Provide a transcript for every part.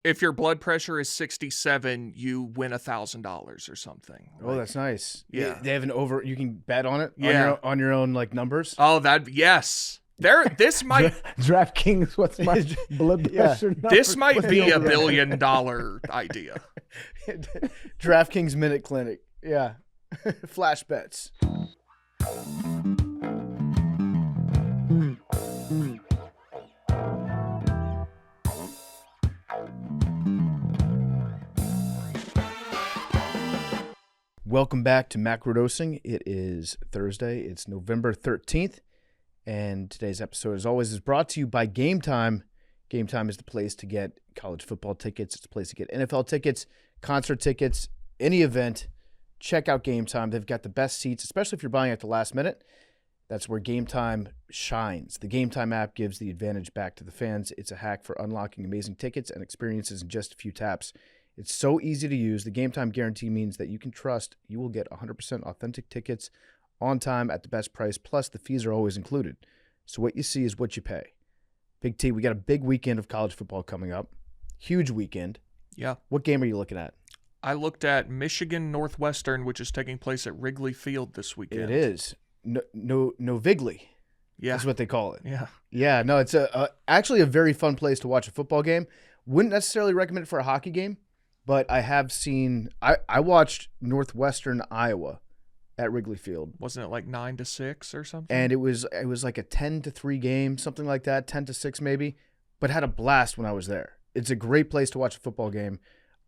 if your blood pressure is 67, you win $1,000 or something. Oh, that's nice. Yeah. They have you can bet on it Yeah. on your own like numbers. Oh, yes. This might DraftKings, what's my blood pressure number? this might be $1 billion idea. DraftKings Minute Clinic. Yeah. Flash bets. Welcome back to Macrodosing. It is Thursday. It's November 13th. And today's episode, as always, is brought to you by Game Time. Game Time is the place to get college football tickets. It's the place to get NFL tickets, concert tickets, any event. Check out Game Time. They've got the best seats, especially if you're buying at the last minute. That's where Game Time shines. The Game Time app gives the advantage back to the fans. It's a hack for unlocking amazing tickets and experiences in just a few taps. It's so easy to use. The Game Time guarantee means that you can trust you will get 100% authentic tickets on time at the best price, plus the fees are always included. So what you see is what you pay. Big T, we got a big weekend of college football coming up. Huge weekend. Yeah. What game are you looking at? I looked at Michigan Northwestern, which is taking place at Wrigley Field this weekend. It is. No Vigley. Yeah. That's what they call it. Yeah. Yeah, no, it's actually a very fun place to watch a football game. Wouldn't necessarily recommend it for a hockey game, but I have seen I watched Northwestern Iowa at Wrigley Field. Wasn't it like 9-6 or something? And it was like a 10-3 game, something like that, 10-6 maybe, but had a blast when I was there. It's a great place to watch a football game.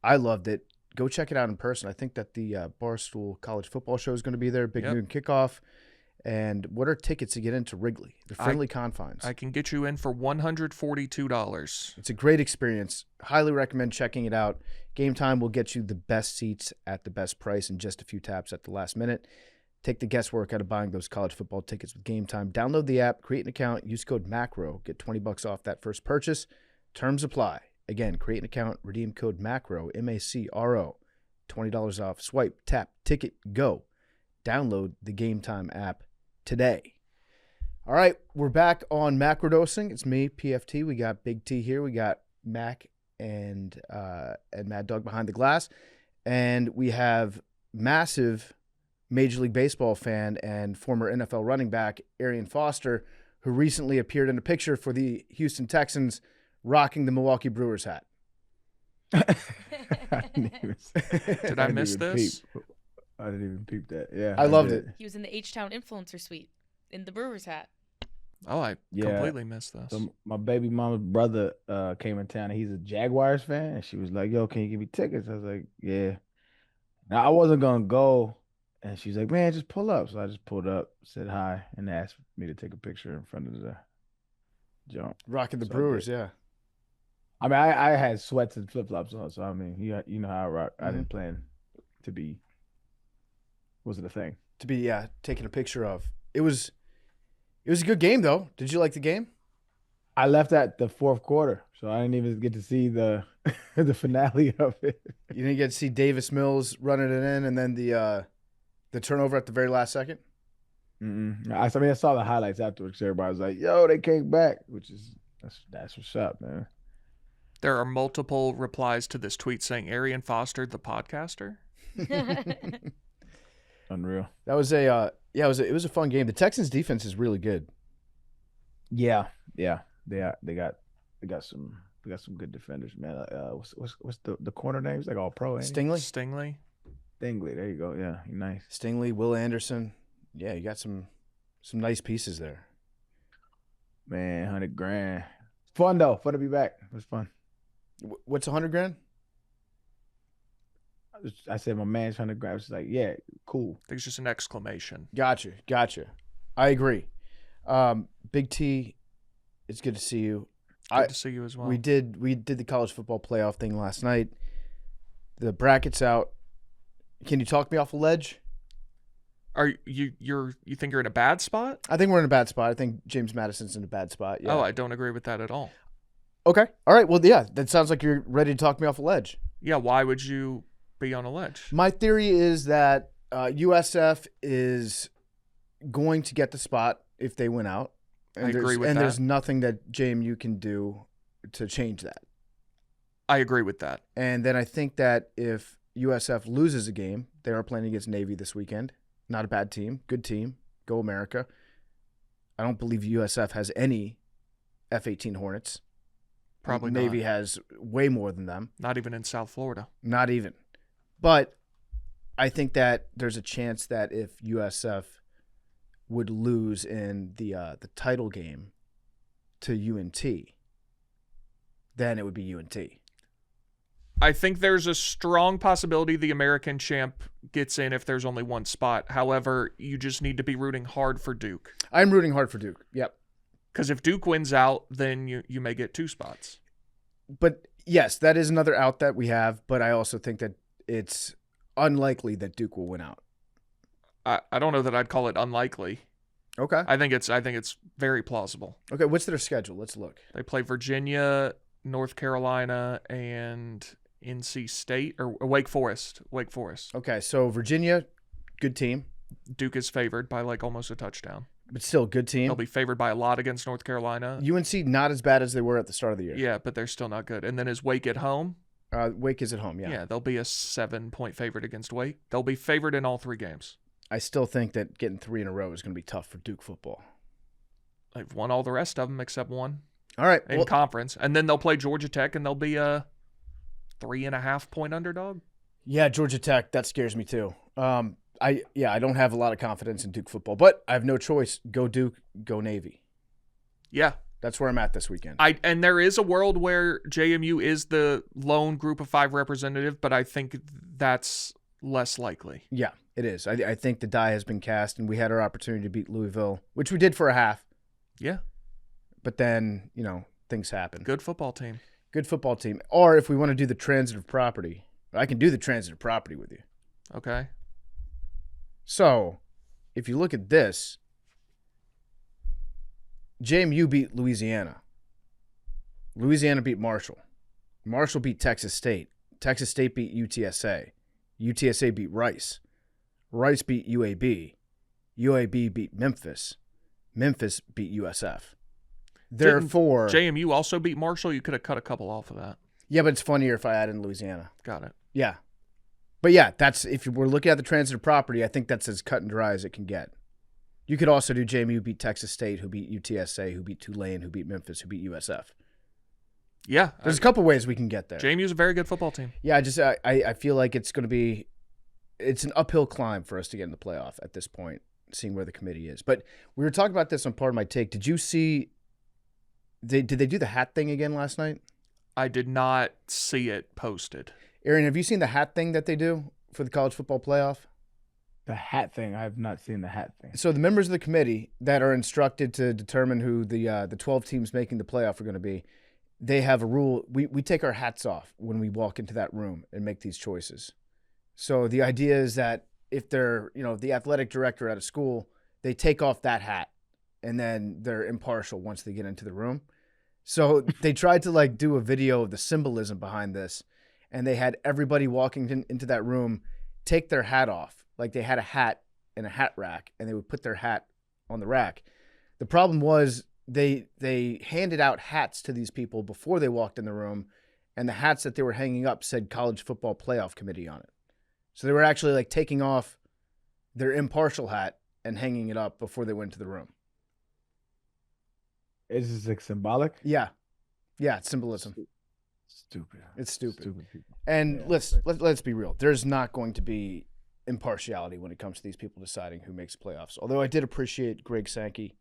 I loved it. Go check it out in person. I think that the Barstool College Football Show is going to be there, big noon kickoff. And what are tickets to get into Wrigley? The friendly confines. I can get you in for $142. It's a great experience. Highly recommend checking it out. Game Time will get you the best seats at the best price in just a few taps at the last minute. Take the guesswork out of buying those college football tickets with Game Time. Download the app, create an account, use code MACRO, get $20 off that first purchase. Terms apply. Again, create an account, redeem code MACRO, M-A-C-R-O, $20 off. Swipe, tap, ticket, go. Download the Game Time app today. All right, we're back on Macrodosing. It's me, PFT. We got Big T here. We got Mac and Mad Dog behind the glass. And we have massive Major League Baseball fan and former NFL running back Arian Foster, who recently appeared in a picture for the Houston Texans rocking the Milwaukee Brewers hat. Did I miss this? I didn't even peep that. Yeah, I loved it. He was in the H-Town Influencer Suite in the Brewers hat. Oh, I completely missed this. So my baby mama's brother came in town, and he's a Jaguars fan, and she was like, yo, can you give me tickets? I was like, yeah. Now, I wasn't going to go, and she's like, man, just pull up. So I just pulled up, said hi, and asked me to take a picture in front of the jump. Rocking the Brewers, yeah. I mean, I had sweats and flip-flops on, so I mean, you know how I rock. I didn't plan to be, wasn't a thing. To be, taking a picture of. It was a good game, though. Did you like the game? I left at the fourth quarter, so I didn't even get to see the the finale of it. You didn't get to see Davis Mills running it in, and then the turnover at the very last second? I saw the highlights afterwards. Everybody was like, yo, they came back, that's what's up, man. There are multiple replies to this tweet saying Arian Foster, the podcaster. Unreal. That was it was a fun game. The Texans defense is really good. Yeah. They got some good defenders, man. What's the corner name? He's like all pro. Stingley. There you go. Yeah, he's nice. Stingley, Will Anderson. Yeah, you got some nice pieces there. Man, $100,000. Fun though. Fun to be back. It was fun. What's $100,000? I said my man's $100,000. It's like, yeah, cool. I think it's just an exclamation. Gotcha. I agree. Big T, it's good to see you. Good to see you as well. We did the college football playoff thing last night. The bracket's out. Can you talk me off a ledge? Are you think you're in a bad spot? I think we're in a bad spot. I think James Madison's in a bad spot. Yeah. Oh, I don't agree with that at all. Okay. All right. Well, yeah, that sounds like you're ready to talk me off a ledge. Yeah, why would you be on a ledge? My theory is that USF is going to get the spot if they win out. And I agree with that. And there's nothing that JMU can do to change that. I agree with that. And then I think that if USF loses a game, they are playing against Navy this weekend. Not a bad team. Good team. Go America. I don't believe USF has any F-18 Hornets. Probably Navy not. has way more than them. Not even in South Florida. Not even. But I think that there's a chance that if USF would lose in the title game to UNT, then it would be UNT. I think there's a strong possibility the American champ gets in if there's only one spot. However, you just need to be rooting hard for Duke. I'm rooting hard for Duke. Yep. Because if Duke wins out, then you may get 2 spots. But yes, that is another out that we have, but I also think that it's unlikely that Duke will win out. I don't know that I'd call it unlikely. Okay. I think it's very plausible. Okay, what's their schedule? Let's look. They play Virginia, North Carolina, and NC State or Wake Forest. Wake Forest. Okay, so Virginia, good team, Duke is favored by like almost a touchdown. but still good team. They'll be favored by a lot against North Carolina. UNC not as bad as they were at the start of the year. Yeah, but they're still not good. And then is Wake at home? Wake is at home, yeah. Yeah, they'll be a 7-point favorite against Wake. They'll be favored in all 3 games. I still think that getting 3 in a row is going to be tough for Duke football. They've won all the rest of them except one All right. in conference. And then they'll play Georgia Tech, and they'll be a 3.5-point underdog. Yeah, Georgia Tech, that scares me too. I don't have a lot of confidence in Duke football, but I have no choice. Go Duke, go Navy. Yeah. That's where I'm at this weekend. And there is a world where JMU is the lone group of 5 representative, but I think that's less likely. Yeah, it is. I think the die has been cast, and we had our opportunity to beat Louisville, which we did for a half. Yeah. But then, things happen. Good football team. Good football team. Or if we want to do the transitive property, I can do the transitive property with you. Okay. So, if you look at this, JMU beat Louisiana. Louisiana beat Marshall. Marshall beat Texas State. Texas State beat UTSA. UTSA beat Rice. Rice beat UAB. UAB beat Memphis. Memphis beat USF. Therefore, JMU also beat Marshall. You could have cut a couple off of that. yeah, but it's funnier if I add in Louisiana. Got it. Yeah. But yeah, that's if we're looking at the transitive property, I think that's as cut and dry as it can get. You could also do JMU beat Texas State, who beat UTSA, who beat Tulane, who beat Memphis, who beat USF. Yeah. There's a couple ways we can get there. JMU's a very good football team. Yeah, I feel like it's an uphill climb for us to get in the playoff at this point, seeing where the committee is. But we were talking about this on Part of My Take. Did you see? Did they do the hat thing again last night? I did not see it posted. Arian, have you seen the hat thing that they do for the college football playoff? The hat thing. I have not seen the hat thing. So the members of the committee that are instructed to determine who the 12 teams making the playoff are going to be, they have a rule. We take our hats off when we walk into that room and make these choices. So the idea is that if they're, the athletic director at a school, they take off that hat and then they're impartial once they get into the room. So they tried to do a video of the symbolism behind this, and they had everybody walking into that room take their hat off. Like they had a hat in a hat rack, and they would put their hat on the rack. The problem was they handed out hats to these people before they walked in the room, and the hats that they were hanging up said College Football Playoff Committee on it. So they were actually taking off their impartial hat and hanging it up before they went to the room. Is this symbolic? Yeah. Yeah, it's symbolism. Stupid. It's stupid. Stupid people. And Yeah, let's be real. There's not going to be impartiality when it comes to these people deciding who makes playoffs. Although I did appreciate Greg Sankey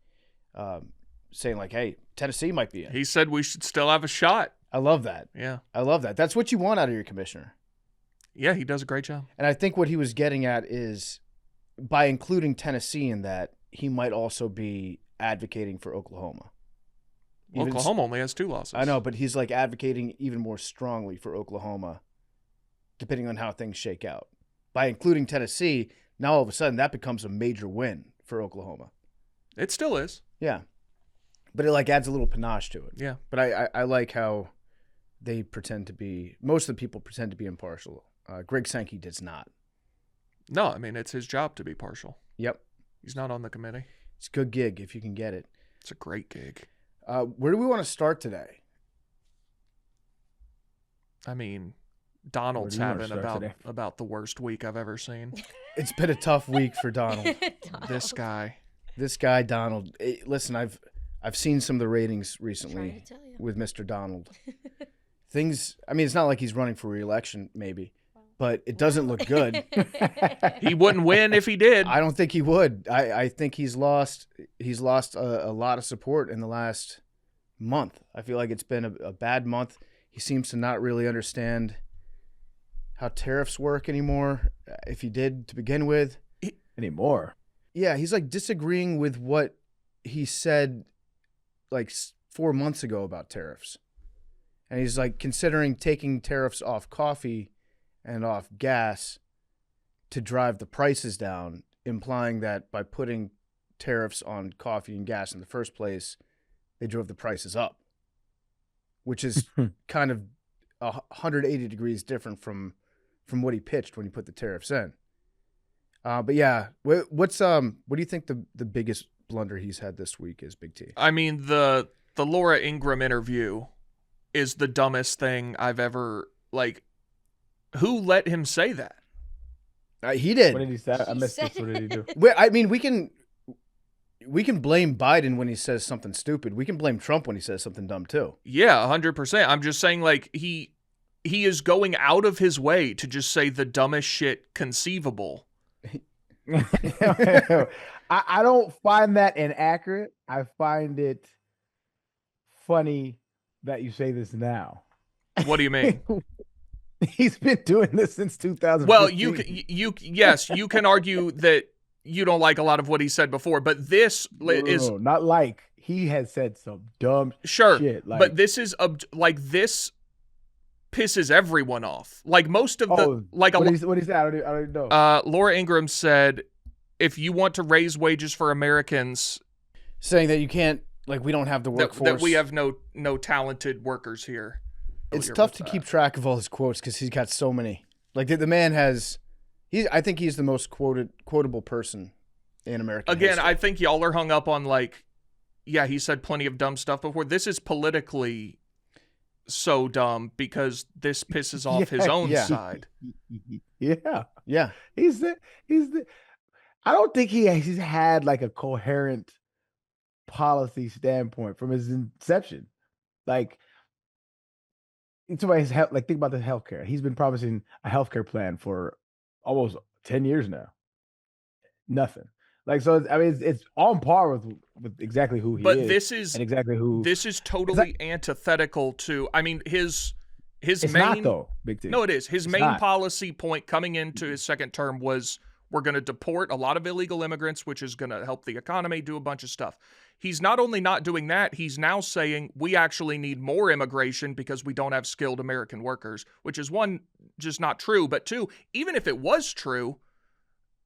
saying hey, Tennessee might be in. He said we should still have a shot. I love that. Yeah. I love that. That's what you want out of your commissioner. Yeah, he does a great job. And I think what he was getting at is by including Tennessee in that, he might also be advocating for Oklahoma. Oklahoma only has 2 losses. I know, but he's advocating even more strongly for Oklahoma, depending on how things shake out. By including Tennessee, now all of a sudden that becomes a major win for Oklahoma. It still is. Yeah. But it adds a little panache to it. Yeah. But I like how they pretend to be, most of the people pretend to be impartial. Greg Sankey does not. No, I mean, it's his job to be partial. Yep. He's not on the committee. It's a good gig if you can get it. It's a great gig. Where do we want to start today? I mean, Where Donald's do you wanna having start today? about the worst week I've ever seen. It's been a tough week for Donald. This guy. This guy, Donald. Listen, I've seen some of the ratings Trying recently to tell you. with Mr. Donald. Things. I mean, it's not like he's running for re-election, maybe, but it doesn't look good. He wouldn't win if he did. I don't think he would. I think he's lost. He's lost a lot of support in the last month. I feel like it's been a bad month. He seems to not really understand how tariffs work anymore. If he did to begin with, Anymore. yeah, he's like disagreeing with what he said like 4 months ago about tariffs. And he's like considering taking tariffs off coffee and off gas to drive the prices down, implying that by putting tariffs on coffee and gas in the first place, they drove the prices up, which is kind of 180 degrees different from what he pitched when he put the tariffs in. But yeah, what do you think the biggest blunder he's had this week is, Big T? I mean, the Laura Ingraham interview is the dumbest thing I've ever, like, who let him say that? He did. What did he say? I He missed said this. What did he do? I mean, we can blame Biden when he says something stupid. We can blame Trump when he says something dumb too. Yeah, 100%. I'm just saying, like, he is going out of his way to just say the dumbest shit conceivable. I don't find that inaccurate. I find it funny that you say this now. What do you mean? He's been doing this since 2015. Well, yes, you can argue that you don't like a lot of what he said before, but this is No, not like he has said some dumb sure, shit. Like, but this is like this pisses everyone off. Like most of the like what he said, I don't know. Laura Ingraham said, if you want to raise wages for Americans, Saying that you can't, like, we don't have the workforce. that we have no talented workers here. It's tough to keep track of all his quotes because he's got so many. Like the man has, I think he's the most quotable person in American Again, history. I think y'all are hung up on like, yeah, he said plenty of dumb stuff before. This is politically so dumb because this pisses off his own side. Yeah. He's the I don't think he's had like a coherent policy standpoint from his inception. Like, it's about his health. Like, think about the healthcare. He's been promising a healthcare plan for almost 10 years now. Nothing. Like, so I mean, it's on par with exactly who he is. But this is and exactly who. This is totally antithetical to. I mean, his It's main. not though. Big T. No, it is. His It's main not. policy point coming into his second term was we're going to deport a lot of illegal immigrants, which is going to help the economy, do a bunch of stuff. He's not only not doing that, he's now saying we actually need more immigration because we don't have skilled American workers, which is one, just not true. But two, even if it was true,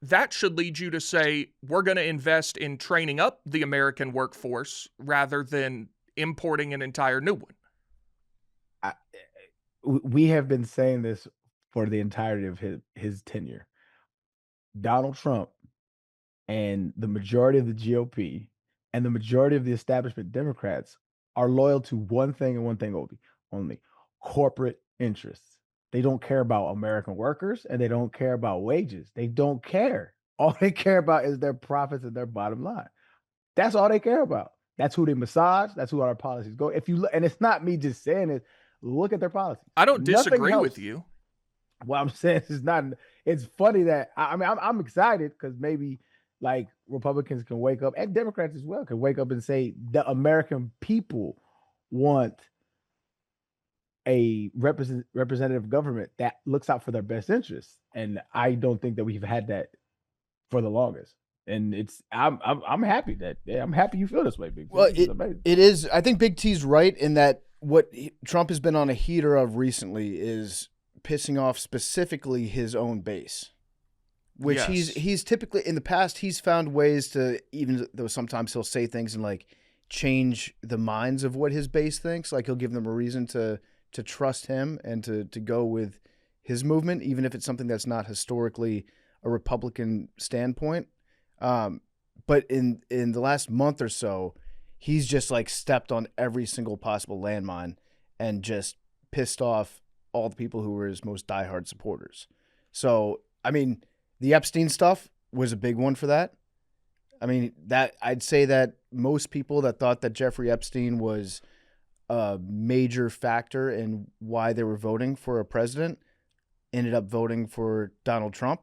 that should lead you to say we're going to invest in training up the American workforce rather than importing an entire new one. We have been saying this for the entirety of his tenure. Donald Trump and the majority of the GOP and the majority of the establishment Democrats are loyal to one thing and one thing only corporate interests. They don't care about American workers and they don't care about wages. They don't care. All they care about is their profits and their bottom line. That's all they care about. That's who they massage. That's who our policies go. If you look, and it's not me just saying it, look at their policies. I don't disagree Nothing with else. you. What I'm saying is not. It's funny that I mean I'm excited because maybe like Republicans can wake up and Democrats as well can wake up and say the American people want a representative government that looks out for their best interests, and I don't think that we've had that for the longest. And I'm happy that I'm happy you feel this way, Big T. Well, It's amazing. it is. I think Big T's right in that what Trump has been on a heater of recently is pissing off specifically his own base, which Yes. he's typically in the past he's found ways to, even though sometimes he'll say things and like change the minds of what his base thinks. Like he'll give them a reason to trust him and to go with his movement, even if it's something that's not historically a Republican standpoint. But in the last month or so, he's just like stepped on every single possible landmine and just pissed off all the people who were his most diehard supporters. So, I mean, the Epstein stuff was a big one for that. I mean, that I'd say that most people that thought that Jeffrey Epstein was a major factor in why they were voting for a president ended up voting for Donald Trump.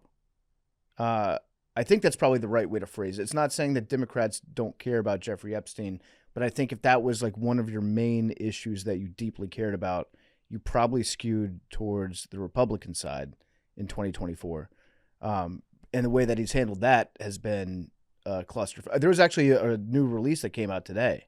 I think that's probably the right way to phrase it. It's not saying that Democrats don't care about Jeffrey Epstein, but I think if that was like one of your main issues that you deeply cared about, you probably skewed towards the Republican side in 2024. And the way that he's handled that has been cluster. There was actually a new release that came out today.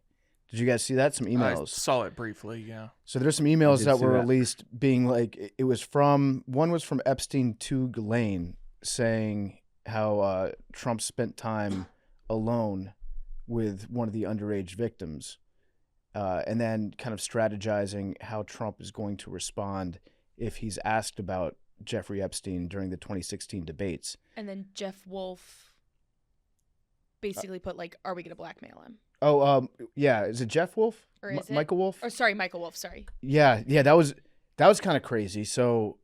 Did you guys see that? Some emails. I saw it briefly, yeah. So there's some emails that were released being like, it was from, one was from Epstein to Ghislaine saying how Trump spent time alone with one of the underage victims, and then kind of strategizing how Trump is going to respond if he's asked about Jeffrey Epstein during the 2016 debates. And then Jeff Wolf basically put like, are we going to blackmail him? Oh, yeah. Is it Jeff Wolf? Or is it? Michael Wolf? Or sorry, Michael Wolf, sorry. Yeah, that was kind of crazy. So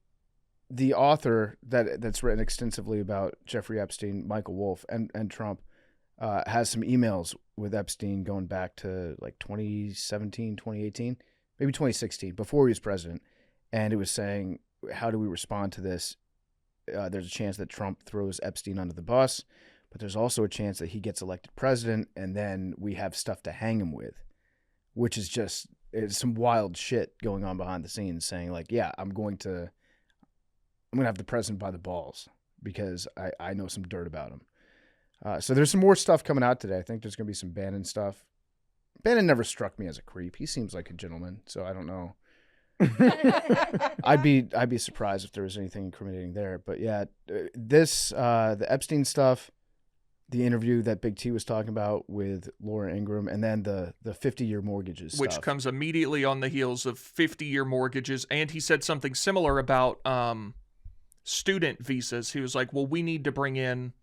the author that's written extensively about Jeffrey Epstein, Michael Wolf, and Trump, has some emails with Epstein going back to like 2017, 2018, maybe 2016, before he was president. And it was saying, how do we respond to this? There's a chance that Trump throws Epstein under the bus, but there's also a chance that he gets elected president and then we have stuff to hang him with, which is just it's some wild shit going on behind the scenes saying like, yeah, I'm going to have the president by the balls because I know some dirt about him. So there's some more stuff coming out today. I think there's going to be some Bannon stuff. Bannon never struck me as a creep. He seems like a gentleman, so I don't know. I'd be surprised if there was anything incriminating there. But yeah, the Epstein stuff, the interview that Big T was talking about with Laura Ingraham, and then the 50-year mortgages which stuff. Comes immediately on the heels of 50-year mortgages. And he said something similar about student visas. He was like, well, we need to bring in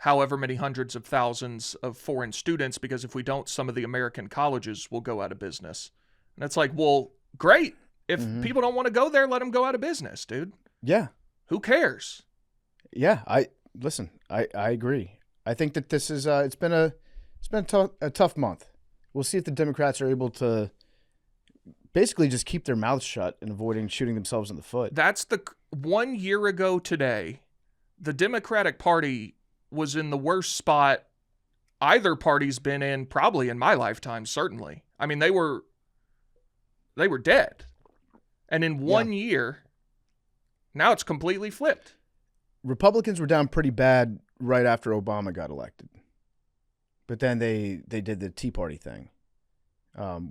however many hundreds of thousands of foreign students because if we don't, some of the American colleges will go out of business. And it's like, well, great. If people don't want to go there, let them go out of business, dude. Yeah. Who cares? Yeah, I agree. I think that this is it's been a tough month. We'll see if the Democrats are able to basically just keep their mouths shut and avoiding shooting themselves in the foot. That's 1 year ago today, the Democratic Party was in the worst spot either party's been in probably in my lifetime, certainly. I mean, they were dead. And in 1 year, now it's completely flipped. Republicans were down pretty bad right after Obama got elected. But then they did the Tea Party thing,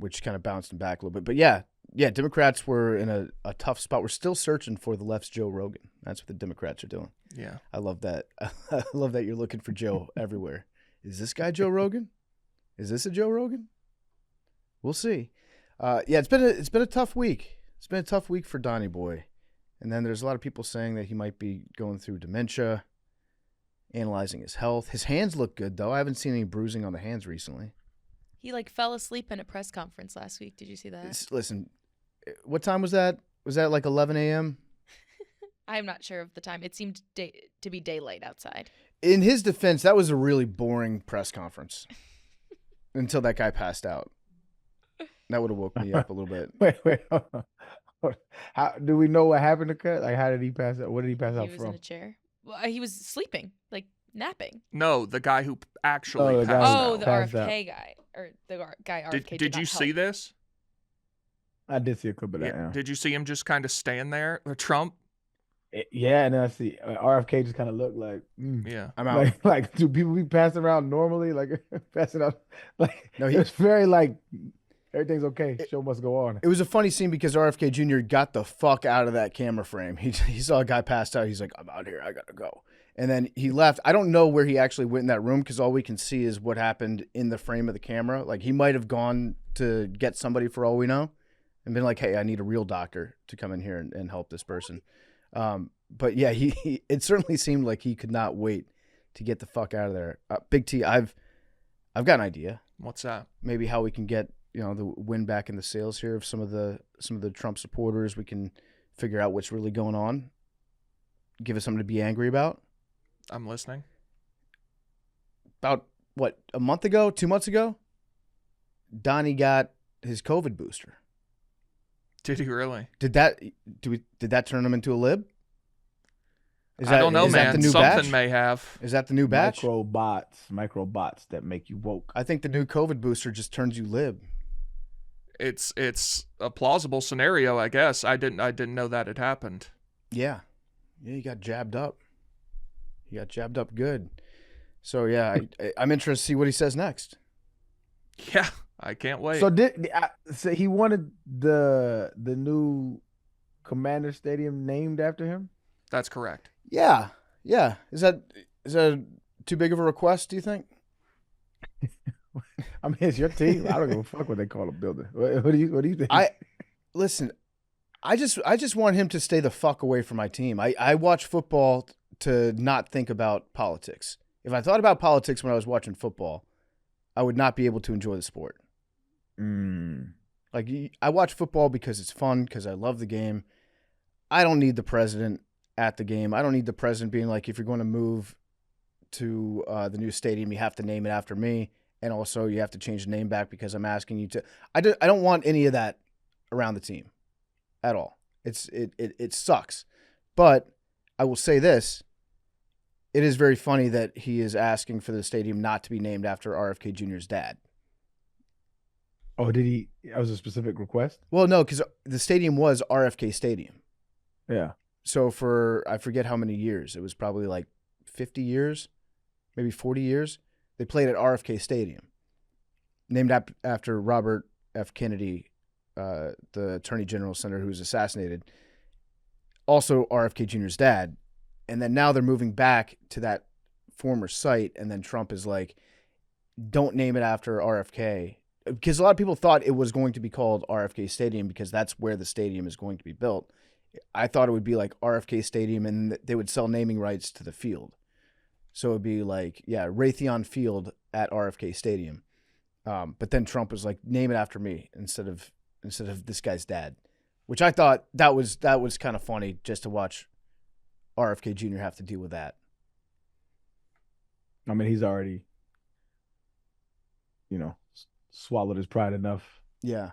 which kind of bounced them back a little bit. But yeah, Democrats were in a tough spot. We're still searching for the left's Joe Rogan. That's what the Democrats are doing. Yeah. I love that. I love that you're looking for Joe everywhere. Is this guy Joe Rogan? Is this a Joe Rogan? We'll see. Yeah, it's been a tough week. It's been a tough week for Donnie Boy. And then there's a lot of people saying that he might be going through dementia, analyzing his health. His hands look good, though. I haven't seen any bruising on the hands recently. He fell asleep in a press conference last week. Did you see that? Listen, what time was that? Was that like 11 a.m.? I'm not sure of the time. It seemed to be daylight outside. In his defense, that was a really boring press conference until that guy passed out. That would have woke me up a little bit. Wait. Hold on. How do we know what happened to Cut? Like, how did he pass out? What did he pass out from? He was in a chair. Well, he was sleeping, napping. No, the guy who actually passed out. Oh, the RFK guy. Or the guy RFK Did you see this? I did see a clip of that. Yeah. Did you see him just kind of stand there? Trump? Yeah, and then I see RFK just kind of looked like, yeah, I'm out. Like, do people be passing around normally? Like, passing out? Like, no, it's very like, everything's okay. Show must go on. It was a funny scene because RFK Jr. got the fuck out of that camera frame. He saw a guy passed out. He's like, I'm out here. I got to go. And then he left. I don't know where he actually went in that room because all we can see is what happened in the frame of the camera. Like, he might have gone to get somebody for all we know and been like, hey, I need a real doctor to come in here and help this person. But yeah, he it certainly seemed like he could not wait to get the fuck out of there. Big T, I've got an idea. What's that? Maybe how we can get the win back in the sales here of some of the Trump supporters. We can figure out what's really going on, give us something to be angry about. I'm listening. About, what, a month ago, 2 months ago, Donnie got his COVID booster. Did he really? Did that turn him into a lib? I don't know, is man. That the new Something batch? may have. Is that the new batch? Microbots that make you woke. I think the new COVID booster just turns you lib. It's a plausible scenario, I guess. I didn't know that had happened. Yeah. Yeah, he got jabbed up. He got jabbed up good. So, yeah, I'm interested to see what he says next. Yeah, I can't wait. So he wanted the new Commander Stadium named after him? That's correct. Yeah. Yeah. Is that too big of a request, do you think? I mean, it's your team. I don't give a fuck what they call a building. What do you think? Listen, I just want him to stay the fuck away from my team. I watch football to not think about politics. If I thought about politics when I was watching football, I would not be able to enjoy the sport. Like, I watch football because it's fun, because I love the game. I don't need the president at the game. I don't need the president being like, if you're going to move to the new stadium, you have to name it after me. And also you have to change the name back because I'm asking you to. I don't want any of that around the team at all. It sucks. But I will say this. It is very funny that he is asking for the stadium not to be named after RFK Jr.'s dad. Oh, did he? That was a specific request? Well, no, because the stadium was RFK Stadium. Yeah. So for, I forget how many years. It was probably like 50 years, maybe 40 years. They played at RFK Stadium, named after Robert F. Kennedy, the Attorney General Senator who was assassinated. Also RFK Jr.'s dad. And then now they're moving back to that former site. And then Trump is like, don't name it after RFK. Because a lot of people thought it was going to be called RFK Stadium because that's where the stadium is going to be built. I thought it would be like RFK Stadium and they would sell naming rights to the field. So it would be like, yeah, Raytheon Field at RFK Stadium. But then Trump was like, name it after me instead of this guy's dad, which I thought that was kind of funny just to watch RFK Jr. have to deal with that. I mean, he's already, swallowed his pride enough. Yeah.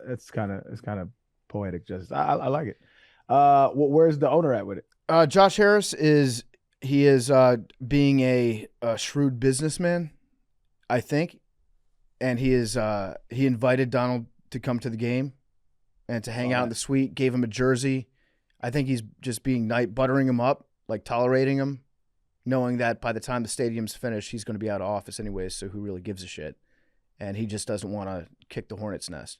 It's kind of poetic justice. I like it. Where's the owner at with it? Josh Harris is being a shrewd businessman, I think, and he invited Donald to come to the game and to hang out in the suite. Gave him a jersey. I think he's just being buttering him up, like tolerating him, knowing that by the time the stadium's finished, he's going to be out of office anyways. So who really gives a shit? And he just doesn't want to kick the hornet's nest.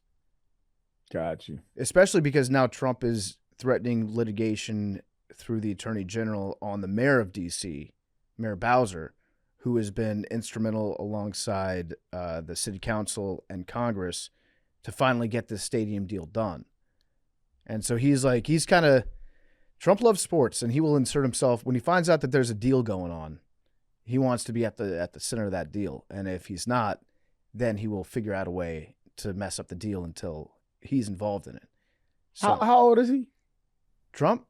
Got you. Especially because now Trump is threatening litigation through the Attorney General on the mayor of D.C., Mayor Bowser, who has been instrumental alongside the city council and Congress to finally get this stadium deal done. And so Trump loves sports, and he will insert himself when he finds out that there's a deal going on. He wants to be at the center of that deal. And if he's not, then he will figure out a way to mess up the deal until he's involved in it. So, how old is he? Trump?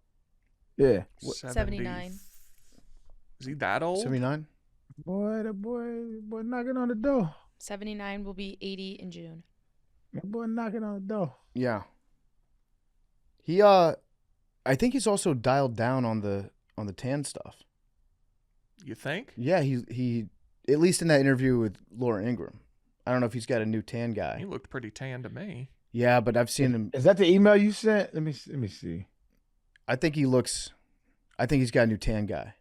Yeah. 79. Is he that old? 79? Boy, the boy knocking on the door. 79 will be 80 in June. That boy knocking on the door. Yeah. He I think he's also dialed down on the tan stuff. You think? Yeah, he at least in that interview with Laura Ingraham. I don't know if he's got a new tan guy. He looked pretty tan to me. Yeah, but I've seen him. Is that the email you sent? Let me see. I think he's got a new tan guy.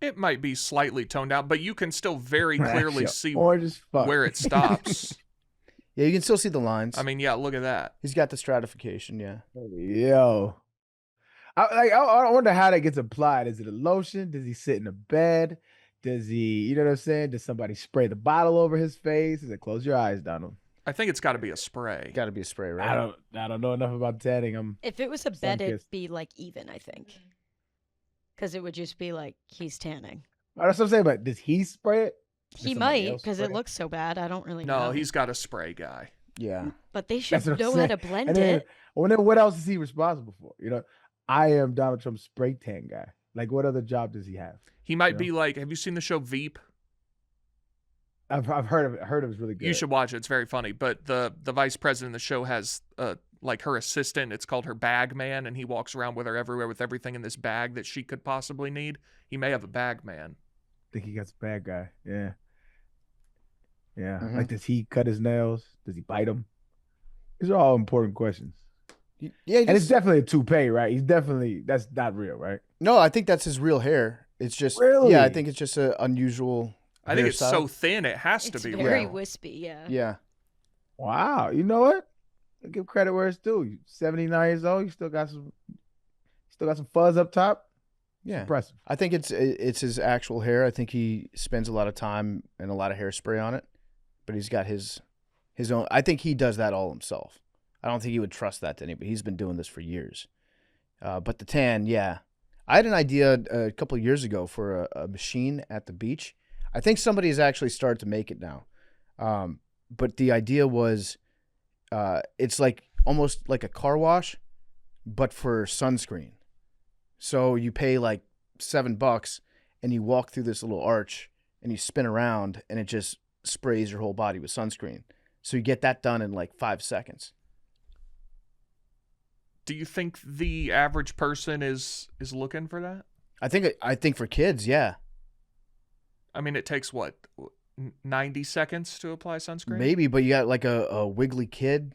It might be slightly toned out, but you can still very clearly see orange as fuck. where it stops. Yeah, you can still see the lines. I mean, yeah, look at that. He's got the stratification, yeah. Yo. I wonder how that gets applied. Is it a lotion? Does he sit in a bed? Does he, you know what I'm saying? Does somebody spray the bottle over his face? Does it close your eyes, Donald? I think it's got to be a spray. Got to be a spray, right? I don't know enough about tanning. If it was a bed, Sun-kissed. it'd be like even, I think. Because it would just be like he's tanning. That's what I'm saying, but does he spray it? Does He somebody might, else because spray it looks so bad. I don't really No, know. he's got a spray guy. Yeah. But they should That's what I'm know how to saying. blend And then it. Well, then what else is he responsible for? I am Donald Trump's spray tan guy. Like, what other job does he have? He might be like, have you seen the show Veep? I've heard of it. Heard it was really good. You should watch it. It's very funny. But the vice president of the show has like her assistant. It's called her bag man, and he walks around with her everywhere with everything in this bag that she could possibly need. He may have a bag man. I think he got a bad guy. Yeah. Yeah. Mhm. Like, does he cut his nails? Does he bite them? These are all important questions. Yeah, And it's definitely a toupee, right? That's not real, right? no. I think that's his real hair. It's just Really? Yeah, I think it's just an unusual. I think it's hairstyle. so thin it has to It's be very real. wispy, yeah. Yeah. Wow. You know what? I give credit where it's due. You're 79 years old. You still got some fuzz up top. Yeah. Impressive. I think it's his actual hair. I think he spends a lot of time and a lot of hairspray on it, but he's got his own. I think he does that all himself. I don't think he would trust that to anybody. He's been doing this for years. But the tan, yeah. I had an idea a couple of years ago for a machine at the beach. I think somebody has actually started to make it now. But the idea was it's like almost like a car wash, but for sunscreen. So you pay like $7 and you walk through this little arch and you spin around and it just sprays your whole body with sunscreen. So you get that done in like 5 seconds. Do you think the average person is looking for that? I think for kids, yeah. I mean, it takes what, 90 seconds to apply sunscreen? Maybe, but you got like a wiggly kid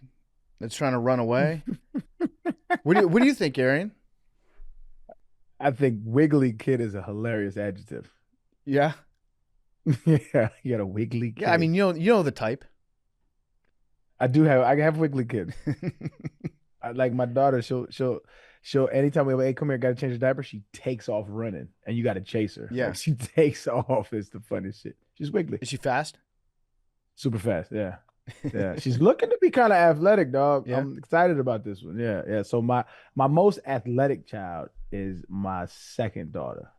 that's trying to run away. What do you think, Arian? I think wiggly kid is a hilarious adjective. Yeah. Yeah, you got a wiggly kid. Yeah, I mean, you know the type. I have wiggly kids. Like my daughter, she'll anytime we have, hey, come here, gotta change your diaper, she takes off running and you gotta chase her. Yeah. Like, she takes off. It's the funniest shit. She's wiggly. Is she fast? Super fast, yeah. Yeah. She's looking to be kind of athletic, dog. Yeah. I'm excited about this one. Yeah, yeah. So my most athletic child is my second daughter.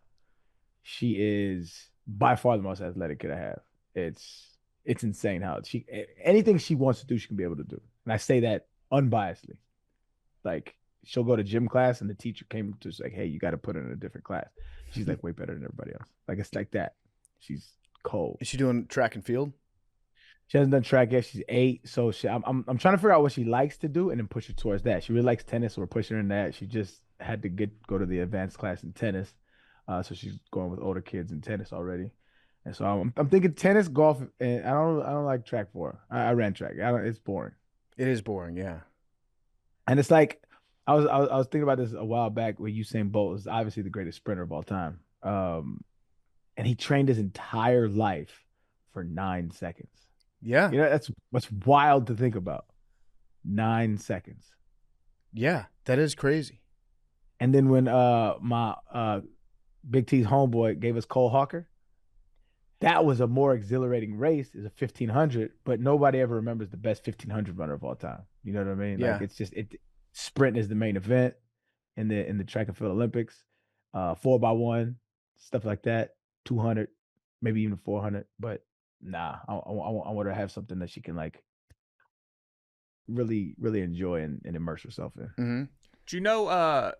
She is by far the most athletic kid I have. It's insane how anything she wants to do, she can be able to do. And I say that unbiasedly. Like, she'll go to gym class and the teacher came to us like, hey, you got to put her in a different class. She's like way better than everybody else. Like, it's like that. She's cold. Is she doing track and field? She hasn't done track yet. She's 8. So I'm trying to figure out what she likes to do and then push her towards that. She really likes tennis, so we're pushing her in that. She just had to go to the advanced class in tennis. So she's going with older kids in tennis already. And so I'm thinking tennis, golf, and I don't like track for her. I ran track. It's boring. It is boring, yeah. And it's like I was thinking about this a while back where Usain Bolt is obviously the greatest sprinter of all time. And he trained his entire life for 9 seconds. Yeah. That's what's wild to think about. 9 seconds. Yeah, that is crazy. And then when my Big T's homeboy gave us Cole Hawker, that was a more exhilarating race. It's a 1500, but nobody ever remembers the best 1500 runner of all time. You know what I mean? Yeah. Like, it's just sprint is the main event in the track and field Olympics. 4x1, stuff like that. 200, maybe even 400. But nah, I want her to have something that she can like really, really enjoy and immerse herself in. Mm-hmm. Do you know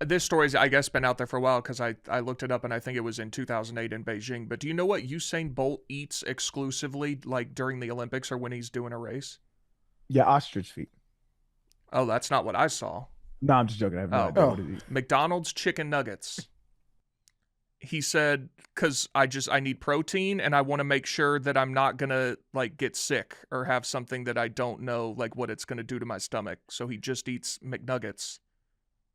this story's, I guess, been out there for a while because I looked it up and I think it was in 2008 in Beijing. But do you know what Usain Bolt eats exclusively, like during the Olympics or when he's doing a race? Yeah, ostrich feet. Oh, that's not what I saw. No, I'm just joking. I have no idea what it is. McDonald's chicken nuggets. He said, because I need protein and I want to make sure that I'm not going to like get sick or have something that I don't know like what it's going to do to my stomach. So he just eats McNuggets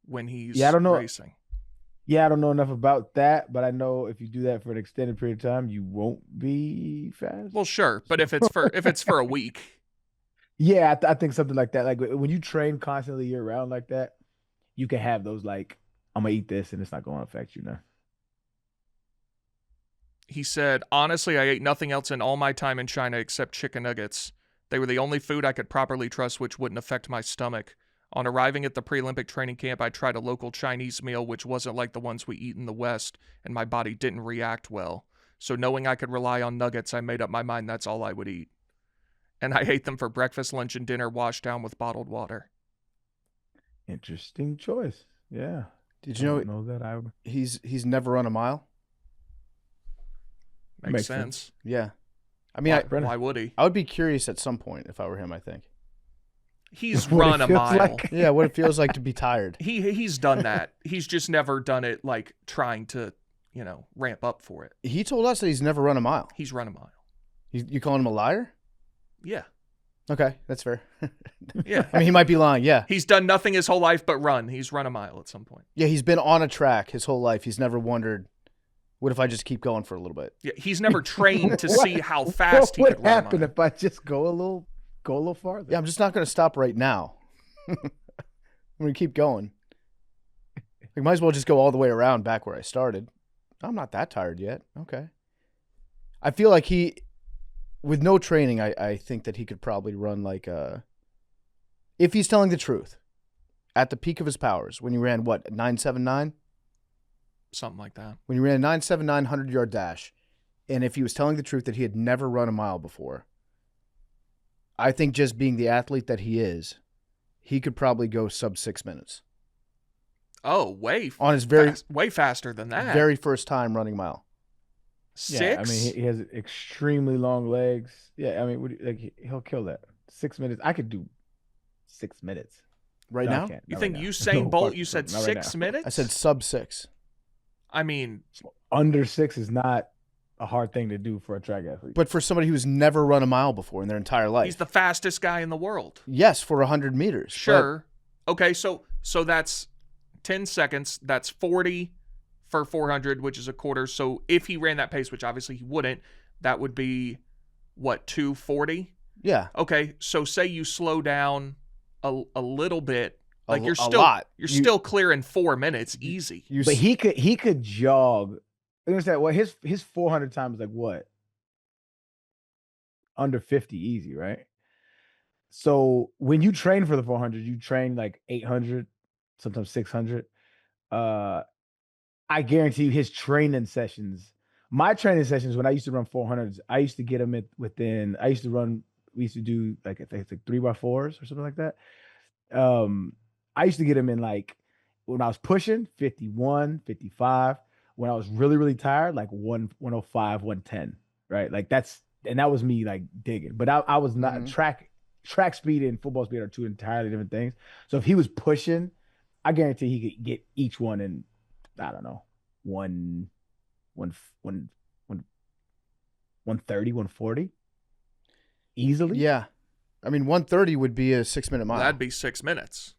when he's racing. Yeah, I don't know enough about that, but I know if you do that for an extended period of time, you won't be fast. Well, sure, but if it's for a week. Yeah, I think something like that. Like when you train constantly year round like that, you can have those like, I'm gonna eat this and it's not gonna affect you now. He said, honestly, I ate nothing else in all my time in China except chicken nuggets. They were the only food I could properly trust which wouldn't affect my stomach. On arriving at the pre-Olympic training camp, I tried a local Chinese meal which wasn't like the ones we eat in the West, and my body didn't react well. So knowing I could rely on nuggets, I made up my mind that's all I would eat. And I ate them for breakfast, lunch, and dinner washed down with bottled water. Interesting choice. Yeah. Did you know know that I he's never run a mile? Makes Makes sense. sense. Yeah. I mean, Why would he? I would be curious at some point if I were him, I think. He's What it run a feels mile. like. Yeah, what it feels like to be tired. He's done that. He's just never done it like trying to, ramp up for it. He told us that he's never run a mile. He's run a mile. You calling him a liar? Yeah. Okay, that's fair. Yeah. I mean, he might be lying, yeah. He's done nothing his whole life but run. He's run a mile at some point. Yeah, he's been on a track his whole life. He's never wondered, what if I just keep going for a little bit? Yeah, he's never trained to see how fast he What could would run a happen mile. if I just go a little farther? Yeah, I'm just not going to stop right now. I'm going to keep going. We might as well just go all the way around back where I started. I'm not that tired yet. Okay. I feel like with no training, I think that he could probably run like if he's telling the truth, at the peak of his powers, when he ran, 9.79? Something like that. When he ran a 9.79 100-yard dash, and if he was telling the truth that he had never run a mile before, I think just being the athlete that he is, he could probably go sub 6 minutes. Oh, way faster than that. Very first time running mile. 6? Yeah, I mean, he has extremely long legs. Yeah, I mean, he'll kill that. 6 minutes. I could do 6 minutes. Right No, I now? can't. You Not think right now. Usain No, Bolt, fuck, you said not right 6 now. minutes? I said sub 6. I mean, Under 6 is not a hard thing to do for a track athlete. But for somebody who's never run a mile before in their entire life. he's the fastest guy in the world. Yes, for 100 meters. Sure. Okay, so that's 10 seconds. That's 40 for 400, which is a quarter. So if he ran that pace, which obviously he wouldn't, that would be, 240? Yeah. Okay, so say you slow down a little bit. Like you're a still lot. still clearing 4 minutes easy. But he could jog. I understand what his 400 time is like what? Under 50 easy, right? So when you train for the 400, you train like 800, sometimes 600. I guarantee you his training sessions, my training sessions when I used to run 400s, I used to get them we used to do like, I think it's like 3x4s or something like that. I used to get them in like, when I was pushing 51, 55, when I was really, really tired, like 105, 110, right? Like that was me like digging, but I was not track speed and football speed are two entirely different things. So if he was pushing, I guarantee he could get each one in, I don't know, 130, 140 easily. Yeah. I mean, 130 would be a 6 minute mile. That'd be 6 minutes.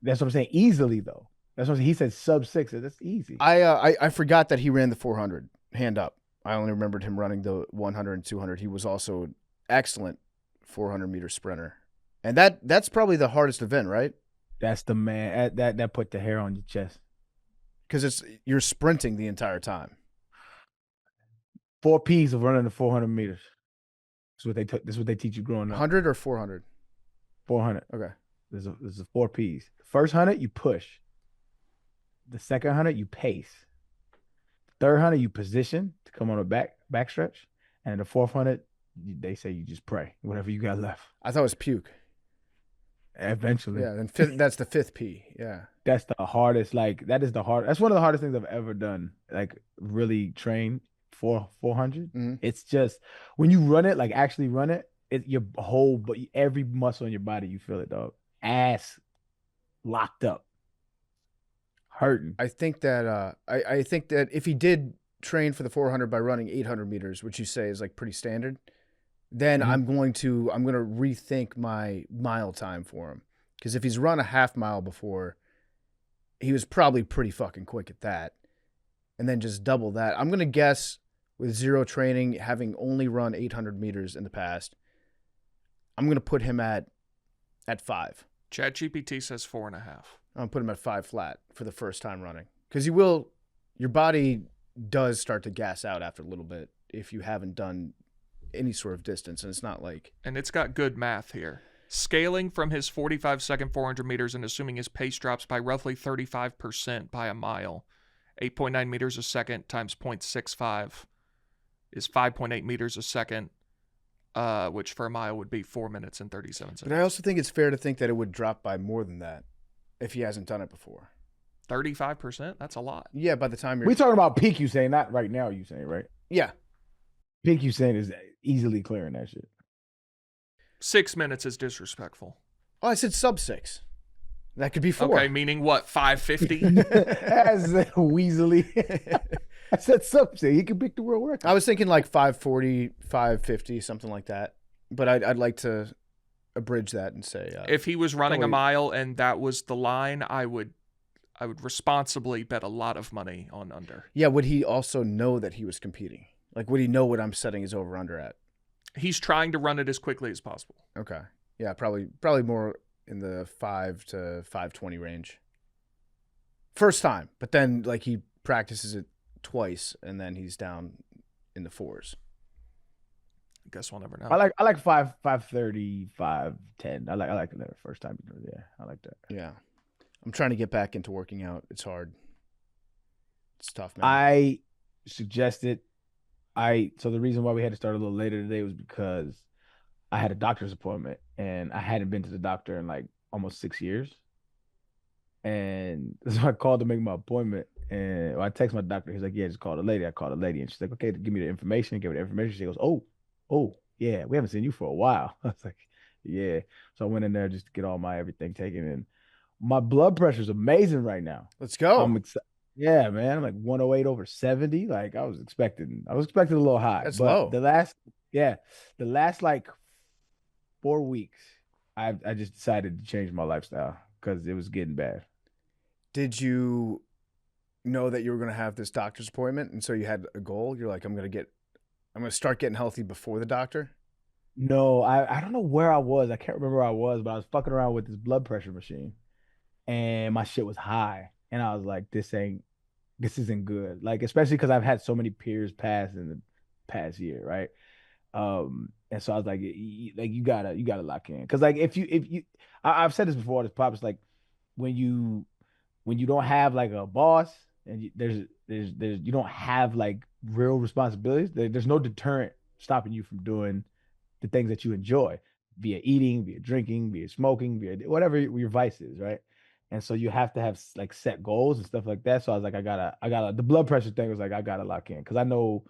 That's what I'm saying. Easily though. That's what I'm saying. He said sub 6. That's easy. I forgot that he ran the 400 hand up. I only remembered him running the 100 and 200. He was also an excellent 400-meter sprinter. And that's probably the hardest event, right? That's the man. That put the hair on your chest. Because you're sprinting the entire time. 4 P's of running the 400 meters. That's what they teach you growing up. 100 or 400? 400. Okay. There's a 4 P's. The first 100, you push. The second 100, you pace. The third 100, you position to come on a back stretch. And the fourth 100, they say you just pray, whatever you got left. I thought it was puke. Eventually. Yeah, and that's the 5th P. Yeah. That's the hardest. Like, that's one of the hardest things I've ever done. Like, really train for 400. Mm-hmm. It's just, when you run it, like actually run it, every muscle in your body, you feel it, dog. Ass locked up. Hurting. I think that I think that if he did train for the 400 by running 800 meters, which you say is like pretty standard, then I'm going to rethink my mile time for him. Because if he's run a half mile before, he was probably pretty fucking quick at that. And then just double that. I'm going to guess with zero training, having only run 800 meters in the past, I'm going to put him at 5. ChatGPT says 4.5. I'll put him at 5 flat for the first time running. Because your body does start to gas out after a little bit if you haven't done any sort of distance. And it's not like... And it's got good math here. Scaling from his 45-second 400 meters and assuming his pace drops by roughly 35% by a mile, 8.9 meters a second times 0.65 is 5.8 meters a second, which for a mile would be 4 minutes and 37 seconds. But I also think it's fair to think that it would drop by more than that. if he hasn't done it before. 35%? That's a lot. Yeah, by the time you're We talking about peak Usain, not right now Usain, right? yeah. Peak Usain is easily clearing that shit. 6 minutes is disrespectful. Oh, I said sub 6. That could be 4. Okay, meaning what? 550? As Weasley. I said something. He could pick the world record. I was thinking like 540, 550, something like that. But I'd like to abridge that and say If he was running a probably- mile and that was the line, I would responsibly bet a lot of money on under. Yeah, would he also know that he was competing? Like, would he know what I'm setting his over under at? He's trying to run it as quickly as possible. Okay. Yeah, probably more in the 5 to 520 range. First time, but then like he practices it twice and then he's down in the 4s. I guess we'll never know. I like 530, 510. I like the first time you do it. Yeah, I like that. Yeah. I'm trying to get back into working out. It's hard. It's tough, man. I suggested so the reason why we had to start a little later today was because I had a doctor's appointment and I hadn't been to the doctor in like almost 6 years. And so I called to make my appointment and I texted my doctor. He's like, yeah, just call the lady. I called the lady and she's like, okay, give me the information. Give me the information. She goes, oh, yeah, we haven't seen you for a while. I was like, yeah. So I went in there just to get all my everything taken in. My blood pressure is amazing right now. Let's go. I'm excited. Yeah, man. I'm like 108/70. Like I was expecting a little high. That's but low. The last like 4 weeks, I just decided to change my lifestyle because it was getting bad. Did you know that you were going to have this doctor's appointment? And so you had a goal? You're like, I'm going to start getting healthy before the doctor? No, I don't know where I was. I can't remember where I was, but I was fucking around with this blood pressure machine and my shit was high. And I was like, this isn't good. Like, especially because I've had so many peers pass in the past year, right? And so I was like, you gotta lock in. Cause like I've said this before, this pop is like when you don't have like a boss and you don't have like real responsibilities, there's no deterrent stopping you from doing the things that you enjoy, via eating, via drinking, via smoking, via whatever your vice is, right? And so you have to have like set goals and stuff like that. So I was like, I gotta the blood pressure thing was like, I gotta lock in. Cause I know,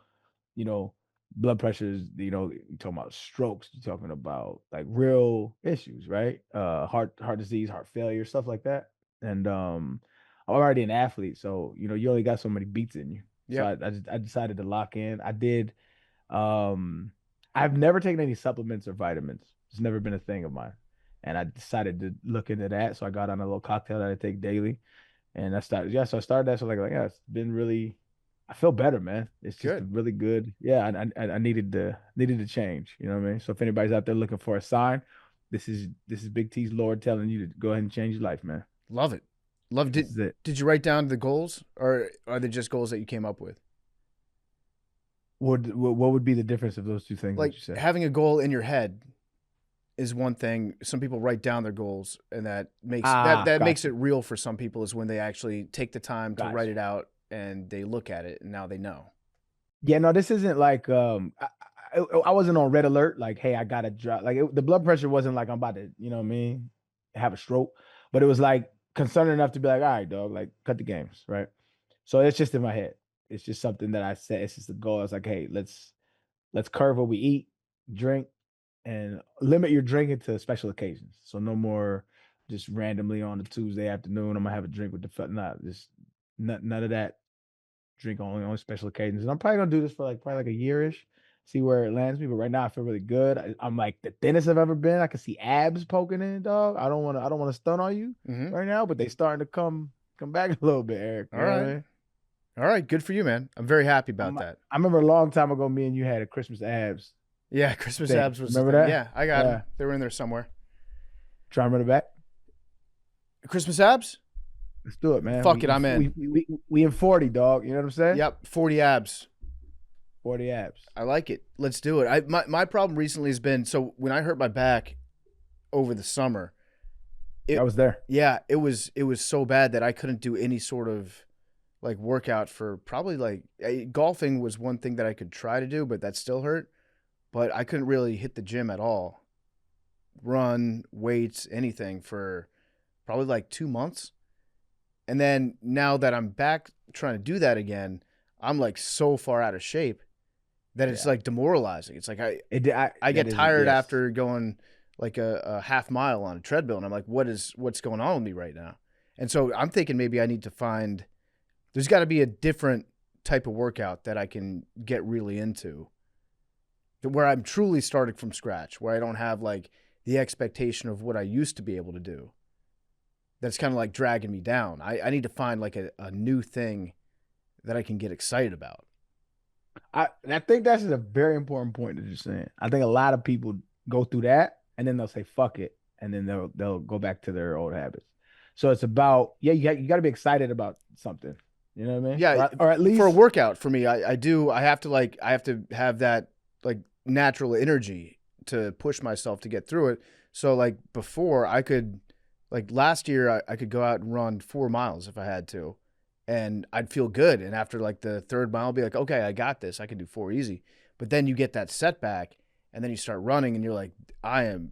blood pressure is, you're talking about strokes, you're talking about like real issues, right? Heart disease, heart failure, stuff like that. And I'm already an athlete. So, you only got so many beats in you. Yeah. So I decided to lock in. I did. I've never taken any supplements or vitamins. It's never been a thing of mine. And I decided to look into that. So I got on a little cocktail that I take daily. And I started that. So it's been really, I feel better, man. It's just Good. really good. Yeah, I needed to change. You know what I mean? So if anybody's out there looking for a sign, this is Big T's Lord telling you to go ahead and change your life, man. Love it. This is it. Did you write down the goals or are they just goals that you came up with? What would be the difference of those two things? Like that you said? having a goal in your head is one thing. Some people write down their goals and that makes that makes it real for some people is when they actually take the time to write it out and they look at it and now they know. Yeah, no, this isn't like I wasn't on red alert like, hey, I gotta drop. Like the blood pressure wasn't like I'm about to, you know what I mean, have a stroke, but it was like concerned enough to be like, all right, dog, like cut the games, right? So it's just in my head. It's just something that I said. It's just a goal. It's like, hey, let's curve what we eat, drink, and limit your drinking to special occasions. So no more just randomly on a Tuesday afternoon. I'm gonna have a drink with the just none of that. Drink only on special occasions. And I'm probably gonna do this for probably like a year-ish, see where it lands me. But right now I feel really good. I'm like the thinnest I've ever been. I can see abs poking in, dog. I don't want to stun on you right now, but they starting to come back a little bit, Eric. All right. All right, good for you, man. I'm very happy about that. I remember a long time ago, me and you had a Christmas abs. Yeah, Christmas thing. abs was. Remember that? Yeah, I got them. They were in there somewhere. Try and run it back. Christmas abs? Let's do it, man. Fuck it, I'm in. We in 40, dog. You know what I'm saying? Yep, 40 abs. 40 abs. I like it. Let's do it. My problem recently has been, so when I hurt my back over the summer, I was there. Yeah, it was so bad that I couldn't do any sort of like workout for probably golfing was one thing that I could try to do, but that still hurt. But I couldn't really hit the gym at all. Run, weights, anything for probably like 2 months. And then now that I'm back trying to do that again, I'm like so far out of shape that it's like demoralizing. It's like I get tired after going like a half mile on a treadmill, and I'm like, what's going on with me right now? And so I'm thinking maybe I need to find, there's got to be a different type of workout that I can get really into, where I'm truly starting from scratch, where I don't have like the expectation of what I used to be able to do. That's kind of like dragging me down. I need to find like a new thing that I can get excited about. I think that's a very important point that you're saying. I think a lot of people go through that and then they'll say fuck it, and then they'll go back to their old habits. So it's about you got to be excited about something. You know what I mean? Yeah, or at least for a workout for me, I have to have that like natural energy to push myself to get through it. So like before, I could, like last year, I could go out and run 4 miles if I had to, and I'd feel good. And after like the third mile, I'll be like, okay, I got this. I can do 4 easy. But then you get that setback, and then you start running, and you're like,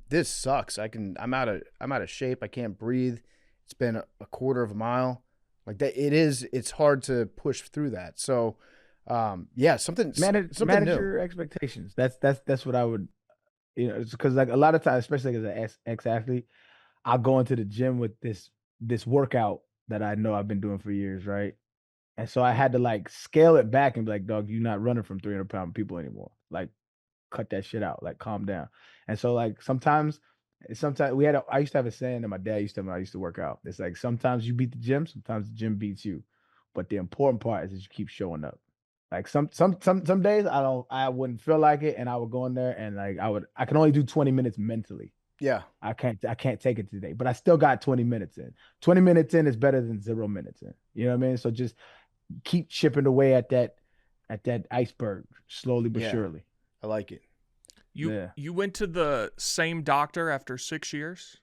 this sucks. I'm out of shape. I can't breathe. It's been a quarter of a mile. Like that, it's hard to push through that. So, something manage new. your expectations. That's what I would, it's because like a lot of times, especially as an ex-athlete, I'll go into the gym with this workout that I know I've been doing for years, right? And so I had to like scale it back and be like, dog, you're not running from 300-pound people anymore. Like, cut that shit out. Like, calm down. And so like sometimes I used to have a saying that my dad used to tell me when I used to work out. It's like sometimes you beat the gym, sometimes the gym beats you. But the important part is that you keep showing up. Like some days I wouldn't feel like it, and I would go in there and like I can only do 20 minutes mentally. Yeah. I can't take it today, but I still got 20 minutes in. 20 minutes in is better than 0 minutes in. You know what I mean? So just keep chipping away at that iceberg slowly but surely. I like it. You went to the same doctor after 6 years?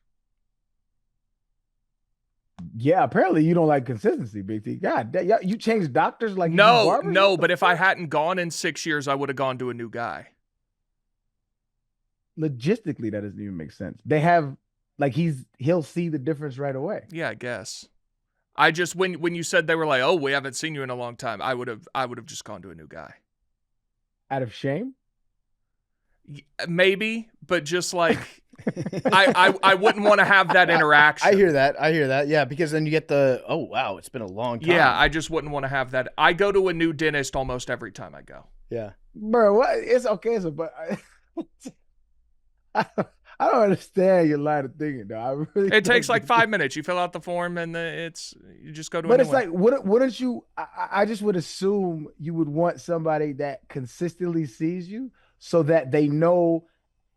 Yeah, apparently you don't like consistency, Big T. God, you changed doctors like no. But if I hadn't gone in 6 years, I would have gone to a new guy. Logistically, that doesn't even make sense. They have like he'll see the difference right away. Yeah, I guess. I just when you said they were like, oh, we haven't seen you in a long time, I would have just gone to a new guy. Out of shame? Maybe, but just like I wouldn't want to have that interaction. I hear that. Yeah, because then you get the, oh wow, it's been a long time. Yeah, I just wouldn't want to have that. I go to a new dentist almost every time I go. Yeah, bro, what? It's okay, but I don't understand your line of thinking, though. It takes like 5 minutes. You fill out the form, and you just go to. But it's like, wouldn't you? I just would assume you would want somebody that consistently sees you, so that they know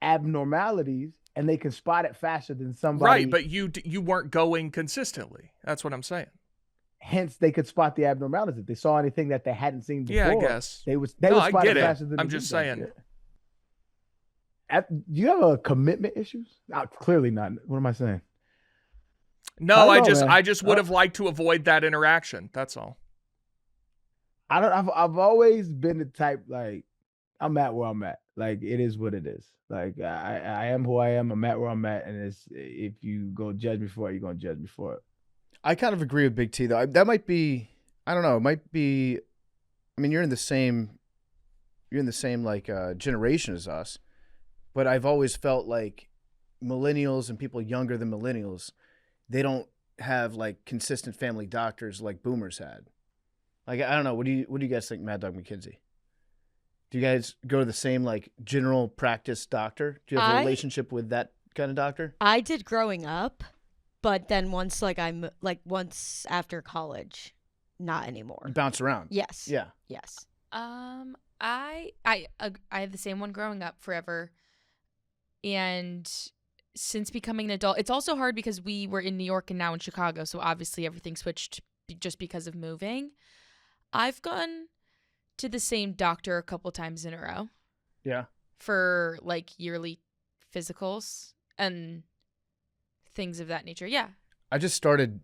abnormalities and they can spot it faster than somebody. Right, but you weren't going consistently. That's what I'm saying. Hence, they could spot the abnormalities. If they saw anything that they hadn't seen before, yeah, I guess they would spot it faster than. I'm just saying. Do you have a commitment issues? Clearly not. What am I saying? No, I just would have liked to avoid that interaction. That's all. I've always been the type, like, I'm at where I'm at. Like, it is what it is. Like, I am who I am. I'm at where I'm at, and if you go judge me for it, you're gonna judge me for it. I kind of agree with Big T though. That might be, I don't know. It might be. I mean, you're in the same like generation as us. But I've always felt like millennials and people younger than millennials, they don't have like consistent family doctors like boomers had. Like, I don't know. What do you guys think, Mad Dog McKenzie? Do you guys go to the same like general practice doctor? Do you have a relationship with that kind of doctor? I did growing up, but then once after college, not anymore. You bounce around. Yes. Yeah. Yes. I have the same one growing up forever. And since becoming an adult, it's also hard because we were in New York and now in Chicago. So obviously everything switched just because of moving. I've gone to the same doctor a couple times in a row. Yeah. For like yearly physicals and things of that nature. Yeah. I just started,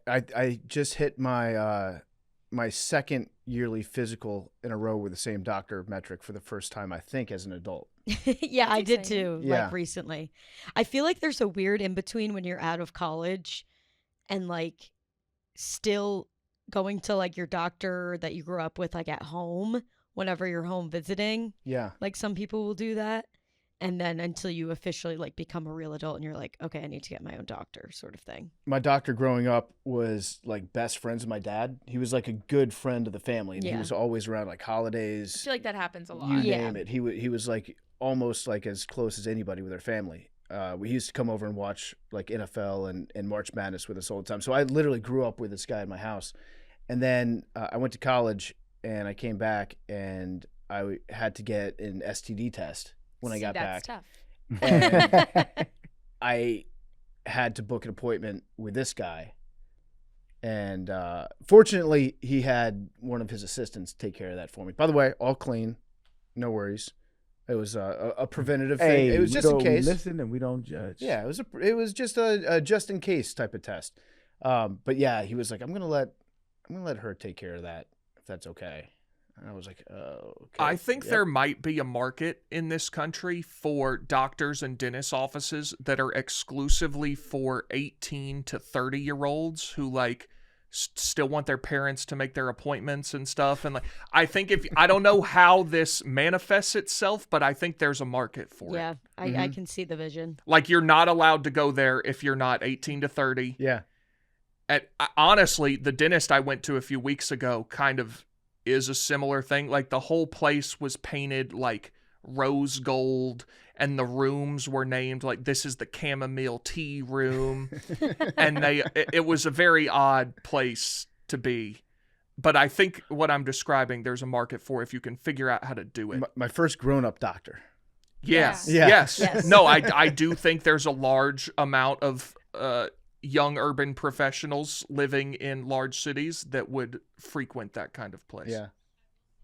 I just hit my, my second yearly physical in a row with the same doctor metric for the first time, I think, as an adult. Yeah, That's I did exciting. too, Yeah. like recently. I feel like there's a weird in between when you're out of college and like still going to like your doctor that you grew up with like at home whenever you're home visiting. Yeah. Like some people will do that. And then until you officially like become a real adult and you're like, okay, I need to get my own doctor sort of thing. My doctor growing up was like best friends with my dad. He was like a good friend of the family, and he Yeah. was always around like I holidays. feel like that happens a lot. You Yeah. name it. He was like almost like as close as anybody with our family. We used to come over and watch like NFL and March Madness with us all the time. So I literally grew up with this guy in my house. And then I went to college and I came back and I had to get an STD test when I See, got that's back. tough. And I had to book an appointment with this guy. And fortunately, he had one of his assistants take care of that for me. By the way, all clean, no worries. It was a preventative thing. It was just in case. We listen and we don't judge. Yeah, it was just a just in case type of test. But yeah, he was like, I'm gonna let her take care of that if that's okay. And I was like, oh, okay. I think Yep. there might be a market in this country for doctors and dentist offices that are exclusively for 18 to 30-year-olds who like still want their parents to make their appointments and stuff. And like, I think I don't know how this manifests itself, but I think there's a market for it. Yeah, I can see the vision. Like you're not allowed to go there if you're not 18 to 30. Yeah. Honestly, the dentist I went to a few weeks ago kind of is a similar thing. Like the whole place was painted like rose gold and the rooms were named like this is the chamomile tea room. And it was a very odd place to be. But I think what I'm describing, there's a market for if you can figure out how to do it. My first grown-up doctor. Yes. Yeah. Yes. Yes. No, I do think there's a large amount of young urban professionals living in large cities that would frequent that kind of place. Yeah.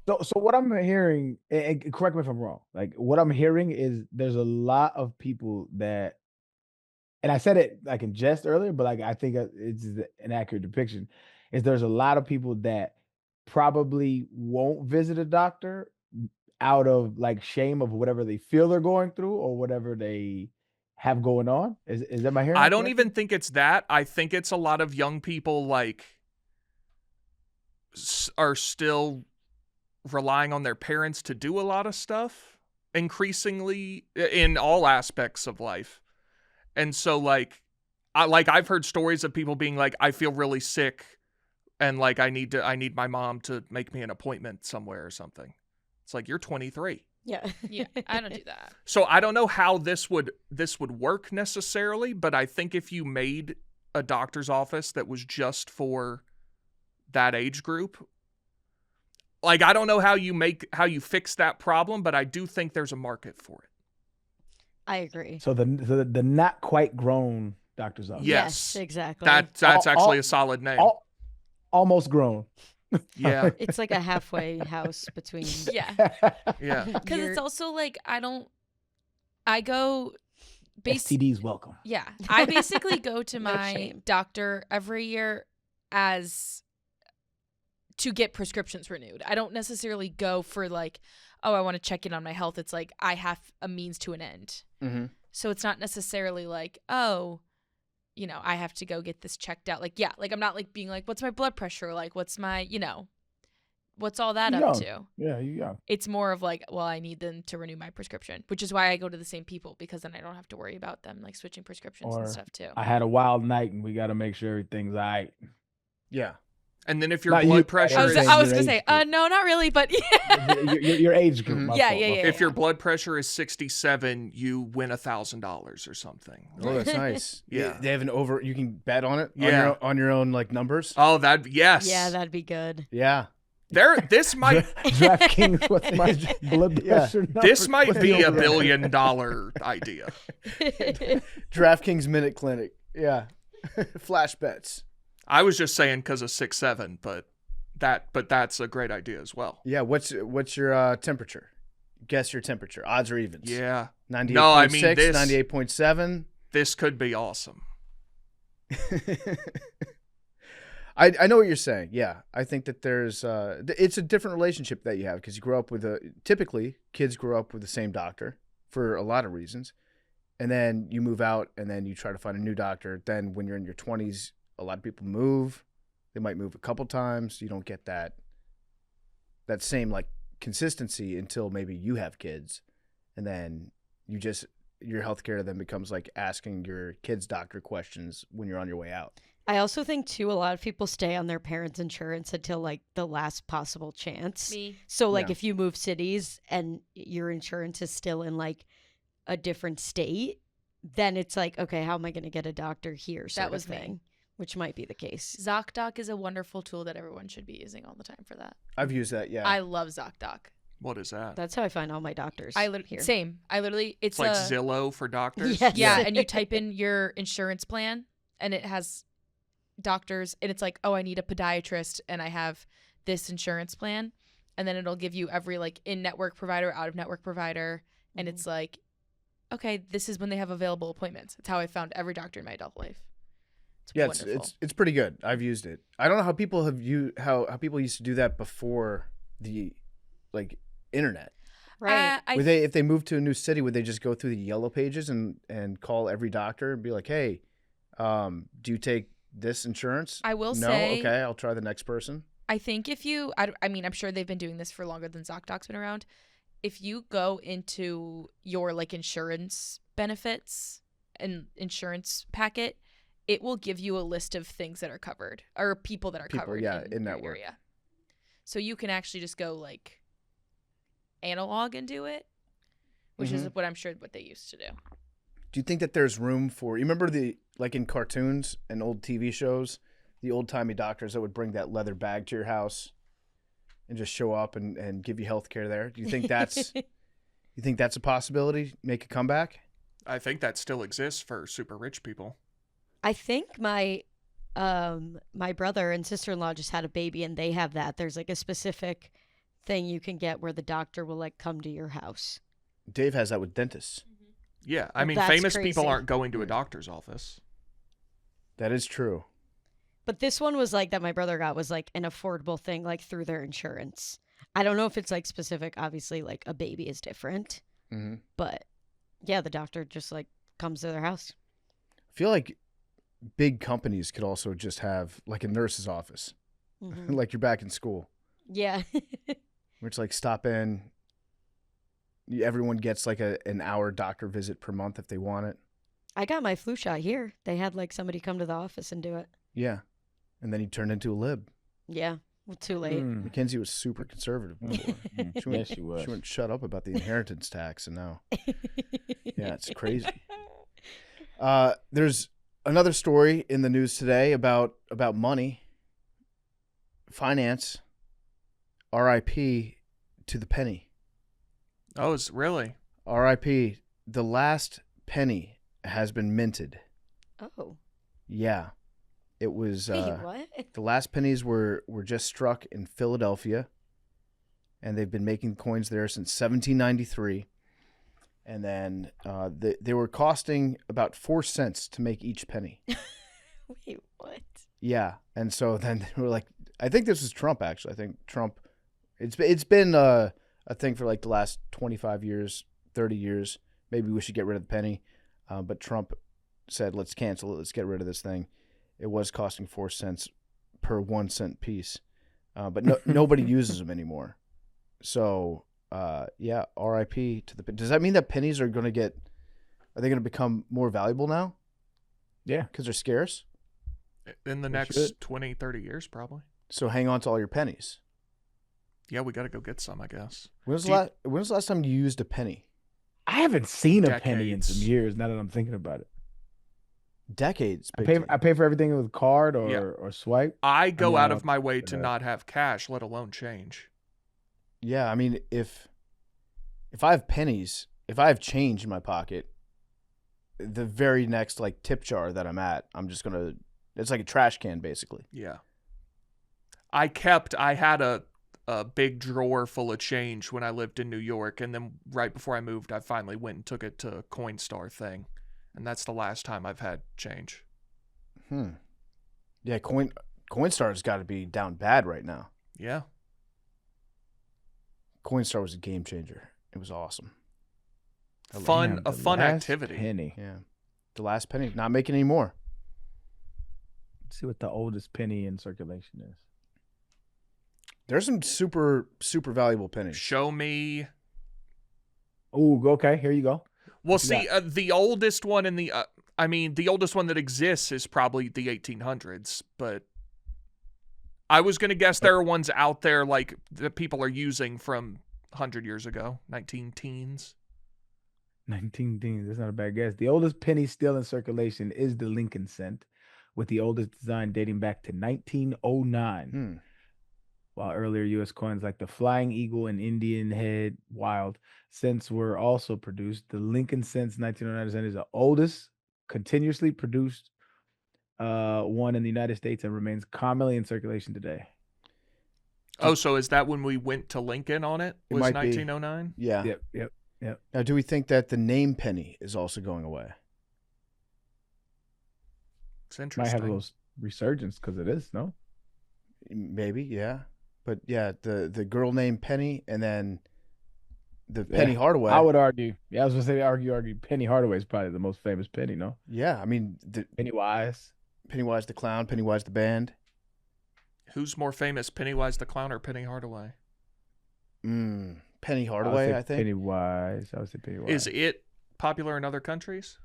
So what I'm hearing, and correct me if I'm wrong, like what I'm hearing is there's a lot of people that, and I said it like in jest earlier, but like I think it's an accurate depiction, is there's a lot of people that probably won't visit a doctor out of like shame of whatever they feel they're going through or whatever they have going on. Is that my hearing? I don't correct? even think it's that. I think it's a lot of young people like are still relying on their parents to do a lot of stuff increasingly in all aspects of life. And so like I've heard stories of people being like, I feel really sick and like I need my mom to make me an appointment somewhere or something. It's like, you're 23. Yeah. Yeah, I don't do that. So I don't know how this would work necessarily, but I think if you made a doctor's office that was just for that age group, like I don't know how you fix that problem, but I do think there's a market for it. I agree. So the not quite grown doctor's office. Yes. Exactly. That's All- actually a solid name. Almost grown. Yeah. It's like a halfway house between. Yeah. Yeah. Because You're- it's also like I go STDs welcome. Yeah. I basically go to No my shame. doctor every year as to get prescriptions renewed. I don't necessarily go for like, oh, I want to check in on my health. It's like I have a means to an end. Mm-hmm. So it's not necessarily like, oh, I have to go get this checked out. Like, yeah, like I'm not like being like, what's my blood pressure? Like, what's my, what's all that You're up young. to? Yeah, you young. It's more of like, well, I need them to renew my prescription, which is why I go to the same people because then I don't have to worry about them like switching prescriptions Or and stuff too. I had a wild night and we got to make sure everything's all right. Yeah. And then if your Not you, blood pressure I I was, saying I was your gonna say, age group. no, not really, but yeah. your age group. Mhm. my Yeah, fault, yeah, my yeah, fault. if your blood pressure is 67, you win $1,000 or something. Oh, that's nice. Yeah. They have you can bet on it Yeah. on your own like numbers. Oh, yes. Yeah, that'd be good. Yeah. This might DraftKings, what's my blood Yeah. pressure number? this might What's be the a over-under? $1 billion idea. DraftKings Minute Clinic. Yeah. Flash bets. I was just saying because of 6'7", but that's a great idea as well. Yeah. What's your temperature? Guess your temperature. Odds or evens? Yeah. 98.6, No, I mean, this- 98.7. This could be awesome. I know what you're saying. Yeah, I think that there's it's a different relationship that you have because you grow up with typically kids grow up with the same doctor for a lot of reasons, and then you move out and then you try to find a new doctor. Then when you're in your 20s, a lot of people move. They might move a couple times. You don't get that same like consistency until maybe you have kids, and then your healthcare then becomes like asking your kid's doctor questions when you're on your way out. I also think too, a lot of people stay on their parents' insurance until like the last possible chance. Me. So like Yeah. if you move cities and your insurance is still in like a different state, then it's like, okay, how am I going to get a doctor here? Sort That was of me. thing, which might be the case. ZocDoc is a wonderful tool that everyone should be using all the time for that. I've used that. Yeah. I love ZocDoc. What is that? That's how I find all my doctors. here. Same. I literally, It's like Zillow for doctors. Yes. yeah, and you type in your insurance plan, and it has doctors, and it's like, oh, I need a podiatrist, and I have this insurance plan, and then it'll give you every like in-network provider, out-of-network provider, and it's like, okay, this is when they have available appointments. It's how I found every doctor in my adult life. It's Yeah, wonderful. it's pretty good. I've used it. I don't know how people how people used to do that before the like internet. Right. If they moved to a new city, would they just go through the yellow pages and call every doctor and be like, "Hey, do you take this insurance?" I will no, say, okay, I'll try the next person. I think if you, I mean, I'm sure they've been doing this for longer than ZocDoc's been around. If you go into your like insurance benefits and insurance packet, it will give you a list of things that are covered or people that are covered yeah, in your network. area. So you can actually just go like analog and do it, which is what I'm sure what they used to do. Do you think that there's room for? You remember like in cartoons and old TV shows, the old timey doctors that would bring that leather bag to your house and just show up and give you health care there? Do you think that's a possibility? Make a comeback? I think that still exists for super rich people. I think my brother and sister-in-law just had a baby and they have that. There's like a specific thing you can get where the doctor will like come to your house. Dave has that with dentists. Yeah, I Well, mean, that's famous crazy. people aren't going to a doctor's office. That is true. But this one was like that my brother got was like an affordable thing like through their insurance. I don't know if it's like specific. Obviously, like a baby is different. Mm-hmm. But yeah, the doctor just like comes to their house. I feel like big companies could also just have like a nurse's office, Mhm. like you're back in school, Yeah. where it's like stop in. Everyone gets like an hour doctor visit per month if they want it. I got my flu shot here. They had like somebody come to the office and do it. Yeah. And then he turned into a lib. Yeah. Well, too late. Mackenzie was super conservative before. She Yes, she was. She wouldn't shut up about the inheritance tax, and now, yeah, it's crazy. There's another story in the news today about money, finance, R.I.P. to the penny. Oh, it's really? R.I.P. The last penny has been minted. Oh. Yeah, it was. Wait, what? The last pennies were just struck in Philadelphia, and they've been making coins there since 1793. And then they were costing about 4 cents to make each penny. Wait, what? Yeah, and so then they were like, I think this was Trump actually. I think Trump. It's been a thing for like the last 25 years, 30 years. Maybe we should get rid of the penny, but Trump said, let's cancel it. Let's get rid of this thing. It was costing 4 cents per 1 cent piece, but nobody uses them anymore. So, yeah, RIP to the. Does that mean that pennies are going to get? Are they going to become more valuable now? Yeah. Because they're scarce. In the They next should. 20, 30 years, probably. So hang on to all your pennies. Yeah, we got to go get some, I guess. When was the last time you used a penny? I haven't seen a penny in Decades. some years. Now that I'm thinking about it, Decades. I big time. pay for everything with card or Yeah. or swipe. I go mean, out I of my way but, to not have cash, let alone change. Yeah, I mean, if I have pennies, if I have change in my pocket, the very next like tip jar that I'm at, I'm just gonna. It's like a trash can, basically. Yeah. I had a big drawer full of change when I lived in New York, and then right before I moved, I finally went and took it to a Coinstar thing, and that's the last time I've had change. Yeah, Coinstar's got to be down bad right now. Yeah. Coinstar was a game changer. It was awesome. A Damn, fun the last activity. Penny. Yeah, the last penny, not making any more. Let's see what the oldest penny in circulation is. There's some super valuable pennies. Show me. Oh, okay. Here you go. Well, What you see, the oldest one in the, the oldest one that exists is probably the 1800s, but I was going to guess there are ones out there like that people are using from 100 years ago, 19 teens. 19 teens. That's not a bad guess. The oldest penny still in circulation is the Lincoln cent, with the oldest design dating back to 1909. While earlier U.S. coins like the Flying Eagle and Indian Head Wild cents were also produced, the Lincoln cents 1909 cent is the oldest continuously produced one in the United States and remains commonly in circulation today. Oh, so is that when we went to Lincoln on it? It Was might be. 1909? Yeah. Yep. Now, do we think that the name penny is also going away? It's Might interesting. have a little resurgence because it is, no? Maybe, yeah. But yeah, the girl named Penny and then the Penny Hardaway. I would argue. Yeah, I was gonna say argue. Penny Hardaway is probably the most famous penny, no? Yeah, I mean, Pennywise. Pennywise the Clown, Pennywise the Band. Who's more famous, Pennywise the Clown or Penny Hardaway? Penny Hardaway, I think. Pennywise. I would say Pennywise. Is it popular in other countries?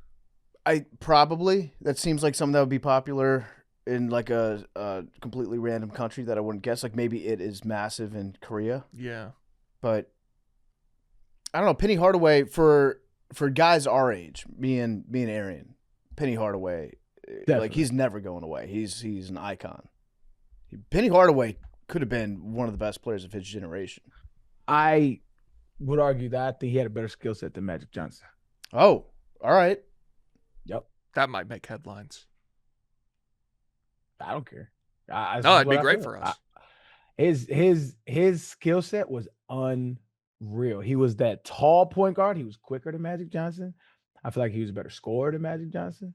That seems like something that would be popular in like a completely random country that I wouldn't guess. Like maybe it is massive in Korea, Yeah. but I don't know. Penny Hardaway for guys our age, me and Arian, Penny Hardaway, Definitely. like he's never going away. He's an icon. Penny Hardaway could have been one of the best players of his generation. I would argue that I think he had a better skill set than Magic Johnson. Oh, all right. Yep. That might make headlines. I don't care. No, it'd be great for us. His skill set was unreal. He was that tall point guard. He was quicker than Magic Johnson. I feel like he was a better scorer than Magic Johnson.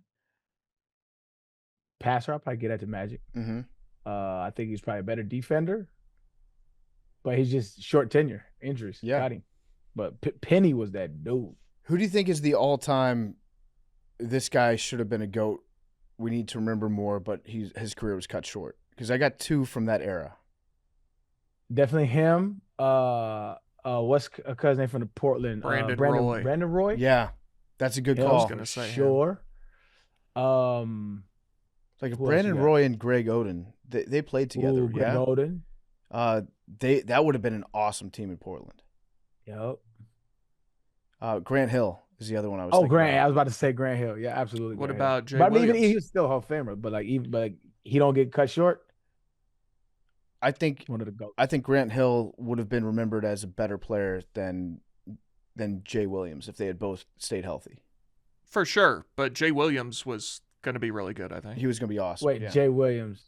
Passer, I'll probably get that to Magic. Mm-hmm. I think he's probably a better defender. But he's just short tenure. Injuries got him. But Penny was that dude. Who do you think is the all-time, this guy should have been a GOAT, we need to remember more, but his career was cut short? Because I got two from that era. Definitely him. What's a cousin name from the Portland? Brandon Roy. Brandon Roy? Yeah, that's a good Yeah, I call. was gonna say him. sure. Like if who else Brandon you got? Roy and Greg Oden, they played together. Greg Yeah, Oden. that would have been an awesome team in Portland. Yep. Grant Hill is the other one I was. Oh, thinking Grant. about. I was about to say Grant Hill. Yeah, absolutely. What Grant about Jay Hill. But I mean, even Williams? he's still a Hall of Famer. But he don't get cut short. I think One of the GOATs. I think Grant Hill would have been remembered as a better player than Jay Williams if they had both stayed healthy. For sure, but Jay Williams was going to be really good, I think. He was going to be awesome. Wait, yeah. Jay Williams,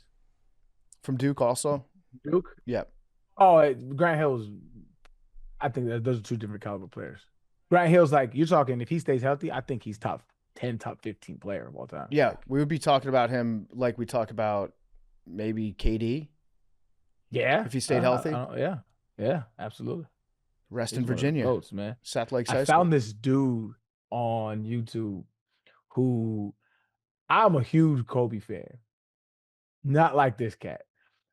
From Duke also. Duke. Yep. Oh, Grant Hill's. I think that those are two different caliber players. Grant Hill's like you're talking. If he stays healthy, I think he's top 10, top 15 player of all time. Yeah, we would be talking about him like we talk about maybe KD. Yeah. If he stayed healthy? Yeah, absolutely. Rest He's in one of the Virginia. GOATs, man. South Lakes I High found School. this dude on YouTube who I'm a huge Kobe fan. Not like this cat.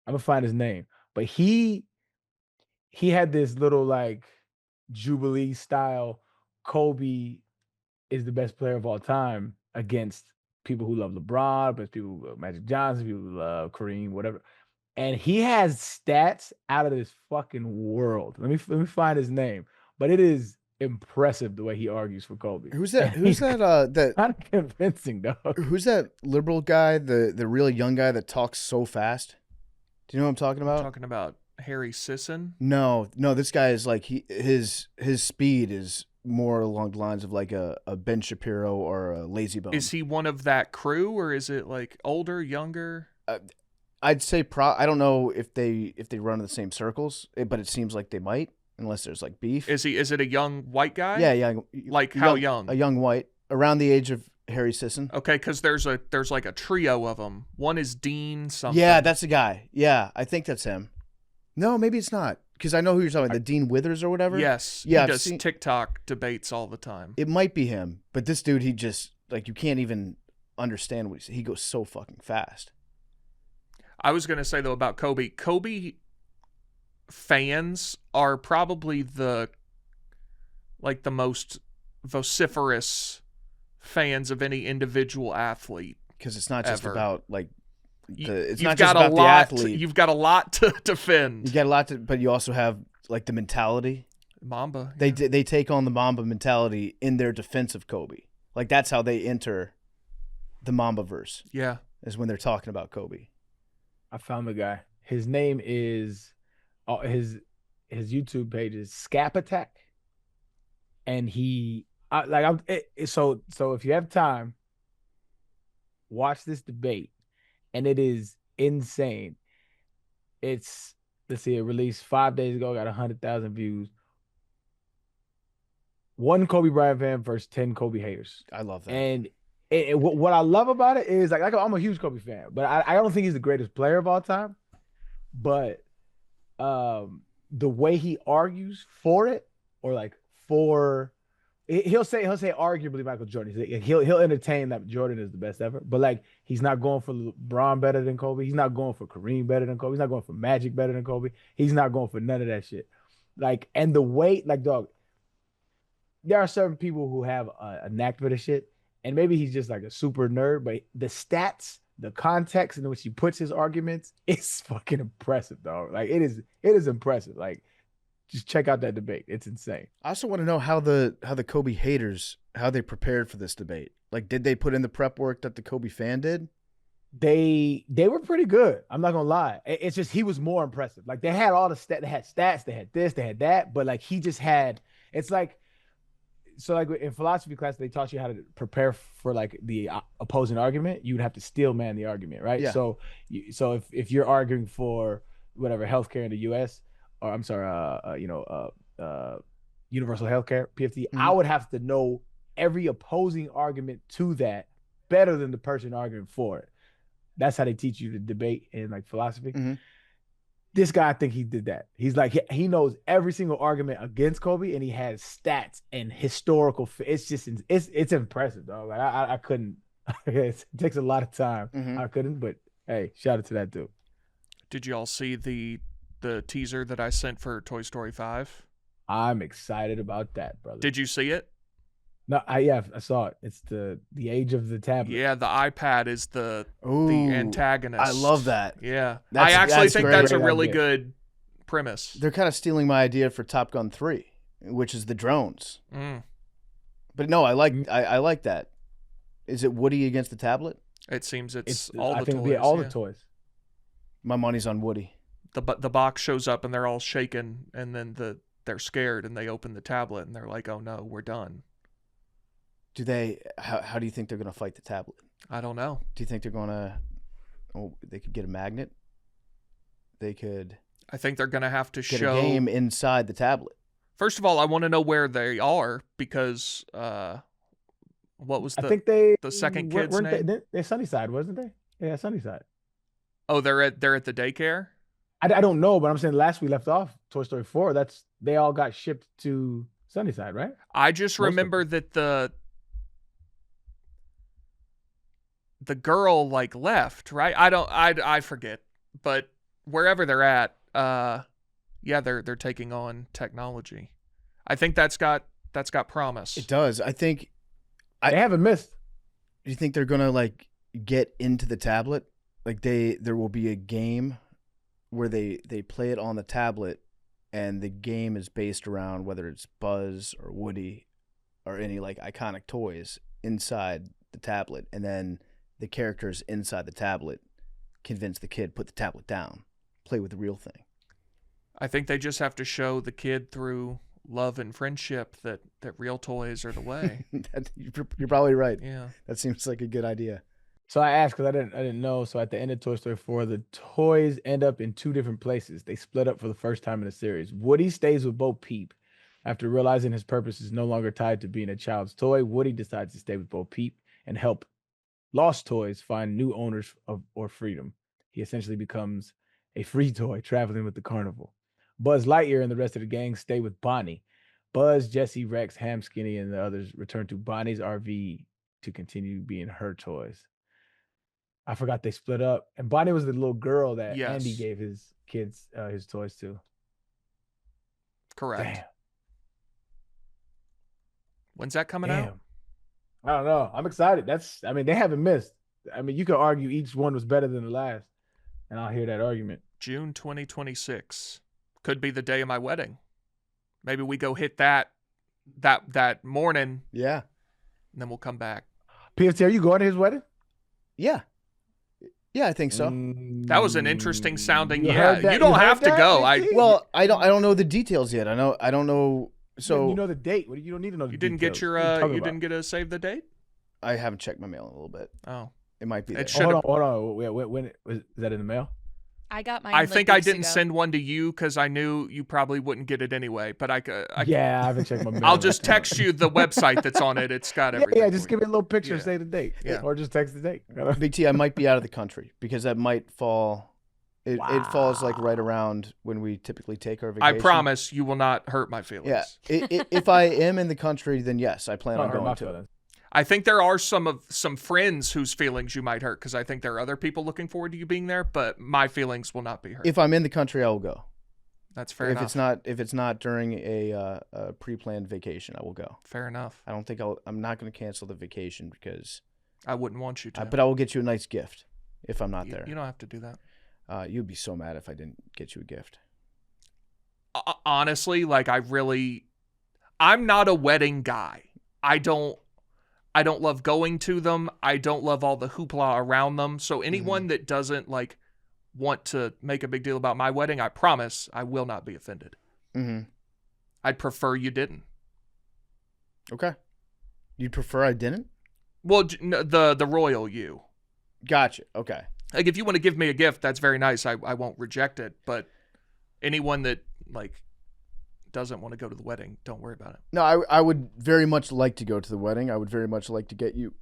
I'm gonna find his name. But he had this little like Jubilee style Kobe is the best player of all time against people who love LeBron, but people who love Magic Johnson, people who love Kareem, whatever. And he has stats out of this fucking world. Let me find his name. But it is impressive the way he argues for Kobe. Who's that? And Who's he's that? kind of convincing, dog. Who's that liberal guy? The really young guy that talks so fast. Do you know what I'm talking about? Talking about Harry Sisson. No. This guy is like his speed is more along the lines of like a Ben Shapiro or a Lazy Bone. Is he one of that crew, or is it like older, younger? I'd say I don't know if they run in the same circles, but it seems like they might, unless there's like beef. Is it a young white guy? Yeah. Like how young? A young white, around the age of Harry Sisson. Okay, because there's like a trio of them. One is Dean something. Yeah, that's the guy. Yeah, I think that's him. No, maybe it's not, because I know who you're talking about. The Dean Withers or whatever. Yes. Yeah, He I've does seen- TikTok debates all the time. It might be him, but this dude, he just like you can't even understand what he goes so fucking fast. I was going to say, though, about Kobe. Kobe fans are probably the most vociferous fans of any individual athlete. Because it's not just ever. about like it's You've not just got a about the lot. athlete. You've got a lot to defend. You get a lot to, but you also have like the mentality. Mamba. They take on the Mamba mentality in their defense of Kobe. Like that's how they enter the Mamba verse. Yeah, is when they're talking about Kobe. I found the guy. His name is his YouTube page is Scap Attack, and so if you have time, watch this debate, and it is insane. It's let's see, it released 5 days ago, got 100,000 views. 1 Kobe Bryant fan versus 10 Kobe haters. I love that. And what I love about it is like I'm a huge Kobe fan, but I don't think he's the greatest player of all time. But the way he argues for it, or like for, he'll say arguably Michael Jordan. He'll entertain that Jordan is the best ever, but like he's not going for LeBron better than Kobe. He's not going for Kareem better than Kobe. He's not going for Magic better than Kobe. He's not going for none of that shit. Like, and the way, like, dog, there are certain people who have a knack for this shit, and maybe he's just like a super nerd, but the stats, the context in which he puts his arguments, it's fucking impressive, dog. Like it is impressive. Like, just check out that debate. It's insane. I also want to know how the Kobe haters, how they prepared for this debate. Like, did they put in the prep work that the Kobe fan did? They were pretty good. I'm not gonna lie. It's just he was more impressive. Like they had all the stats, they had stats, they had this, they had that, but like he just had. It's like. So like in philosophy class, they taught you how to prepare for like the opposing argument. You would have to steel man the argument, right? Yeah. So if you're arguing for whatever healthcare in the U.S. or I'm sorry, universal healthcare PFT, I would have to know every opposing argument to that better than the person arguing for it. That's how they teach you to debate in like philosophy. This guy, I think he did that. He's like, he knows every single argument against Kobe, and he has stats and historical. It's just, it's impressive, dog. Like I couldn't. It takes a lot of time. I couldn't, but hey, shout out to that dude. Did you all see the teaser that I sent for Toy Story 5? I'm excited about that, brother. Did you see it? No, I saw it. It's the age of the tablet. Yeah, the iPad is the antagonist. I love that. Yeah, I actually think that's a really good premise. They're kind of stealing my idea for Top Gun 3, which is the drones. But no, I like that. Is it Woody against the tablet? It seems it's all the toys. All the toys. My money's on Woody. The box shows up and they're all shaken, and then they're scared and they open the tablet and they're like, "Oh no, we're done." Do they? How do you think they're going to fight the tablet? I don't know. Do you think they're going to? Oh, they could get a magnet. They could. I think they're going to have to get show a game inside the tablet. First of all, I want to know where they are because what was I think the second kid's name? They're Sunnyside, wasn't they? Yeah, Sunnyside. Oh, they're at the daycare. I don't know, but I'm saying last we left off Toy Story 4. They all got shipped to Sunnyside, right? I just remember that the girl like left, right? I forget, but wherever they're at, yeah, they're taking on technology. I think that's got promise. It does. I think they haven't missed. Do you think they're gonna like get into the tablet? Like there will be a game where they play it on the tablet, and the game is based around whether it's Buzz or Woody or any like iconic toys inside the tablet, and then the characters inside the tablet convince the kid put the tablet down, play with the real thing. I think they just have to show the kid through love and friendship that real toys are the way. You're probably right. Yeah, that seems like a good idea. So I asked because I didn't know. So at the end of Toy Story 4, the toys end up in 2 different places. They split up for the first time in the series. Woody stays with Bo Peep. After realizing his purpose is no longer tied to being a child's toy, Woody decides to stay with Bo Peep and help lost toys find new owners or freedom. He essentially becomes a free toy traveling with the carnival. Buzz Lightyear and the rest of the gang stay with Bonnie. Buzz, Jesse, Rex, Ham Skinny, and the others return to Bonnie's RV to continue being her toys. I forgot they split up. And Bonnie was the little girl that Yes. Andy gave his kids his toys to. Correct. Damn. When's that coming out? I don't know. I'm excited. They haven't missed. I mean, you could argue each one was better than the last, and I'll hear that argument. June 2026. Could be the day of my wedding. Maybe we go hit that morning, Yeah. and then we'll come back. PFT, are you going to his wedding? Yeah. Yeah, I think so. That was an interesting sounding. You Yeah, heard that? you don't You heard have to that, go. PFT? Well, I don't know the details yet. I don't know. So you know the date. You don't need to know the You didn't details. get your What are you talking you about? didn't get a save the date? I haven't checked my mail in a little bit. Oh. It might be It there. should- Hold on. When is that in the mail? I got mine. I like, think I weeks didn't ago. send one to you because I knew you probably wouldn't get it anyway. But I Yeah, I haven't checked my mail. I'll just text you the website that's on it. It's got Yeah, everything. yeah, just for give you. me a little picture, Yeah. say the date. Yeah. Or just text the date. Big T, I might be out of the country because that might fall. It falls like right around when we typically take our I vacation. promise you will not hurt my feelings. Yeah. If I am in the country, then yes, I plan on going to it. I think there are some friends whose feelings you might hurt because I think there are other people looking forward to you being there, but my feelings will not be hurt. If I'm in the country, I will go. That's fair If enough. it's not during a pre-planned vacation, I will go. Fair enough. I don't think I'm not going to cancel the vacation because. I wouldn't want you to. But I will get you a nice gift if I'm not there. You don't have to do that. You'd be so mad if I didn't get you a gift. Honestly, like I'm not a wedding guy. I don't love going to them. I don't love all the hoopla around them. So anyone that doesn't like want to make a big deal about my wedding, I promise I will not be offended. Mm-hmm. I'd prefer you didn't. Okay. You'd prefer I didn't? Well, the royal you. Gotcha. Okay. Like if you want to give me a gift, that's very nice. I won't reject it. But anyone that like doesn't want to go to the wedding, don't worry about it. No, I would very much like to go to the wedding. I would very much like to get you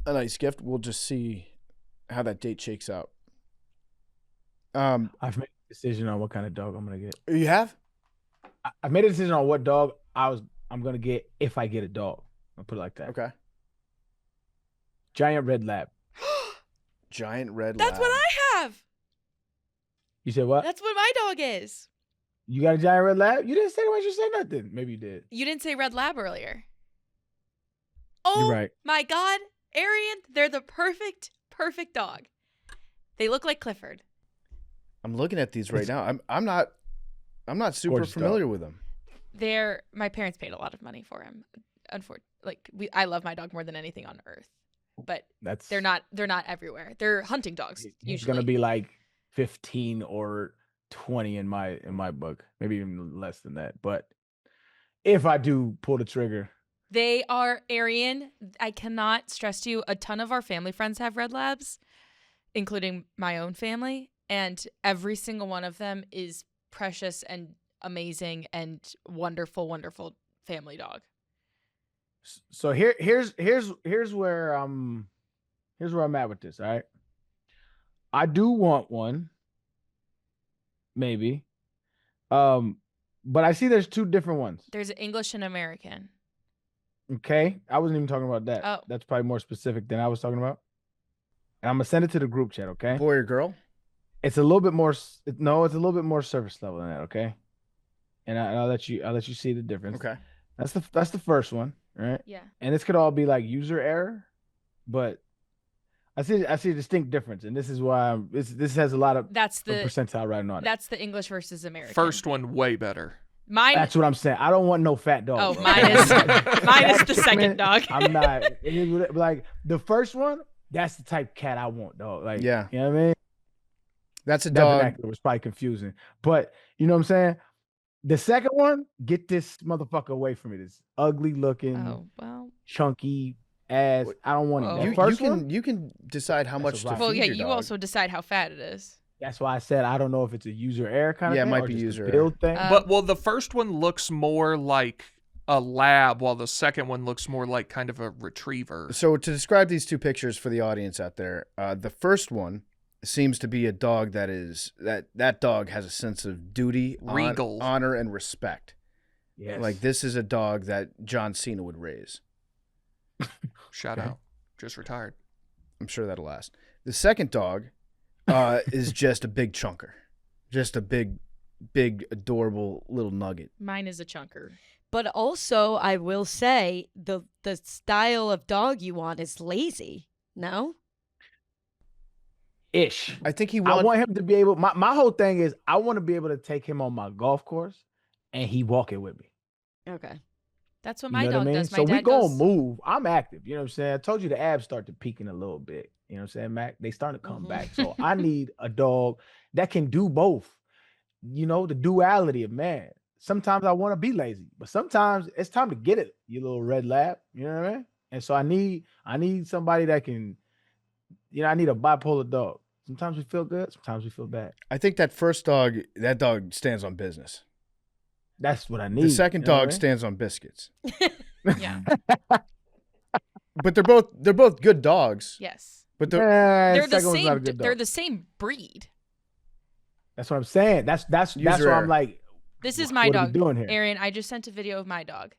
a nice gift. We'll just see how that date shakes out. I've made a decision on what kind of dog I'm gonna get. You have? I've made a decision on what dog I'm gonna get if I get a dog. I'll put it like that. Okay. Giant red lab. Giant red That's lab. what I have. You said what? That's what my dog is. You got a giant red lab? You didn't say why you say nothing. Maybe you did. You didn't say red lab earlier. You're Oh right. my God, Arian, they're the perfect dog. They look like Clifford. I'm looking at these right now. I'm not super Gorgeous familiar with them. My parents paid a lot of money for him. I love my dog more than anything on earth, but they're not everywhere. They're hunting dogs He's usually. gonna be like 15 or 20 in my book, maybe even less than that. But if I do pull the trigger, They are Arian. I cannot stress to you. A ton of our family friends have red labs, including my own family, and every single one of them is precious and amazing and wonderful family dog. so here's where I'm at with this. All right, I do want one, maybe, but I see there's two different ones. There's English and American. Okay, I wasn't even talking about that. Oh. That's probably more specific than I was talking about. And I'm gonna send it to the group chat. Okay, Boy or girl? it's a little bit more. No, it's a little bit more surface level than that. Okay, and I'll let you see the difference. Okay. That's the first one, right? Yeah. And this could all be like user error, but I see a distinct difference, and this is why this has a lot of That's the percentile writing on it. that's the English versus American. First one, way better. Mine. That's what I'm saying. I don't want no fat dog. Oh, bro. mine is mine is the That second treatment, dog. I'm not like the first one. That's the type of cat I want, dog. Like, Yeah. you know what I mean. That's a That dog. vernacular was probably confusing, but you know what I'm saying. The second one, get this motherfucker away from me. This ugly looking, Oh well. chunky ass. I don't want Oh. it. You, The first you can one, you can decide how That's much a to wrap. feed Well, yeah. your You dog. also decide how fat it is. that's why I said I don't know if it's a user error kind of Yeah, it thing. might or be just a user build thing. But the first one looks more like a lab, while the second one looks more like kind of a retriever. So to describe these two pictures for the audience out there, the first one seems to be a dog that dog has a sense of duty, Regal. honor, and respect. Yes. Like this is a dog that John Cena would raise. Shout Okay. out. Just retired. I'm sure that'll last. The second dog is just a big chunker, just a big, adorable little nugget. Mine is a chunker. But also, I will say the style of dog you want is lazy. No? Ish. I think I want him to be able. My whole thing is I want to be able to take him on my golf course, and he walk it with me. Okay. That's what You my know dog what I mean? does. My So dad we gonna goes, move. I'm active. You know what I'm saying? I told you the abs start to peaking a little bit. You know what I'm saying, Mac? They starting to come back. So I need a dog that can do both. You know, the duality of man. Sometimes I want to be lazy, but sometimes it's time to get it, you little red lab. You know what I mean? And so I need somebody that can, I need a bipolar dog. Sometimes we feel good, sometimes we feel bad. I think that first dog, that dog stands on business. That's what I need. The second dog stands on biscuits. yeah, But they're both good dogs. yes. But They're the same. They're the same breed. That's what I'm saying. That's User why error. I'm like, This is my what are dog. we doing here? Arian, I just sent a video of my dog.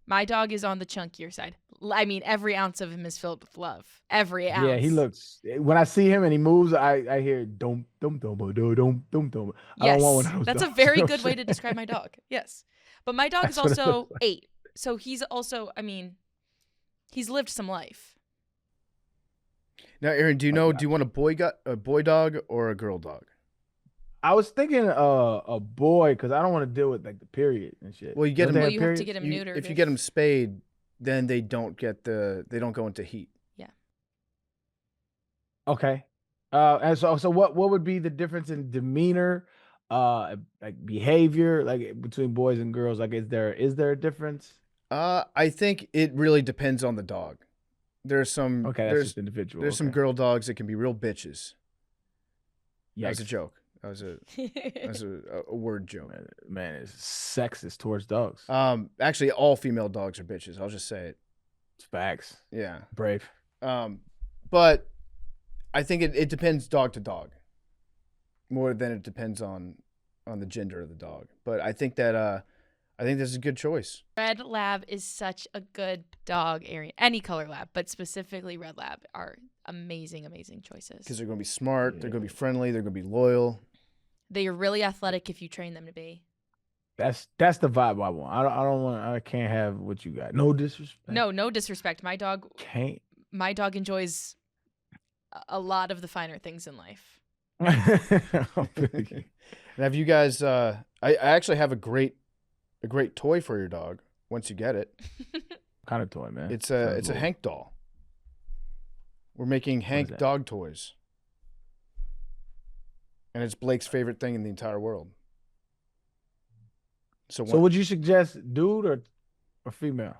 My dog is on the chunkier side. I mean, every ounce of him is filled with love. Every ounce. Yeah, he looks. When I see him and he moves, I hear dum dum dum dum dum dum dum. I Yes, don't want one of those that's a dogs. very You know good what way I'm to saying? describe my dog. Yes, but my dog is That's what it also looks like. 8, so he's also. I mean, he's lived some life. Now, Aaron, do you want a boy dog or a girl dog? I was thinking a boy because I don't want to deal with like the period and shit. Well, you get Don't him. they Well, you have to periods? get him neutered. If you get them spayed, then they don't go into heat. Okay. And so what would be the difference in demeanor, like behavior, like between boys and girls? Like, is there a difference? I think it really depends on the dog. There's some Okay, that's just individual. there's some girl dogs that can be real bitches. That was a Yikes. joke. That was a word joke. Man, it's sexist towards dogs. Actually, all female dogs are bitches. I'll just say it. It's facts. Yeah. Brave. But I think it depends dog to dog more than it depends on the gender of the dog. But I think that this is a good choice. Red Lab is such a good dog, Arian. Any color lab, but specifically Red Lab are amazing, amazing choices. Because they're going to be smart, they're going to be friendly, they're going to be loyal. They are really athletic if you train them to be. That's the vibe I want. I can't have what you got. No disrespect. No disrespect. My dog Can't. enjoys a lot of the finer things in life. And have you guys? I actually have a great toy for your dog. Once you get it, Kind of toy, man. it's a Hank doll. We're making Hank that? dog toys, and it's Blake's favorite thing in the entire world. So would you suggest dude or female?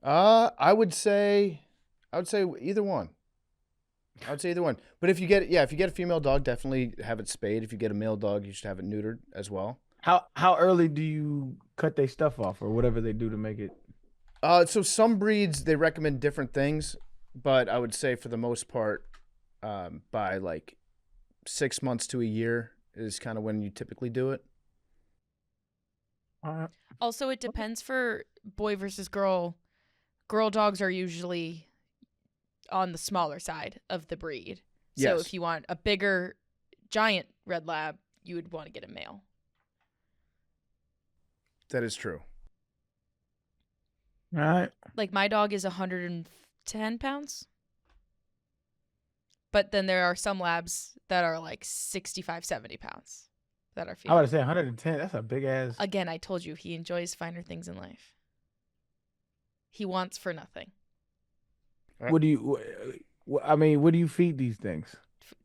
I would say either one. I would say either one. But if you get a female dog, definitely have it spayed. If you get a male dog, you should have it neutered as well. How early do you cut their stuff off or whatever they do to make it? So some breeds, they recommend different things, but I would say for the most part, by like 6 months to a year is kind of when you typically do it. Also, it depends for boy versus girl. Girl dogs are usually on the smaller side of the breed. So Yes. if you want a bigger, giant Red Lab, you would want to get a male. That is true. All right. Like my dog is 110 pounds. But then there are some labs that are like 65, 70 pounds that are I female. would say 110. That's a big ass. Again, I told you he enjoys finer things in life. He wants for nothing. What do you? I mean, what do you feed these things?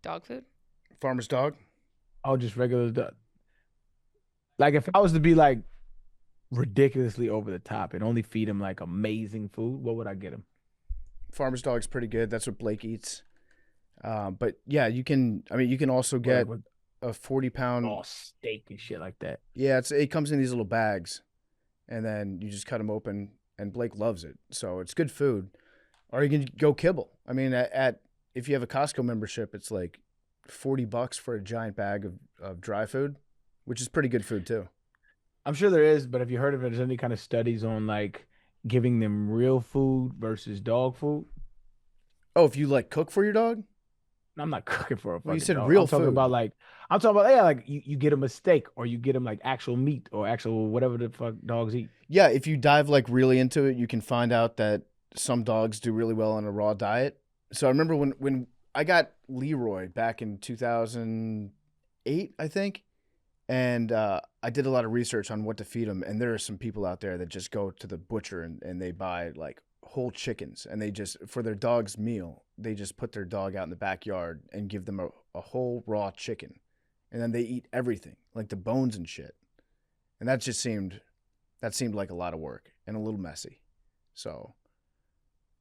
Dog food? Farmer's dog. Oh, just regular dog. Like if I was to be like ridiculously over the top and only feed him like amazing food, what would I get him? Farmer's dog's pretty good. That's what Blake eats. But yeah, you can also get a 40-pound steak and shit like that. Yeah, it comes in these little bags, and then you just cut them open, and Blake loves it. So it's good food. Or you can go kibble. I mean, if you have a Costco membership, it's like $40 for a giant bag of dry food, which is pretty good food too. I'm sure there is, but have you heard if there's any kind of studies on like giving them real food versus dog food? Oh, if you like cook for your dog? I'm not cooking for a fucking Well, you said dog. real I'm talking food. about like like you get them a steak or you get them like actual meat or actual whatever the fuck dogs eat. Yeah, if you dive like really into it, you can find out that some dogs do really well on a raw diet. So I remember when I got Leroy back in 2008, I think, and I did a lot of research on what to feed him. And there are some people out there that just go to the butcher and they buy like whole chickens, and they just, for their dog's meal, they just put their dog out in the backyard and give them a whole raw chicken, and then they eat everything, like the bones and shit. And that seemed like a lot of work and a little messy. So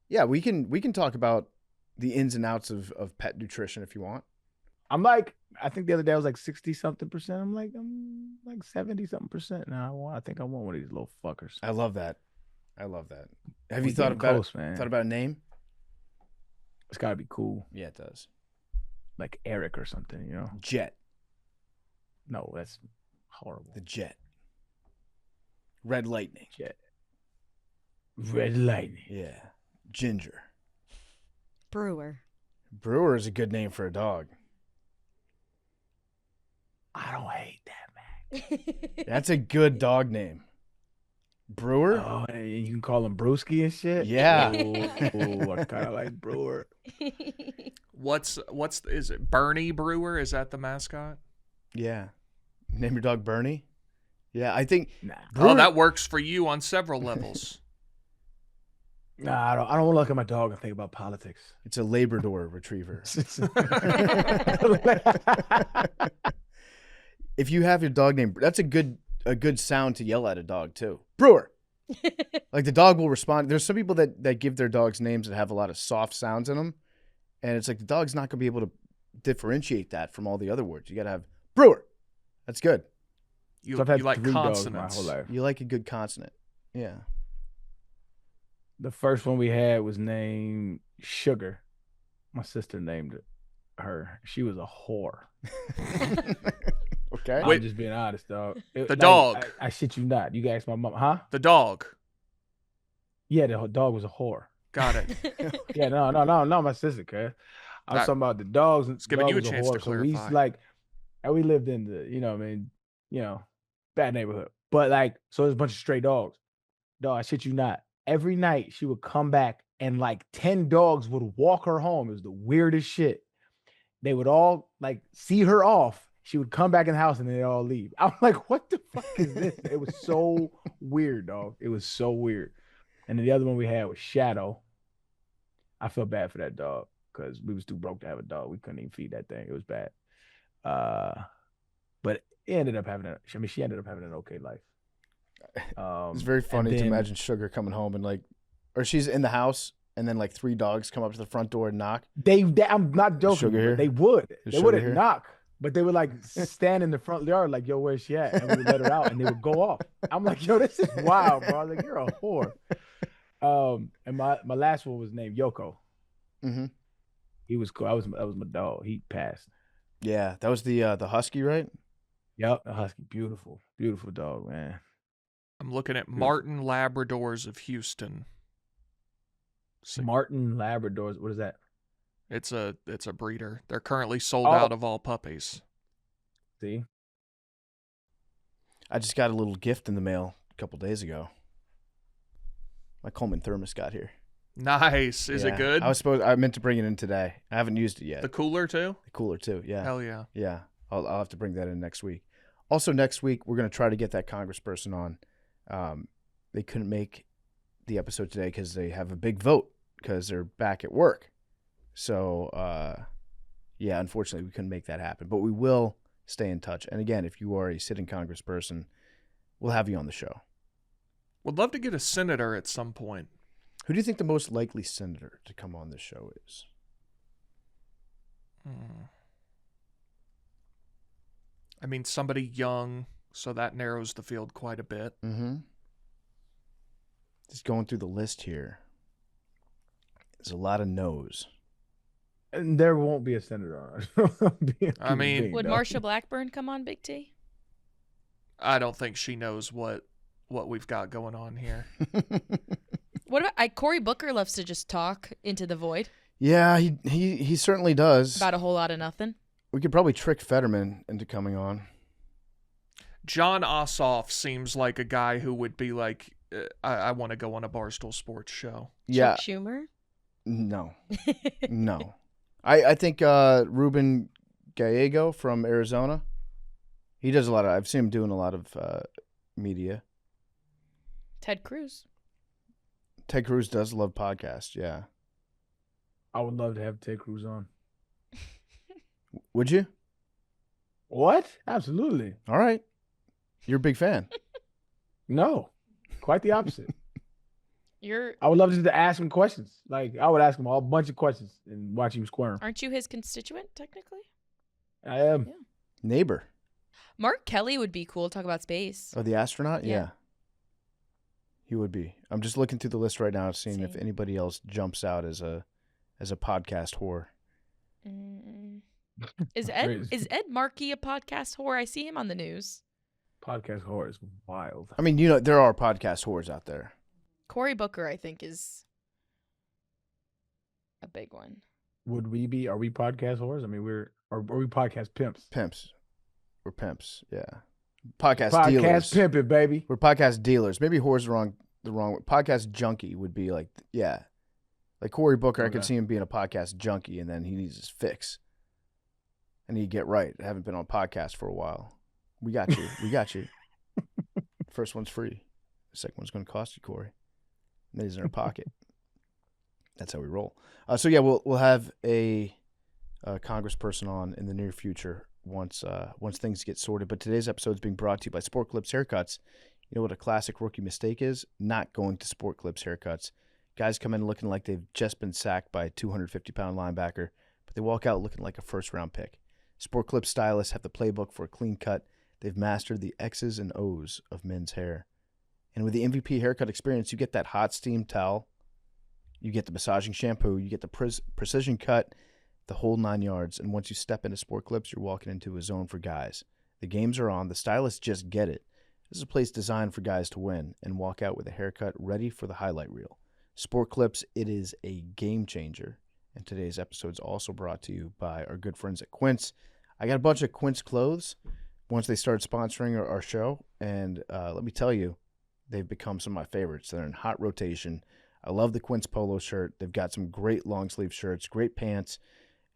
yeah, we can talk about the ins and outs of pet nutrition if you want. I'm like, I think the other day I was like 60-something%. I'm like 70-something% now. I think I want one of these little fuckers. I love that. Have you We're thought getting about close, man? Thought about a name? It's gotta be cool, Yeah, it does. like Eric or something, you know? Jet. No, that's horrible. The Jet. Red Lightning. Jet. Red Lightning. Yeah. Ginger. Brewer. Brewer is a good name for a dog. I don't hate that, man. That's a good dog name. Brewer? Oh, and you can call him Brewski and shit. Yeah. Ooh, I kind of like Brewer. Is it Bernie Brewer? Is that the mascot? Yeah. Name your dog Bernie? Yeah, I think Nah, Oh, that works for you on several levels. I don't want to look at my dog and think about politics. it's a Labrador retriever. If you have your dog named, that's a good sound to yell at a dog too. Brewer. Like the dog will respond. There's some people that give their dogs names that have a lot of soft sounds in them, and it's like the dog's not going to be able to differentiate that from all the other words. You got to have Brewer. That's good. You, So I've had you like 3 dogs consonants. my whole life. You like a good consonant. Yeah. The first one we had was named Sugar. My sister named her. She was a whore. Okay. Wait. I'm just being honest, dog. The dog. I shit you not. You can ask my mom, huh? The dog. Yeah, the dog was a whore. Got it. Yeah, no, my sister, cuz. I was That- talking about the dogs. It's giving dog you a was chance to whore, so we used clarify. to, like, and we lived in the, bad neighborhood. But like, so there's a bunch of stray dogs. Dog, I shit you not. Every night she would come back and like 10 dogs would walk her home. It was the weirdest shit. They would all like see her off. She would come back in the house and they'd all leave. I'm like, what the fuck is this? It was so weird, dog. It was so weird. And then the other one we had was Shadow. I feel bad for that dog because we was too broke to have a dog. We couldn't even feed that thing. It was bad. But she ended up having an okay life. It's very funny to then- imagine Sugar coming home and like, or she's in the house and then like 3 dogs come up to the front door and knock. I'm not joking. Sugar here? But they would. Is They Sugar wouldn't here? knock, but they would like stand in the front yard like, yo, where's she at? And we would let her out and they would go off. I'm like, yo, this is wild, bro. I was like, you're a whore. And my last one was named Yoko. Mm-hmm. He was cool. That was my dog. He passed. Yeah, that was the husky, right? Yep, a husky, beautiful dog, man. I'm looking at Martin Labradors of Houston. So Martin Labradors. What is that? it's a breeder. They're currently sold Oh. out of all puppies. See, I just got a little gift in the mail a couple days ago. My Coleman thermos got here. Nice. Is Yeah. it good? I meant to bring it in today. I haven't used it yet. The cooler too? The cooler too. Yeah. Hell yeah. Yeah. I'll have to bring that in next week. Also, next week we're going to try to get that congressperson on. They couldn't make the episode today because they have a big vote because they're back at work. So, yeah, unfortunately, we couldn't make that happen. But we will stay in touch. And again, if you are a sitting congressperson, we'll have you on the show. Would love to get a senator at some point. Who do you think the most likely senator to come on this show is? I mean, somebody young, so that narrows the field quite a bit. Mm-hmm. Just going through the list here. There's a lot of no's. and there won't be a senator on. I mean- Would Marsha Blackburn come on, Big T? I don't think she knows what we've got going on here. What about Cory Booker loves to just talk into the void. Yeah, he certainly does. About a whole lot of nothing. We could probably trick Fetterman into coming on. John Ossoff seems like a guy who would be like, I want to go on a Barstool Sports show. Yeah. Chuck Schumer? No. No. I think Ruben Gallego from Arizona, he does a lot of, I've seen him doing a lot of media. Ted Cruz. Ted Cruz does love podcasts, yeah. I would love to have Ted Cruz on. Would you? What? Absolutely. All right. You're a big fan. No, quite the opposite. You're I would love just to ask him questions. Like, I would ask him a bunch of questions and watch him squirm. aren't you his constituent technically? I am. Yeah. Neighbor. Mark Kelly would be cool to talk about space. Oh, the astronaut? Yeah. Yeah. He would be. I'm just looking through the list right now, seeing if Same. anybody else jumps out as a podcast whore. Mm. Is Crazy. Ed Markey a podcast whore? I see him on the news. Podcast horror is wild. I mean, there are podcast whores out there. Cory Booker, I think, is a big one. Would we be? Are we podcast whores? I mean, are we podcast pimps? Pimps. We're pimps. Yeah. Podcast dealers. Podcast pimping, baby. We're podcast dealers. Maybe whore's the wrong word. Podcast junkie would be like, yeah. Like Cory Booker, I could Okay. see him being a podcast junkie, and then he needs his fix. And he'd get right. I haven't been on podcast for a while. We got you. We got you. First one's free. The second one's going to cost you, Corey. And then he's in our pocket. That's how we roll. So yeah, we'll have a congressperson on in the near future once things get sorted. But today's episode is being brought to you by Sport Clips Haircuts. You know what a classic rookie mistake is? Not going to Sport Clips Haircuts. Guys come in looking like they've just been sacked by a 250-pound linebacker, but they walk out looking like a first-round pick. Sport Clips stylists have the playbook for a clean cut. They've mastered the X's and O's of men's hair. And with the MVP haircut experience, you get that hot steam towel, you get the massaging shampoo, you get the precision cut, the whole 9 yards. And once you step into Sport Clips, you're walking into a zone for guys. The games are on. The stylists just get it. This is a place designed for guys to win and walk out with a haircut ready for the highlight reel. Sport Clips, it is a game changer. And today's episode is also brought to you by our good friends at Quince. I got a bunch of Quince clothes once they started sponsoring our show. And let me tell you, they've become some of my favorites. They're in hot rotation. I love the Quince polo shirt. They've got some great long sleeve shirts, great pants,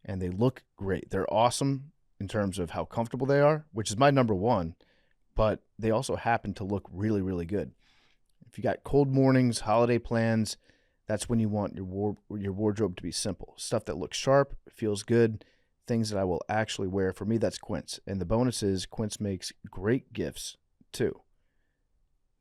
and they look great. They're awesome in terms of how comfortable they are, which is my number one, but they also happen to look really, really good. If you got cold mornings, holiday plans, that's when you want your wardrobe to be simple. Stuff that looks sharp, feels good, things that I will actually wear. For me, that's Quince. And the bonus is Quince makes great gifts, too.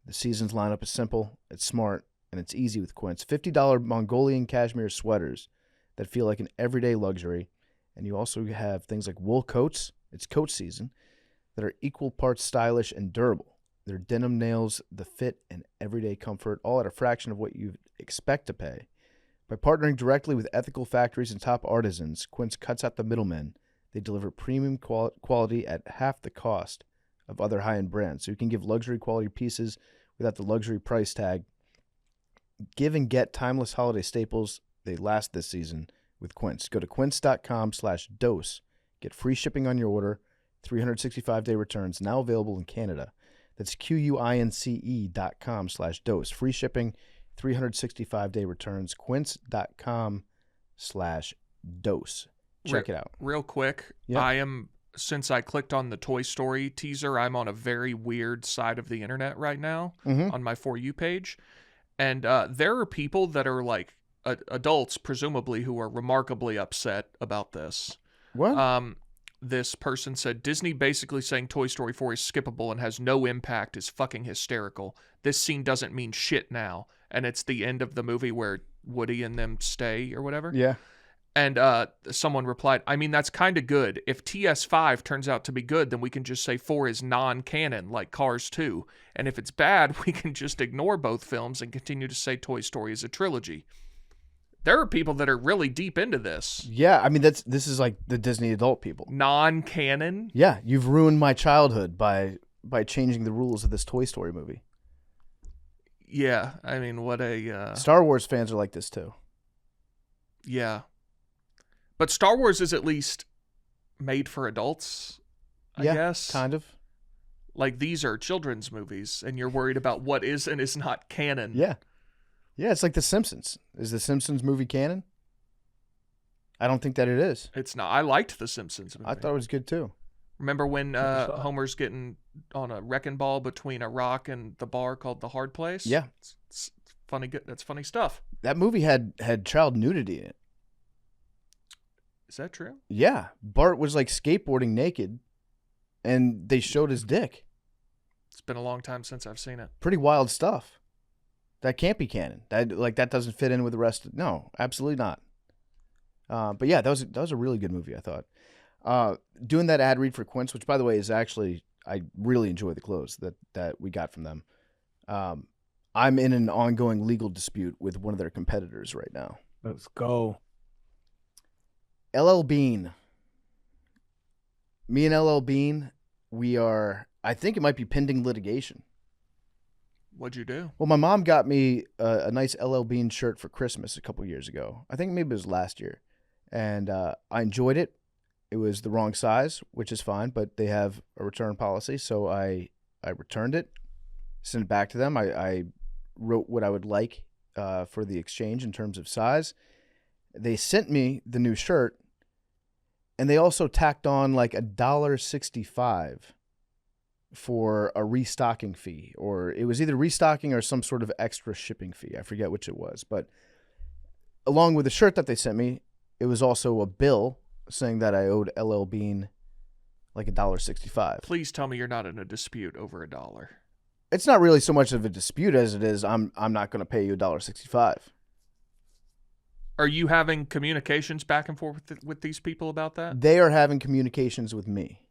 The season's lineup is simple, it's smart, and it's easy with Quince. $50 Mongolian cashmere sweaters that feel like an everyday luxury. And you also have things like wool coats, it's coat season, that are equal parts stylish and durable. Their denim nails the fit and everyday comfort, all at a fraction of what you expect to pay. By partnering directly with ethical factories and top artisans, Quince cuts out the middlemen. They deliver premium quality at half the cost of other high-end brands, so you can give luxury quality pieces without the luxury price tag. Give and get timeless holiday staples. They last this season with Quince. Go to quince.com/dose. Get free shipping on your order. 365-day returns now available in Canada. That's QUINCE.com/dose. Free shipping, 365-day returns. Quince.com/dose. Check it out. Real quick, Yeah. since I clicked on the Toy Story teaser, I'm on a very weird side of the internet right now Mm-hmm. on my For You page. And there are people that are like adults, presumably, who are remarkably upset about this. What? This person said, Disney basically saying Toy Story 4 is skippable and has no impact is fucking hysterical. This scene doesn't mean shit now. And it's the end of the movie where Woody and them stay or whatever. Yeah. And someone replied, I mean, that's kind of good. If TS5 turns out to be good, then we can just say 4 is non-canon, like Cars 2. And if it's bad, we can just ignore both films and continue to say Toy Story is a trilogy. There are people that are really deep into this. Yeah, I mean, this is like the Disney adult people. Non-canon? Yeah, you've ruined my childhood by changing the rules of this Toy Story movie. Yeah, I mean, what a... Star Wars fans are like this too. Yeah. But Star Wars is at least made for adults, I guess. Kind of. Like, these are children's movies, and you're worried about what is and is not canon. Yeah. Yeah, it's like The Simpsons. Is The Simpsons movie canon? I don't think that it is. It's not. I liked The Simpsons movie. I thought it was good too. Remember when Homer's getting on a wrecking ball between a rock and the bar called The Hard Place? Yeah. It's funny. That's funny stuff. That movie had child nudity in it. Is that true? Yeah. Bart was like skateboarding naked, and they showed his dick. It's been a long time since I've seen it. Pretty wild stuff. That can't be canon. That doesn't fit in with the rest. No, absolutely not. But yeah, that was a really good movie, I thought. Doing that ad read for Quince, which by the way is actually, I really enjoy the clothes that we got from them. I'm in an ongoing legal dispute with one of their competitors right now. Let's go. LL Bean. Me and LL Bean, we are, I think it might be pending litigation. What'd you do? Well, my mom got me a nice LL Bean shirt for Christmas a couple years ago. I think maybe it was last year. And I enjoyed it. It was the wrong size, which is fine, but they have a return policy. So I returned it, sent it back to them. I wrote what I would like for the exchange in terms of size. They sent me the new shirt, and they also tacked on like $1.65 for a restocking fee, or it was either restocking or some sort of extra shipping fee. I forget which it was, but along with the shirt that they sent me, it was also a bill saying that I owed LL Bean like $1.65. Please tell me you're not in a dispute over $1. It's not really so much of a dispute as it is I'm not going to pay you $1.65. Are you having communications back and forth with these people about that? They are having communications with me.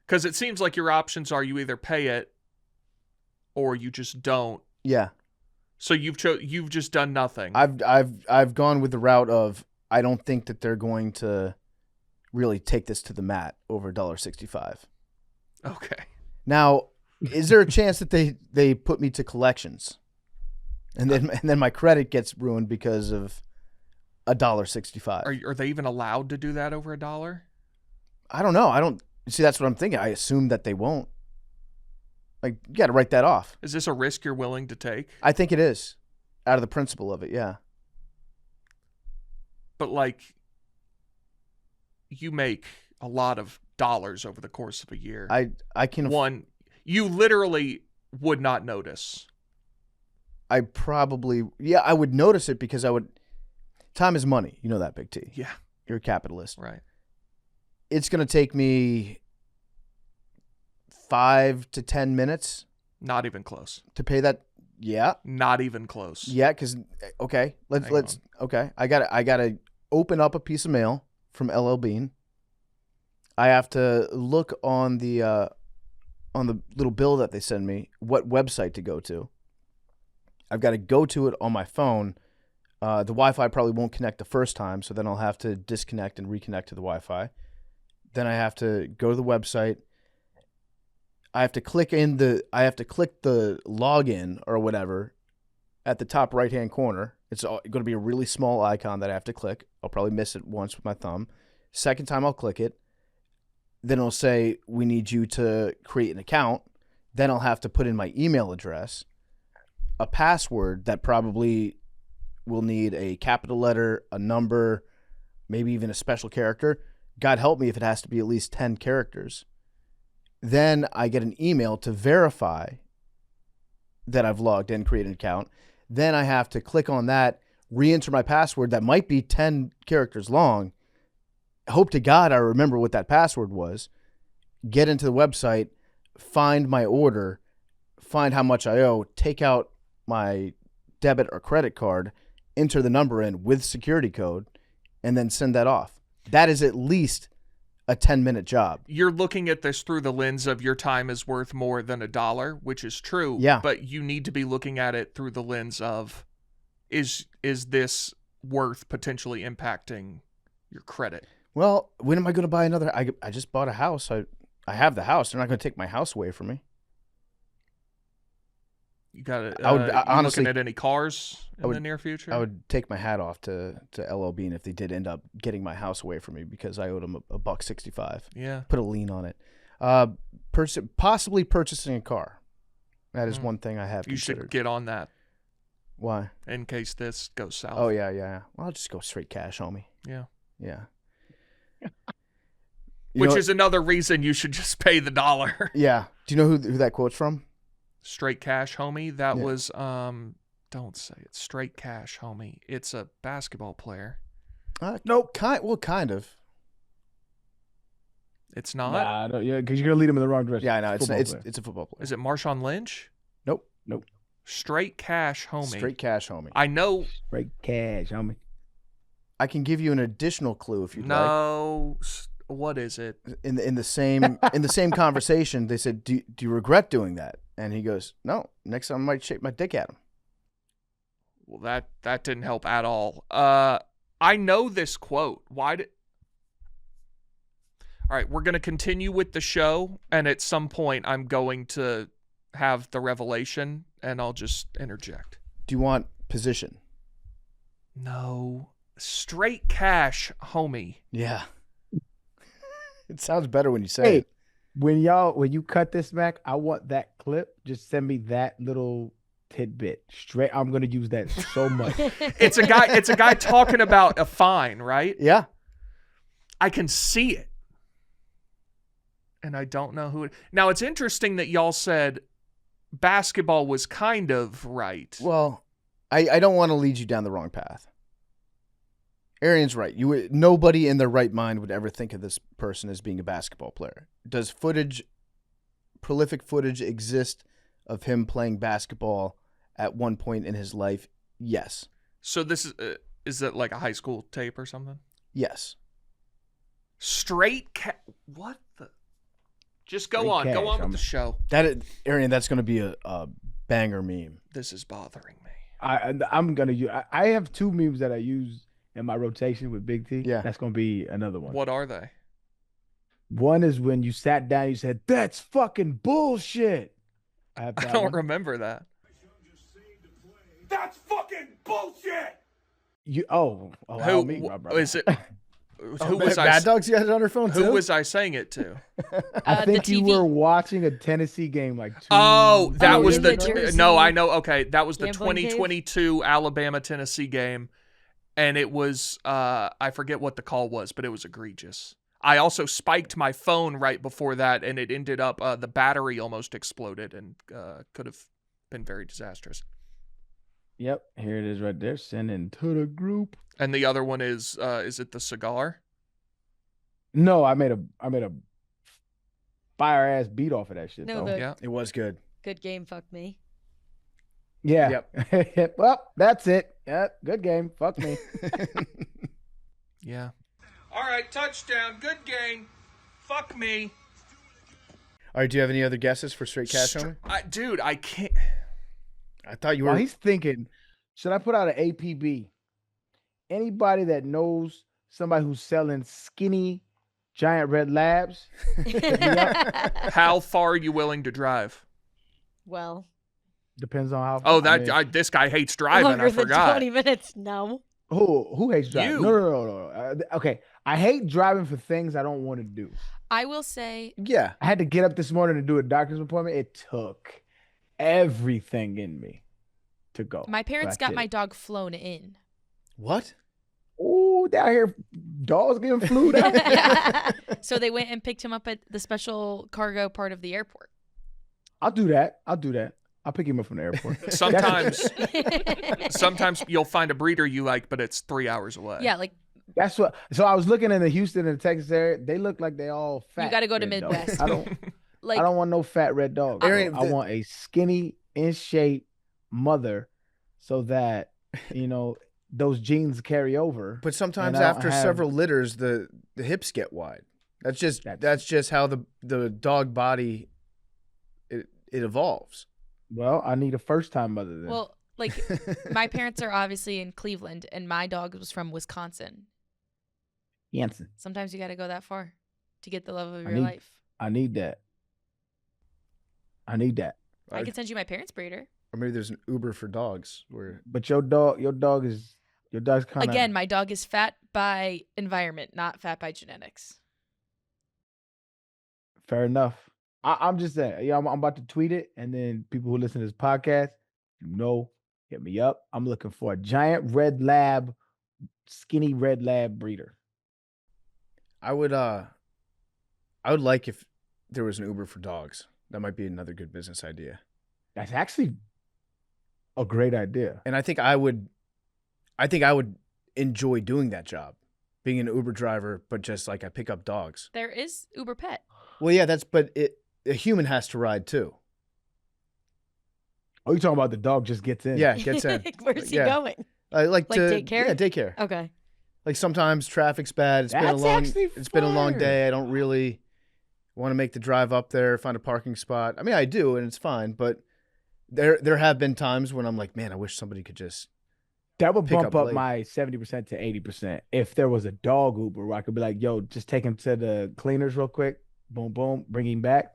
Because it seems like your options are you either pay it or you just don't. Yeah. So you've just done nothing. I've gone with the route of I don't think that they're going to really take this to the mat over $1.65. Okay. Now, is there a chance that they put me to collections, and then my credit gets ruined because of $1.65? Are they even allowed to do that over $1? I don't know. I don't see. That's what I'm thinking. I assume that they won't. Like, you got to write that off. Is this a risk you're willing to take? I think it is, out of the principle of it. Yeah. But like, you make a lot of dollars over the course of a year. I can. You literally would not notice. I would notice it because time is money. You know that, Big T. Yeah. You're a capitalist. Right. It's going to take me 5 to 10 minutes. Not even close. To pay that. Yeah. Not even close. Yeah. Cause okay. Okay. I gotta open up a piece of mail from LL Bean. I have to look on the little bill that they send me, what website to go to. I've got to go to it on my phone. The Wi-Fi probably won't connect the first time, so then I'll have to disconnect and reconnect to the Wi-Fi. Then I have to go to the website. I have to click the login or whatever at the top right-hand corner. It's going to be a really small icon that I have to click. I'll probably miss it once with my thumb. Second time I'll click it. Then it'll say, we need you to create an account. Then I'll have to put in my email address, a password that probably will need a capital letter, a number, maybe even a special character. God help me if it has to be at least 10 characters. Then I get an email to verify that I've logged in, create an account. Then I have to click on that, re-enter my password that might be 10 characters long. Hope to God I remember what that password was. Get into the website, find my order, find how much I owe, take out my debit or credit card, enter the number in with security code, and then send that off. That is at least a 10-minute job. You're looking at this through the lens of your time is worth more than $1, which is true. Yeah. But you need to be looking at it through the lens of, is this worth potentially impacting your credit? Well, when am I going to buy another? I just bought a house. I have the house. They're not going to take my house away from me. You got it. I would you honestly looking at any cars in the near future? I would take my hat off to LL Bean if they did end up getting my house away from me because I owed them $165. Yeah. Put a lien on it. Possibly purchasing a car. That is one thing I have You considered. should get on that Why? in case this goes south. Oh, yeah. Well, I'll just go straight cash, homie. Yeah. Yeah. Which is another reason you should just pay the dollar. Yeah. Do you know who that quote's from? Straight cash, homie. That Yeah. was don't say it. Straight cash, homie. It's a basketball player. Nope. Kind of. It's not. Nah, because you're gonna lead them in the wrong direction. Yeah, I know. It's Football player. a football player. Is it Marshawn Lynch? Nope. Straight cash, homie. Straight cash, homie. I know. Straight cash, homie. I can give you an additional clue if you'd like. No. What is it? In the same conversation, they said, "Do you regret doing that?" And he goes, "No. Next time I might shake my dick at him." Well, that didn't help at all. I know this quote. Why did? All right, we're going to continue with the show, and at some point, I'm going to have the revelation, and I'll just interject. Do you want position? No. Straight cash, homie. Yeah. It sounds better when you say it. When you cut this, Mac, I want that clip. Just send me that little tidbit. Straight. I'm gonna use that so much. It's a guy talking about a fine, right? Yeah. I can see it. And I don't know who it. Now, it's interesting that y'all said basketball was kind of right. Well, I don't want to lead you down the wrong path. Arian's right. Nobody in their right mind would ever think of this person as being a basketball player. Does prolific footage exist of him playing basketball at one point in his life? Yes. So this is it like a high school tape or something? Yes. What the? Just go Straight on. cash, Go on with homie. the show. Arian, that's going to be a banger meme. This is bothering me. I'm gonna use. I have two memes that I use in my rotation with Big T. Yeah. That's gonna be another one. What are they? One is when you sat down, you said, "That's fucking bullshit." I don't remember that. That's fucking bullshit! Who me, my brother. is it? Who was I? Bad Dogs got it on her phone too? Who was I saying it to? I think the you TV. were watching a Tennessee game like 2 Oh, that Oh, was in the. the Jersey No, I know. Okay, that was the gambling cave? 2022 Alabama-Tennessee game, and it was. I forget what the call was, but it was egregious. I also spiked my phone right before that, and it ended up the battery almost exploded and could have been very disastrous. Yep, here it is right there. Sending to the group. And the other one is it the cigar? No, I made a fire ass beat off of that shit. No, though. Yeah. It was good. Good game, fuck me. Yeah. Yep. Well, that's it. Yep. Good game. Fuck me. Yeah. All right, touchdown. Good game. Fuck me. All right, do you have any other guesses for straight cash, homie? Dude, I can't. I thought you While were. he's thinking, should I put out an APB? Anybody that knows somebody who's selling skinny giant red labs? How far are you willing to drive? Well, Depends on how. Oh, I mean, this guy hates driving. longer I than forgot. 20 minutes, no. who hates driving? You. No. Okay, I hate driving for things I don't want to do. I will say Yeah. I had to get up this morning to do a doctor's appointment. It took everything in me to go. my parents But I got did my it. dog flown in. What? Ooh, down here, dogs getting flued out. So they went and picked him up at the special cargo part of the airport. I'll do that. I'll pick him up from the airport. Sometimes you'll find a breeder you like, but it's 3 hours away. Yeah, like That's what. So I was looking in the Houston and the Texas area. They look like they all fat. gotta go to red dogs. Midwest. I don't like want no fat red dog. Arian, I want a skinny, in shape mother, so that those genes carry over. But sometimes And I don't after have- several litters, the hips get wide. That's just how the dog body it evolves. Well, I need a first time mother then. well, like my parents are obviously in Cleveland and my dog was from Wisconsin. Jansen, Sometimes you got to go that far to get the love of I your need- life. I need that. I can send you my parents' breeder. Or maybe there's an Uber for dogs where But your dog's kind of Again, my dog is fat by environment, not fat by genetics. fair enough. I'm just saying, I'm about to tweet it, and then people who listen to this podcast, hit me up. I'm looking for a giant red lab, skinny red lab breeder. I would like if there was an Uber for dogs. That might be another good business idea. That's actually a great idea. And I think I would enjoy doing that job, being an Uber driver, but just like I pick up dogs. There is Uber Pet. Well, yeah, a human has to ride too. Oh, you talking about the dog just gets in? Yeah, gets in. Where's he Yeah. going? Like daycare? Yeah, daycare. Okay. Like sometimes traffic's bad. It's That's actually been a long fire. day. I don't really want to make the drive up there, find a parking spot. I mean, I do, and it's fine. But there have been times when I'm like, man, I wish somebody could just. That would Pick bump up up late. my 70% to 80% if there was a dog Uber where I could be like, yo, just take him to the cleaners real quick. Boom, boom, bring him back.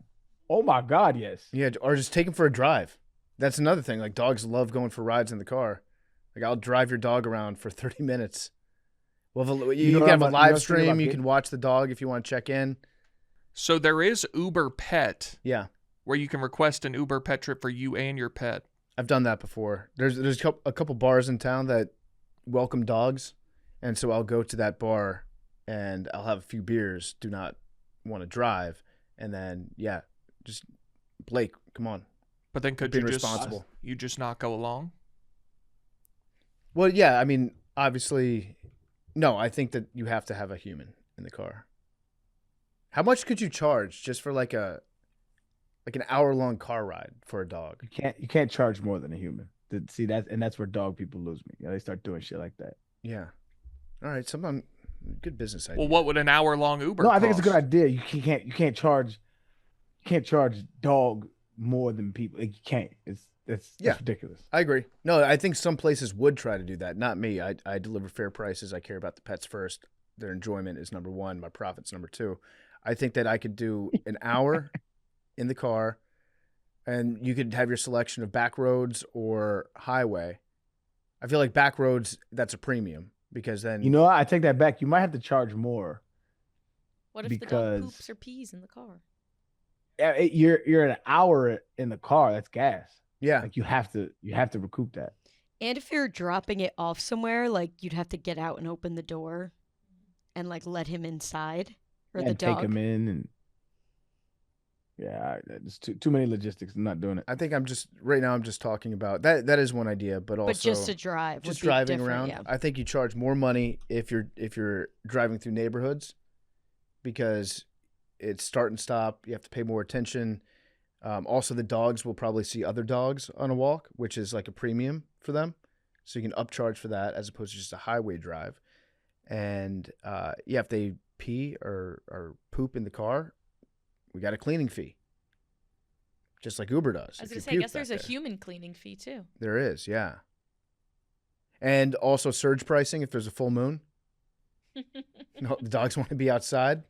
Oh my God, yes. Yeah, or just take them for a drive. That's another thing. Like dogs love going for rides in the car. Like I'll drive your dog around for 30 minutes. Well, you know can what have a I'm- you know live what's thinking stream. about You getting? can watch the dog if you want to check in. So there is Uber Pet, Yeah, where you can request an Uber pet trip for you and your pet. I've done that before. There's a couple bars in town that welcome dogs, and so I'll go to that bar and I'll have a few beers. Do not want to drive, and then just Blake, come on. But then could Being you just responsible. you just not go along? Well, yeah, I mean, obviously, no. I think that you have to have a human in the car. How much could you charge just for like an hour-long car ride for a dog? You can't charge more than a human. See that's where dog people lose me. They start doing shit like that. Yeah. All right, good business idea. Well, what would an hour-long Uber No, I think it's a good cost? idea. You can't charge dog more than people. Like, you can't. That's Yeah. ridiculous. I agree. No, I think some places would try to do that. Not me. I deliver fair prices. I care about the pets first. Their enjoyment is number one. My profit's number two. I think that I could do an hour in the car, and you could have your selection of back roads or highway. I feel like back roads, that's a premium because then You know what? I take that back. You might have to charge more. What if the dog Because- poops or pees in the car? You're an hour in the car. That's gas. yeah, Like you have to recoup that. And if you're dropping it off somewhere, like you'd have to get out and open the door and like let him inside or the And dog. take them in and it's too many logistics. I'm not doing it. I think I'm just talking about that. That is one idea, but also But just to drive. just would be driving different, around. Yeah. I think you charge more money if you're driving through neighborhoods because it's start and stop. You have to pay more attention. Also, the dogs will probably see other dogs on a walk, which is like a premium for them. So you can upcharge for that as opposed to just a highway drive. And if they pee or poop in the car, we got a cleaning fee, just like Uber does. I was if gonna you say, I puke guess there's back a there. human cleaning fee too. There is, yeah. And also surge pricing if there's a full moon. No, the dogs want to be outside.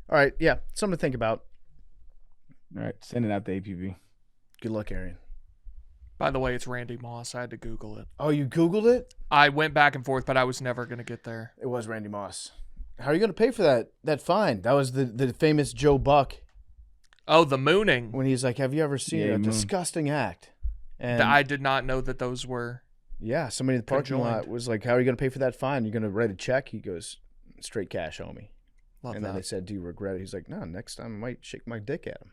All right, yeah, something to think about. All right, send it out to APV. Good luck, Arian. By the way, it's Randy Moss. I had to Google it. Oh, you Googled it? I went back and forth, but I was never going to get there. It was Randy Moss. How are you going to pay for that fine? That was the famous Joe Buck Oh, the mooning. when he's like, "Have you ever seen Yeah, a moon. disgusting act?" And I did not know that those were. yeah, somebody in the parking lot Conjoined. was like, "How are you going to pay for that fine? You're going to write a check?" He goes, "Straight cash, homie." Love And then that. they said, "Do you regret it?" He's like, "No, next time I might shake my dick at him."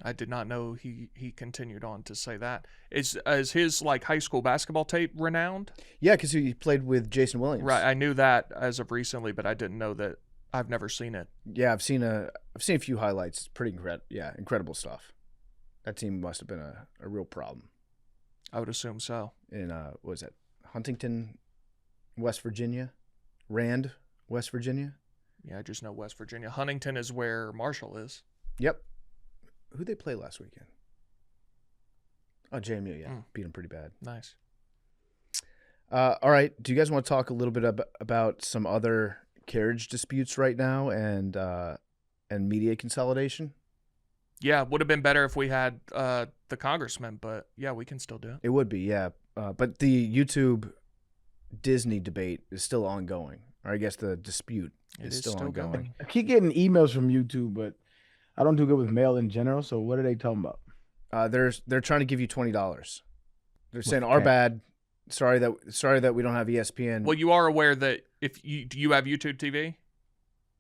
I did not know he continued on to say that. Is his like high school basketball tape renowned? Yeah, because he played with Jason Williams. Right, I knew that as of recently, but I didn't know that. I've never seen it. Yeah, I've seen a few highlights. It's pretty incredible stuff. That team must have been a real problem I would assume so. in what was that? Huntington, West Virginia, Rand, West Virginia. Yeah, I just know West Virginia. Huntington is where Marshall is. Yep. Who'd they play last weekend? Oh, JMU. Yeah, beat them pretty bad. Nice. All right. Do you guys want to talk a little bit about some other carriage disputes right now and media consolidation? Yeah, would have been better if we had the congressman, but yeah, we can still do it. It would be, yeah. But the YouTube Disney debate is still ongoing, or I guess the dispute is still ongoing. going. I keep getting emails from YouTube, but I don't do good with mail in general. So what are they talking about? They're trying to give you $20. They're saying Okay. our bad. Sorry that we don't have ESPN. Well, you are aware that if do you have YouTube TV?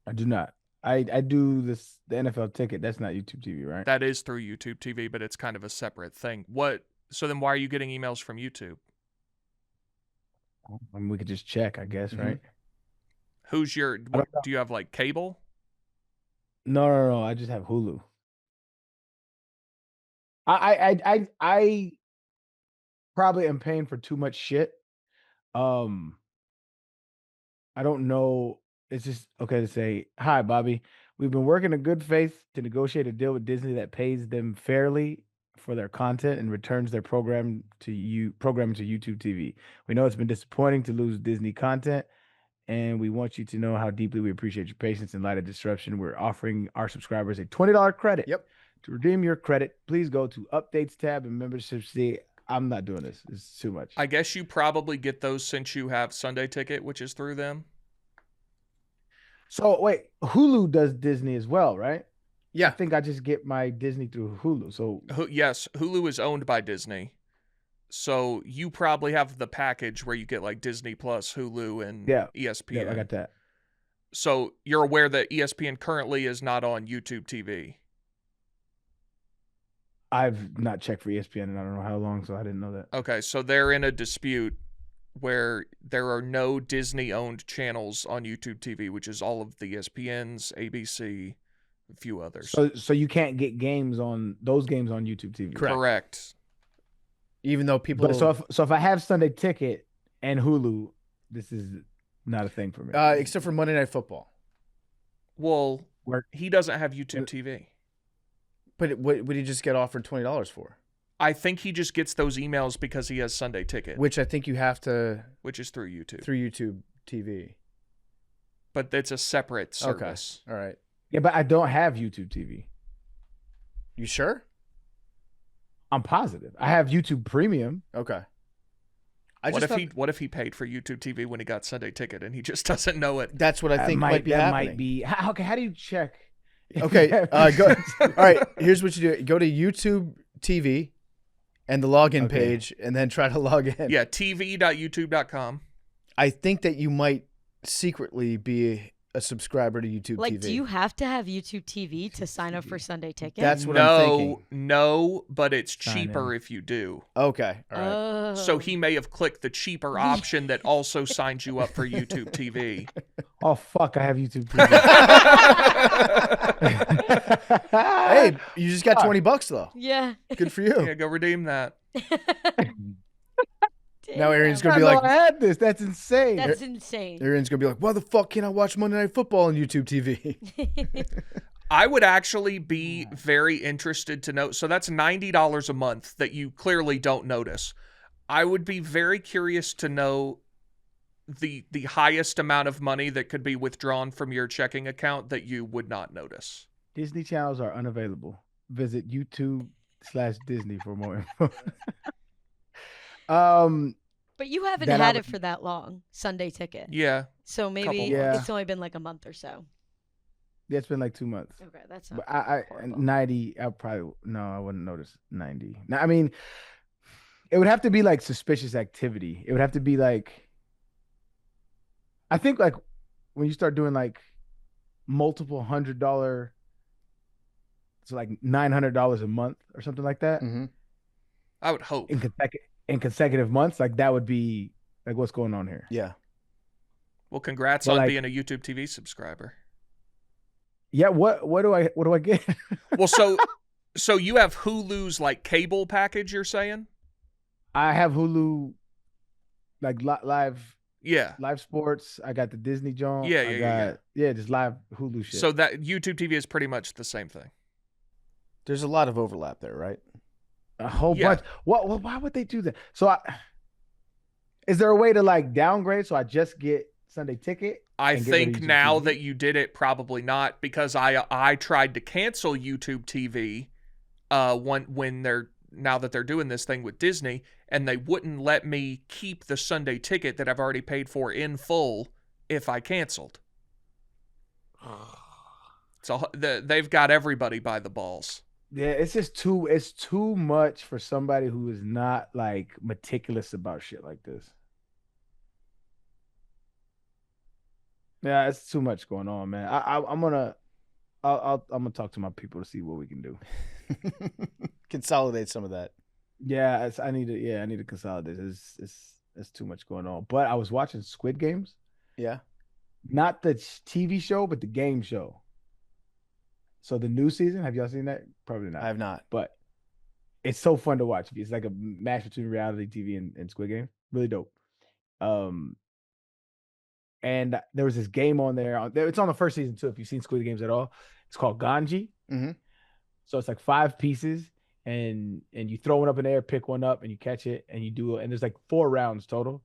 I do not. I do the NFL ticket. That's not YouTube TV, right? That is through YouTube TV, but it's kind of a separate thing. What? So then why are you getting emails from YouTube? I mean, we could just check, I guess, right? Who's your? don't What, do you have like cable? No. I just have Hulu. I probably am paying for too much shit. I don't know. It's just okay to say, hi, Bobby. We've been working in good faith to negotiate a deal with Disney that pays them fairly for their content and returns their programming to YouTube TV. We know it's been disappointing to lose Disney content, and we want you to know how deeply we appreciate your patience in light of disruption. We're offering our subscribers a $20 credit. Yep. To redeem your credit, please go to Updates tab and memberships. See, I'm not doing this. It's too much. I guess you probably get those since you have Sunday Ticket, which is through them. So wait, Hulu does Disney as well, right? I Yeah. think I just get my Disney through Hulu. So Yes, Hulu is owned by Disney. So you probably have the package where you get like Disney Plus, Hulu, and Yeah. ESPN. yeah, I got that. So you're aware that ESPN currently is not on YouTube TV. I've not checked for ESPN in I don't know how long, so I didn't know that. Okay, so they're in a dispute where there are no Disney-owned channels on YouTube TV, which is all of the ESPNs, ABC, a few others. So you can't get those games on YouTube TV. Correct. Even though people, But so if I have Sunday Ticket and Hulu, this is not a thing for me. except for Monday Night Football. Well, Where- he doesn't have YouTube TV. But what would he just get offered $20 for? I think he just gets those emails because he has Sunday Ticket, Which I think you have to which is through YouTube. through YouTube TV. But it's a separate service. All right. Yeah, but I don't have YouTube TV. You sure? I'm positive. I have YouTube Premium. Okay. What if he paid for YouTube TV when he got Sunday Ticket and he just doesn't know it? That's what I think might be happening. Might be. Okay, how do you check? Okay, go. All right, here's what you do: go to YouTube TV and the login Okay. page, and then try to log in. Yeah, tv.youtube.com. I think that you might secretly be a subscriber to YouTube Like, TV. do you have to have YouTube TV to sign up for Sunday Ticket? That's what I'm thinking. No, but it's Sign cheaper in. if you do. Okay, all right. Oh. So he may have clicked the cheaper option that also signs you up for YouTube TV. Oh fuck! I have YouTube TV. Hey, you just got $20 though. Yeah. Good for you. Yeah, go redeem that. Now Arian's Damn. gonna be I know like, I had this. That's insane. That's insane. Arian's gonna be like, why the fuck can't I watch Monday Night Football on YouTube TV? I would actually be very interested to know. So that's $90 a month that you clearly don't notice. I would be very curious to know the highest amount of money that could be withdrawn from your checking account that you would not notice. Disney channels are unavailable. Visit YouTube/Disney for more info. But you haven't That I had would- it for that long, Sunday Ticket. Yeah. So maybe Couple months. it's only been like a month or so. Yeah, it's been like 2 months. Okay, that's not But I horrible. 90. I wouldn't notice 90. Now, I mean, it would have to be like suspicious activity. It would have to be like, I think like when you start doing like multiple $100, so like $900 a month or something like that Mm-hmm. I would hope. in consecutive months, like that would be like what's going on here. Yeah. Well, congrats But on like- being a YouTube TV subscriber. Yeah, what do I get? Well, so you have Hulu's like cable package, you're saying? I have Hulu, like live Yeah. sports. I got the Disney joint. Yeah, I yeah, got, yeah. just live Hulu shit. So that YouTube TV is pretty much the same thing. There's a lot of overlap there, right? a whole Yeah. bunch. What? Why would they do that? So, is there a way to like downgrade so I just get Sunday Ticket? I and get rid of think YouTube now TV? that you did it, probably not, because I tried to cancel YouTube TV now that they're doing this thing with Disney, and they wouldn't let me keep the Sunday ticket that I've already paid for in full if I canceled. So they've got everybody by the balls. Yeah, it's just too much for somebody who is not like meticulous about shit like this. Yeah, it's too much going on, man. I'm gonna talk to my people to see what we can do. Consolidate some of that. Yeah, I need to consolidate. It's too much going on. But I was watching Squid Games, Yeah. not the TV show, but the game show. So the new season, have y'all seen that? Probably not. I have not. But it's so fun to watch. It's like a match between reality TV and Squid Game. Really dope. And there was this game on there. It's on the first season too. If you've seen Squid Games at all, it's called Ganji. Mm-hmm. So it's like 5 pieces, and you throw one up in the air, pick one up, and you catch it, and you do it. And there's like 4 rounds total.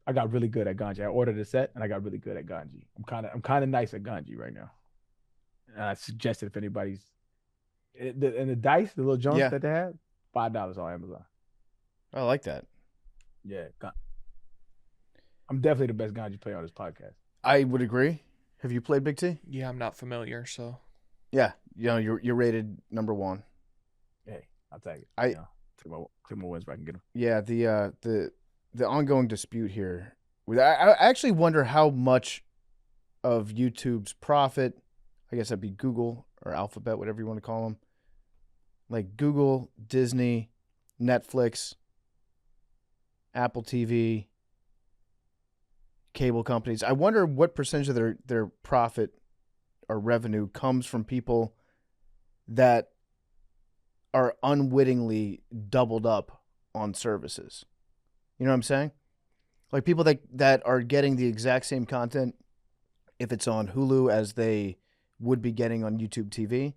I got really good at Ganji. I ordered a set, and I got really good at Ganji. I'm kind of nice at Ganji right now. And I suggested if anybody's and the dice, the little joints that they have, $5 on Amazon. I like that. Yeah, I'm definitely the best Ganji player on this podcast. I would agree. Have you played Big T? Yeah, I'm not familiar, so. Yeah, you're rated number 1. Hey, I'll take it. I take my wins if I can get them. Yeah, the ongoing dispute here. I actually wonder how much of YouTube's profit, I guess that'd be Google or Alphabet, whatever you want to call them, like Google, Disney, Netflix, Apple TV, cable companies. I wonder what percentage of their profit or revenue comes from people that are unwittingly doubled up on services. You know what I'm saying? Like people that are getting the exact same content if it's on Hulu as they would be getting on YouTube TV.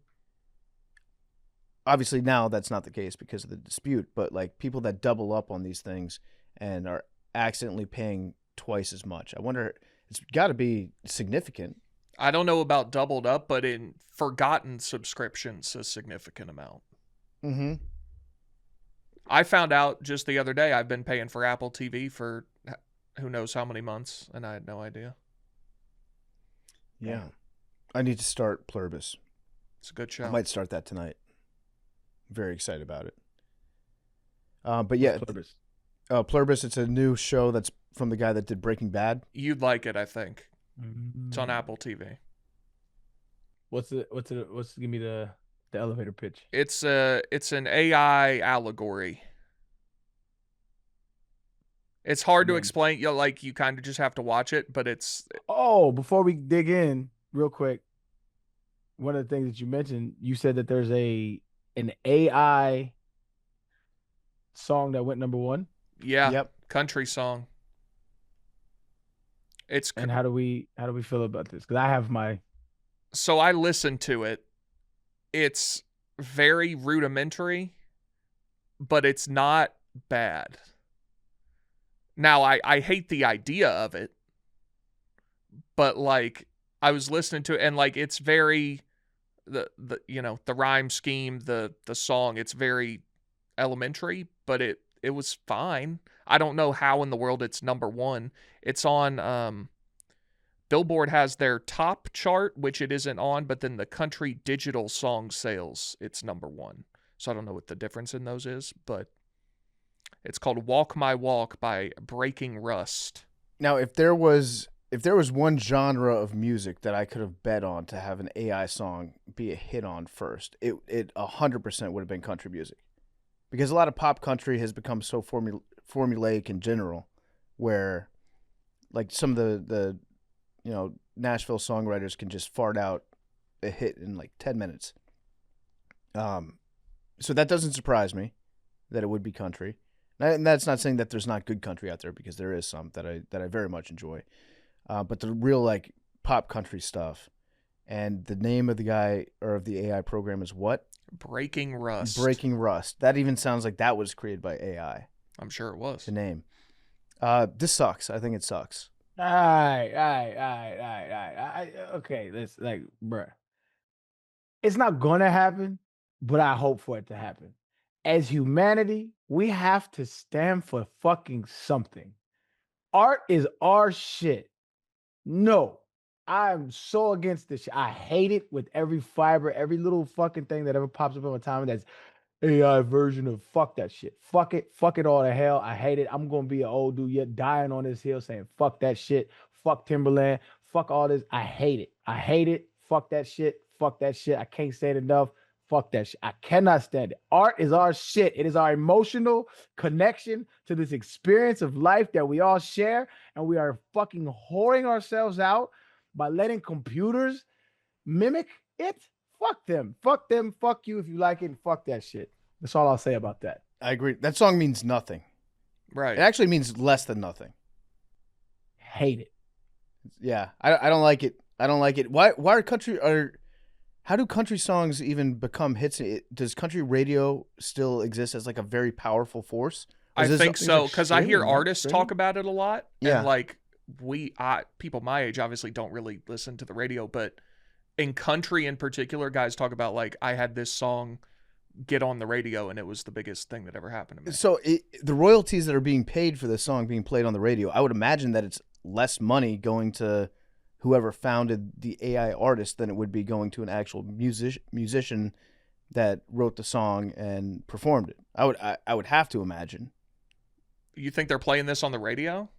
Obviously now that's not the case because of the dispute, but like people that double up on these things and are accidentally paying twice as much. I wonder, it's got to be significant. I don't know about doubled up, but in forgotten subscriptions, a significant amount. Mm-hmm. I found out just the other day I've been paying for Apple TV for who knows how many months, and I had no idea. Yeah. I need to start Pluribus. It's a good show. I might start that tonight. Very excited about it. But yeah, Pluribus. Pluribus, it's a new show that's from the guy that did Breaking Bad. You'd like it, I think. It's on Apple TV. Give me the elevator pitch. It's an AI allegory. It's hard to explain. You kind of just have to watch it, but it's. Oh, before we dig in, real quick, one of the things that you mentioned, you said that there's an AI song that went number 1. Yeah. Yep. Country song. And how do we feel about this? Because I have my. So I listened to it. It's very rudimentary, but it's not bad. Now I hate the idea of it, but like I was listening to it and like it's very the rhyme scheme, the song, it's very elementary, but it was fine. I don't know how in the world it's number 1. It's on Billboard has their top chart, which it isn't on, but then the country digital song sales, it's number 1. So I don't know what the difference in those is, but it's called Walk My Walk by Breaking Rust. Now, if there was one genre of music that I could have bet on to have an AI song be a hit on first, it 100% would have been country music. Because a lot of pop country has become so formulaic in general, where like some of the Nashville songwriters can just fart out a hit in like 10 minutes. So that doesn't surprise me that it would be country. And that's not saying that there's not good country out there, because there is some that I very much enjoy. But the real like pop country stuff, and the name of the guy or of the AI program is what? Breaking Rust. Breaking Rust. That even sounds like that was created by AI. I'm sure it was. The name. This sucks. I think it sucks. All right. Okay, let's like, bruh. It's not gonna happen, but I hope for it to happen. As humanity, we have to stand for fucking something. Art is our shit. No, I'm so against this shit. I hate it with every fiber, every little fucking thing that ever pops up on my time that's AI version of fuck that shit. Fuck it all to hell. I hate it. I'm gonna be an old dude yet dying on this hill saying fuck that shit. Fuck Timberland. Fuck all this. I hate it. I hate it. Fuck that shit. Fuck that shit. I can't say it enough. Fuck that shit. I cannot stand it. Art is our shit. It is our emotional connection to this experience of life that we all share, and we are fucking whoring ourselves out by letting computers mimic it. Fuck them. Fuck them. Fuck you if you like it. And fuck that shit. That's all I'll say about that. I agree. That song means nothing. Right. It actually means less than nothing. Hate it. Yeah, I don't like it. I don't like it. Why how do country songs even become hits? Does country radio still exist as like a very powerful force? I think so, because I hear streaming, artists streaming? talk about it a lot. Yeah. And like people my age obviously don't really listen to the radio, but in country in particular, guys talk about like, I had this song get on the radio and it was the biggest thing that ever happened to me. So the royalties that are being paid for this song being played on the radio, I would imagine that it's less money going to whoever founded the AI artist than it would be going to an actual musician that wrote the song and performed it. I would have to imagine. You think they're playing this on the radio?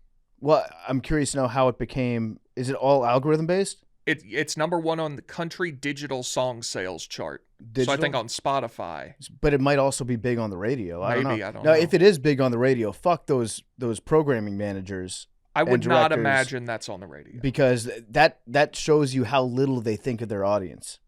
Well, I'm curious to know how it became. Is it all algorithm based? It's number one on the country digital song sales chart. So I think on Spotify. But it might also be big on the radio. I don't know. Maybe, I don't Now, know. if it is big on the radio, fuck those programming managers. I would and not directors, imagine that's on the radio. because that shows you how little they think of their audience.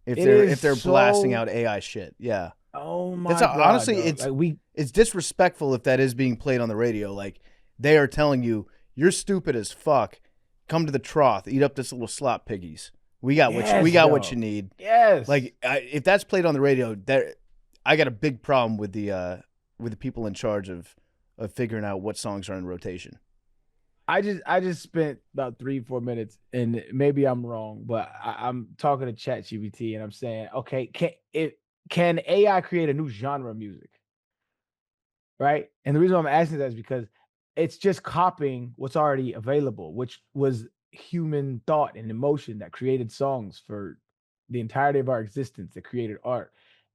If It they're is blasting so- out AI shit, yeah. Oh my That's god. honestly, dog. it's like it's disrespectful if that is being played on the radio. Like they are telling you, you're stupid as fuck. Come to the trough, eat up this little slop piggies. We got what you need. Yes. Like if that's played on the radio, I got a big problem with the people in charge of figuring out what songs are in rotation. I just spent about 3-4 minutes, and maybe I'm wrong, but I'm talking to ChatGPT and I'm saying, okay, can AI create a new genre of music? Right? And the reason I'm asking that is because it's just copying what's already available, which was human thought and emotion that created songs for the entirety of our existence, that created art.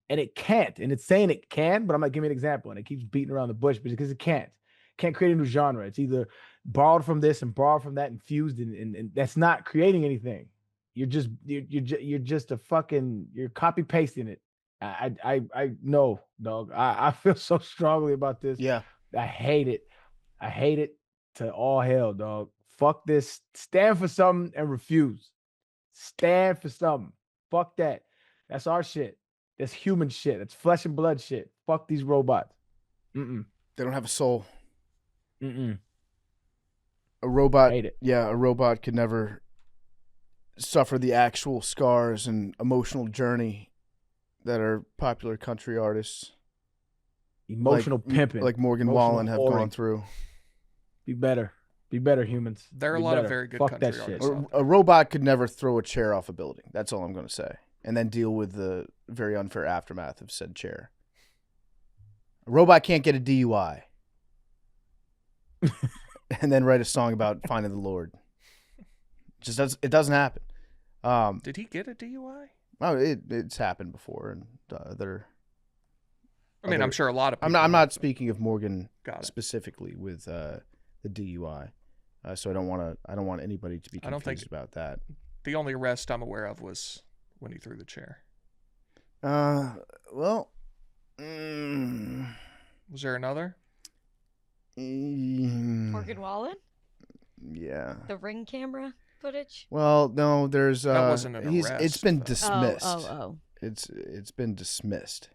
And it can't. And it's saying it can, but I'm like, give me an example. And it keeps beating around the bush because it can't. Can't create a new genre. It's either borrowed from this and borrowed from that and fused, and that's not creating anything. You're just a fucking, you're copy pasting it. I know, dog. I feel so strongly about this. Yeah. I hate it. I hate it to all hell, dog. Fuck this. Stand for something and refuse. Stand for something. Fuck that. That's our shit. That's human shit. That's flesh and blood shit. Fuck these robots. They don't have a soul. Mm-mm. A robot, Hate it. yeah, a robot could never suffer the actual scars and emotional journey that are popular country artists Emotional pimping. like Morgan Emotional Wallen have whoring. gone through. Be better. Be better, humans. There are Be a lot of better. very good Fuck country that shit. artists. out A robot could never throw a chair off a building. That's all I'm going to say. And then deal with the very unfair aftermath of said chair. A robot can't get a DUI. And then write a song about finding the Lord. It doesn't happen. Did he get a DUI? Oh, it's happened before, and I'm sure a lot of people. I'm not have, but- speaking of Morgan Got it. specifically with the DUI, so I don't want anybody to be I don't think- confused about that. The only arrest I'm aware of was when he threw the chair. Well, Was there another? Morgan Wallen? Yeah. The Ring camera footage? Well, no, there's That wasn't an it's arrest, been though. dismissed. Oh. It's been dismissed.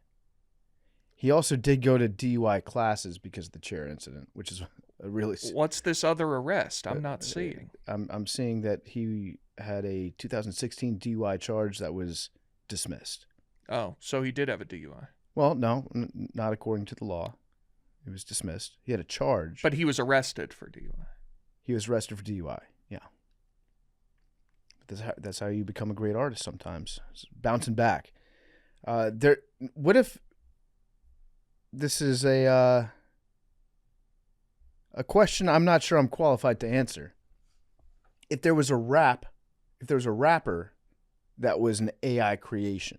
He also did go to DUI classes because of the chair incident, which is a really. What's this other arrest? I'm not seeing. I'm seeing that he had a 2016 DUI charge that was dismissed. Oh, so he did have a DUI. Well, no, not according to the law. It was dismissed. He had a charge. But he was arrested for DUI. He was arrested for DUI. Yeah. That's how you become a great artist sometimes. It's bouncing back. What if this is a question I'm not sure I'm qualified to answer. If there was a rapper that was an AI creation,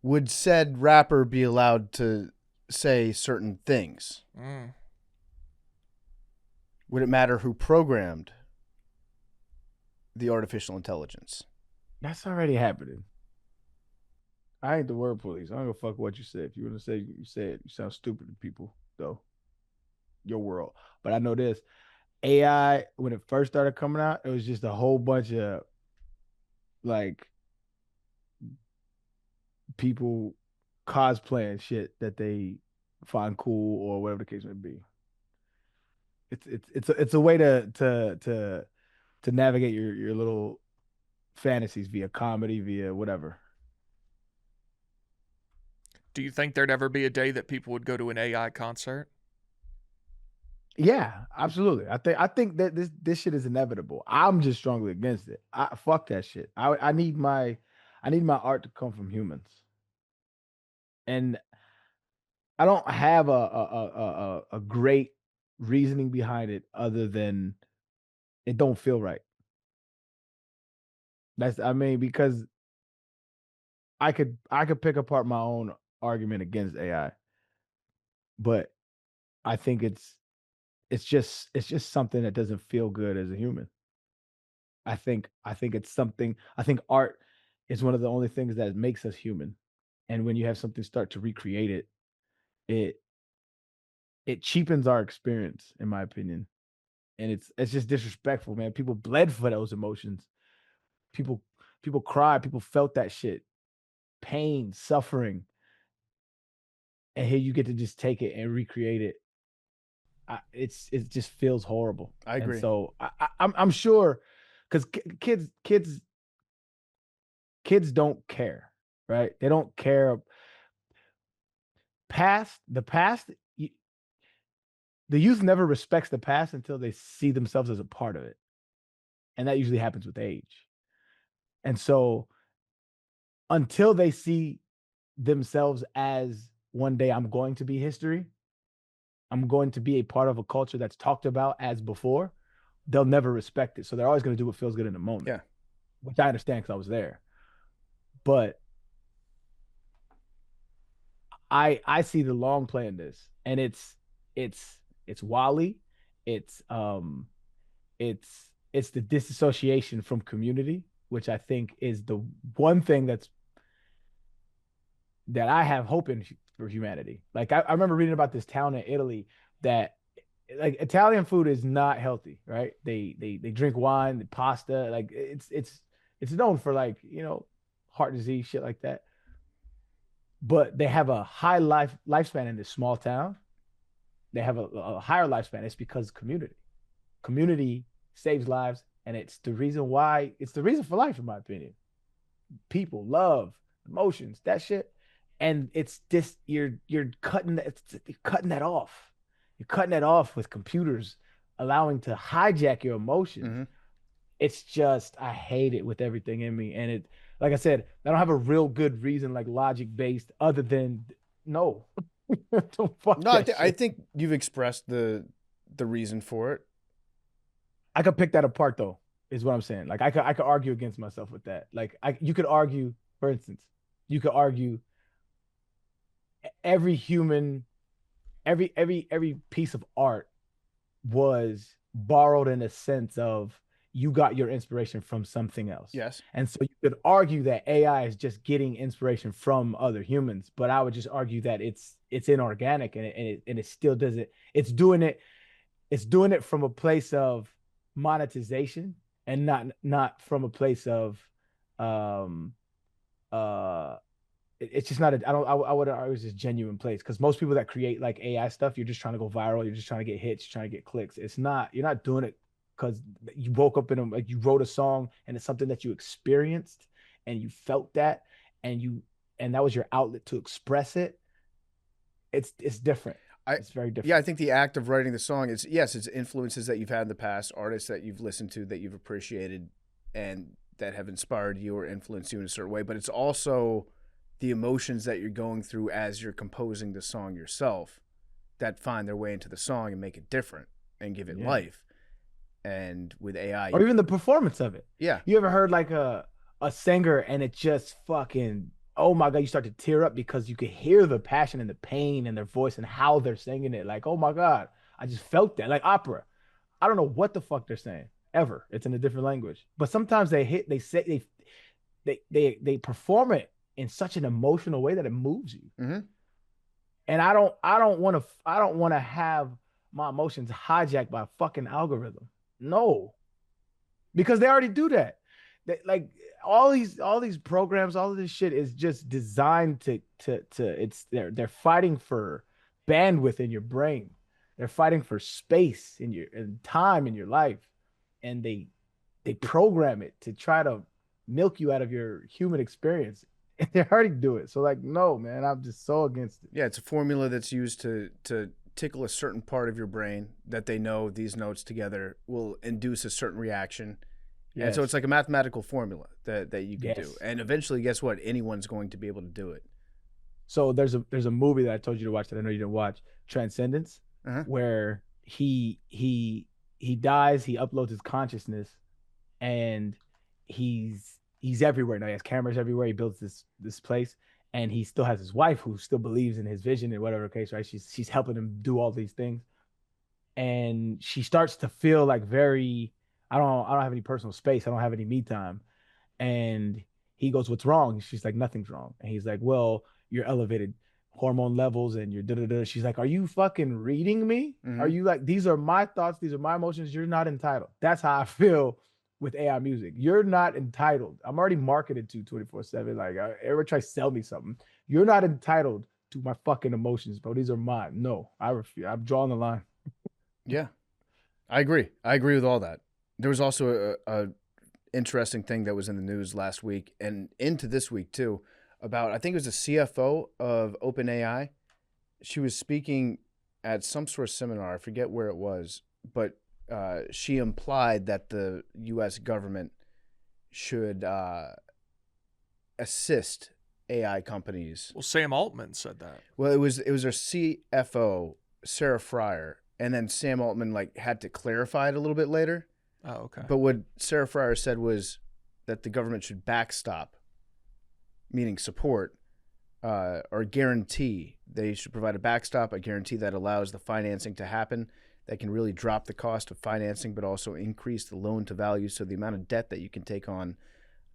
would said rapper be allowed to say certain things? Would it matter who programmed the artificial intelligence? That's already happening. I ain't the word police. I don't give a fuck what you said. If you want to say you say it, you sound stupid to people, though. Your world. But I know this. AI, when it first started coming out, it was just a whole bunch of like people cosplaying shit that they find cool or whatever the case may be. It's a way to navigate your little fantasies via comedy, via whatever. Do you think there'd ever be a day that people would go to an AI concert? Yeah, absolutely. I think that this shit is inevitable. I'm just strongly against it. Fuck that shit. I need my art to come from humans. And I don't have a great reasoning behind it other than it don't feel right. Because I could pick apart my own argument against AI, but I think it's just something that doesn't feel good as a human. I think it's something. I think art is one of the only things that makes us human. And when you have something start to recreate it, it it cheapens our experience, in my opinion. And it's just disrespectful, man. People bled for those emotions. People people cried. People felt that shit, pain, suffering, and here you get to just take it and recreate it. It just feels horrible. I agree. And so I'm sure because kids don't care, right? They don't care. The past, the youth never respects the past until they see themselves as a part of it, and that usually happens with age. And so until they see themselves as one day I'm going to be history, I'm going to be a part of a culture that's talked about as before, they'll never respect it. So they're always going to do what feels good in the moment. Yeah. Which I understand because I was there. But I see the long play in this, and it's Wally, it's it's the disassociation from community, which I think is the one thing that I have hope in for humanity. Like I remember reading about this town in Italy that like Italian food is not healthy, right? They drink wine, the pasta, like it's known for like, heart disease, shit like that. But they have a high lifespan in this small town. They have a higher lifespan. It's because community. Community saves lives, and it's the reason for life, in my opinion. People, love, emotions, that shit. And it's this you're cutting that off. You're cutting that off with computers allowing to hijack your emotions. Mm-hmm. It's just I hate it with everything in me. And it, like I said, I don't have a real good reason, like logic based, other than no. Don't fuck No, that I shit. think you've expressed the reason for it. I could pick that apart though, is what I'm saying. Like I could argue against myself with that. Like you could argue, for instance, you could argue every human, every piece of art was borrowed in a sense of you got your inspiration from something else. Yes. And so you could argue that AI is just getting inspiration from other humans, but I would just argue that it's inorganic and it still doesn't. It's doing it from a place of monetization and not from a place of um it's just not I would argue it's just genuine place because most people that create like AI stuff, you're just trying to go viral, you're just trying to get hits, you're trying to get clicks. You're not doing it because you woke up like you wrote a song and it's something that you experienced and you felt that and that was your outlet to express it. It's different. It's very different. Yeah, I think the act of writing the song is, yes, it's influences that you've had in the past, artists that you've listened to, that you've appreciated, and that have inspired you or influenced you in a certain way. But it's also the emotions that you're going through as you're composing the song yourself that find their way into the song and make it different and give it life. And with AI, or even the performance of it. Yeah. You ever heard like a singer and it just fucking, oh my God, you start to tear up because you could hear the passion and the pain in their voice and how they're singing it. Like, oh my God, I just felt that. Like opera. I don't know what the fuck they're saying ever. It's in a different language. But sometimes they perform it in such an emotional way that it moves you. Mm-hmm. And I don't want to have my emotions hijacked by a fucking algorithm. No. Because they already do that. Like all these programs, all of this shit is just designed to they're fighting for bandwidth in your brain. They're fighting for space in your and time in your life. And they program it to try to milk you out of your human experience. And they already do it. So like, no, man, I'm just so against it. Yeah, it's a formula that's used to tickle a certain part of your brain that they know these notes together will induce a certain reaction. Yes. And so it's like a mathematical formula that you can do. And eventually, guess what? Anyone's going to be able to do it. So there's a movie that I told you to watch that I know you didn't watch, Transcendence, where he dies, he uploads his consciousness, and he's everywhere now. He has cameras everywhere. He builds this place, and he still has his wife who still believes in his vision and whatever case, right? She's helping him do all these things, and she starts to feel like very, I don't have any personal space. I don't have any me time. And he goes, what's wrong? And she's like, nothing's wrong. And he's like, well, you're elevated hormone levels and you're da-da-da. She's like, are you fucking reading me? Are you like, these are my thoughts. These are my emotions. You're not entitled. That's how I feel with AI music. You're not entitled. I'm already marketed to 24/7. Like, everyone try to sell me something. You're not entitled to my fucking emotions, bro. These are mine. No, I refuse. I'm drawing the line. Yeah, I agree. I agree with all that. There was also a interesting thing that was in the news last week and into this week too about, I think it was the CFO of OpenAI. She was speaking at some sort of seminar. I forget where it was, but she implied that the U.S. government should assist AI companies. Well, Sam Altman said that. Well, it was our CFO, Sarah Fryer, and then Sam Altman had to clarify it a little bit later. Oh, okay. But what Sarah Fryer said was that the government should backstop, meaning support, or guarantee. They should provide a backstop, a guarantee that allows the financing to happen, that can really drop the cost of financing, but also increase the loan to value, so the amount of debt that you can take on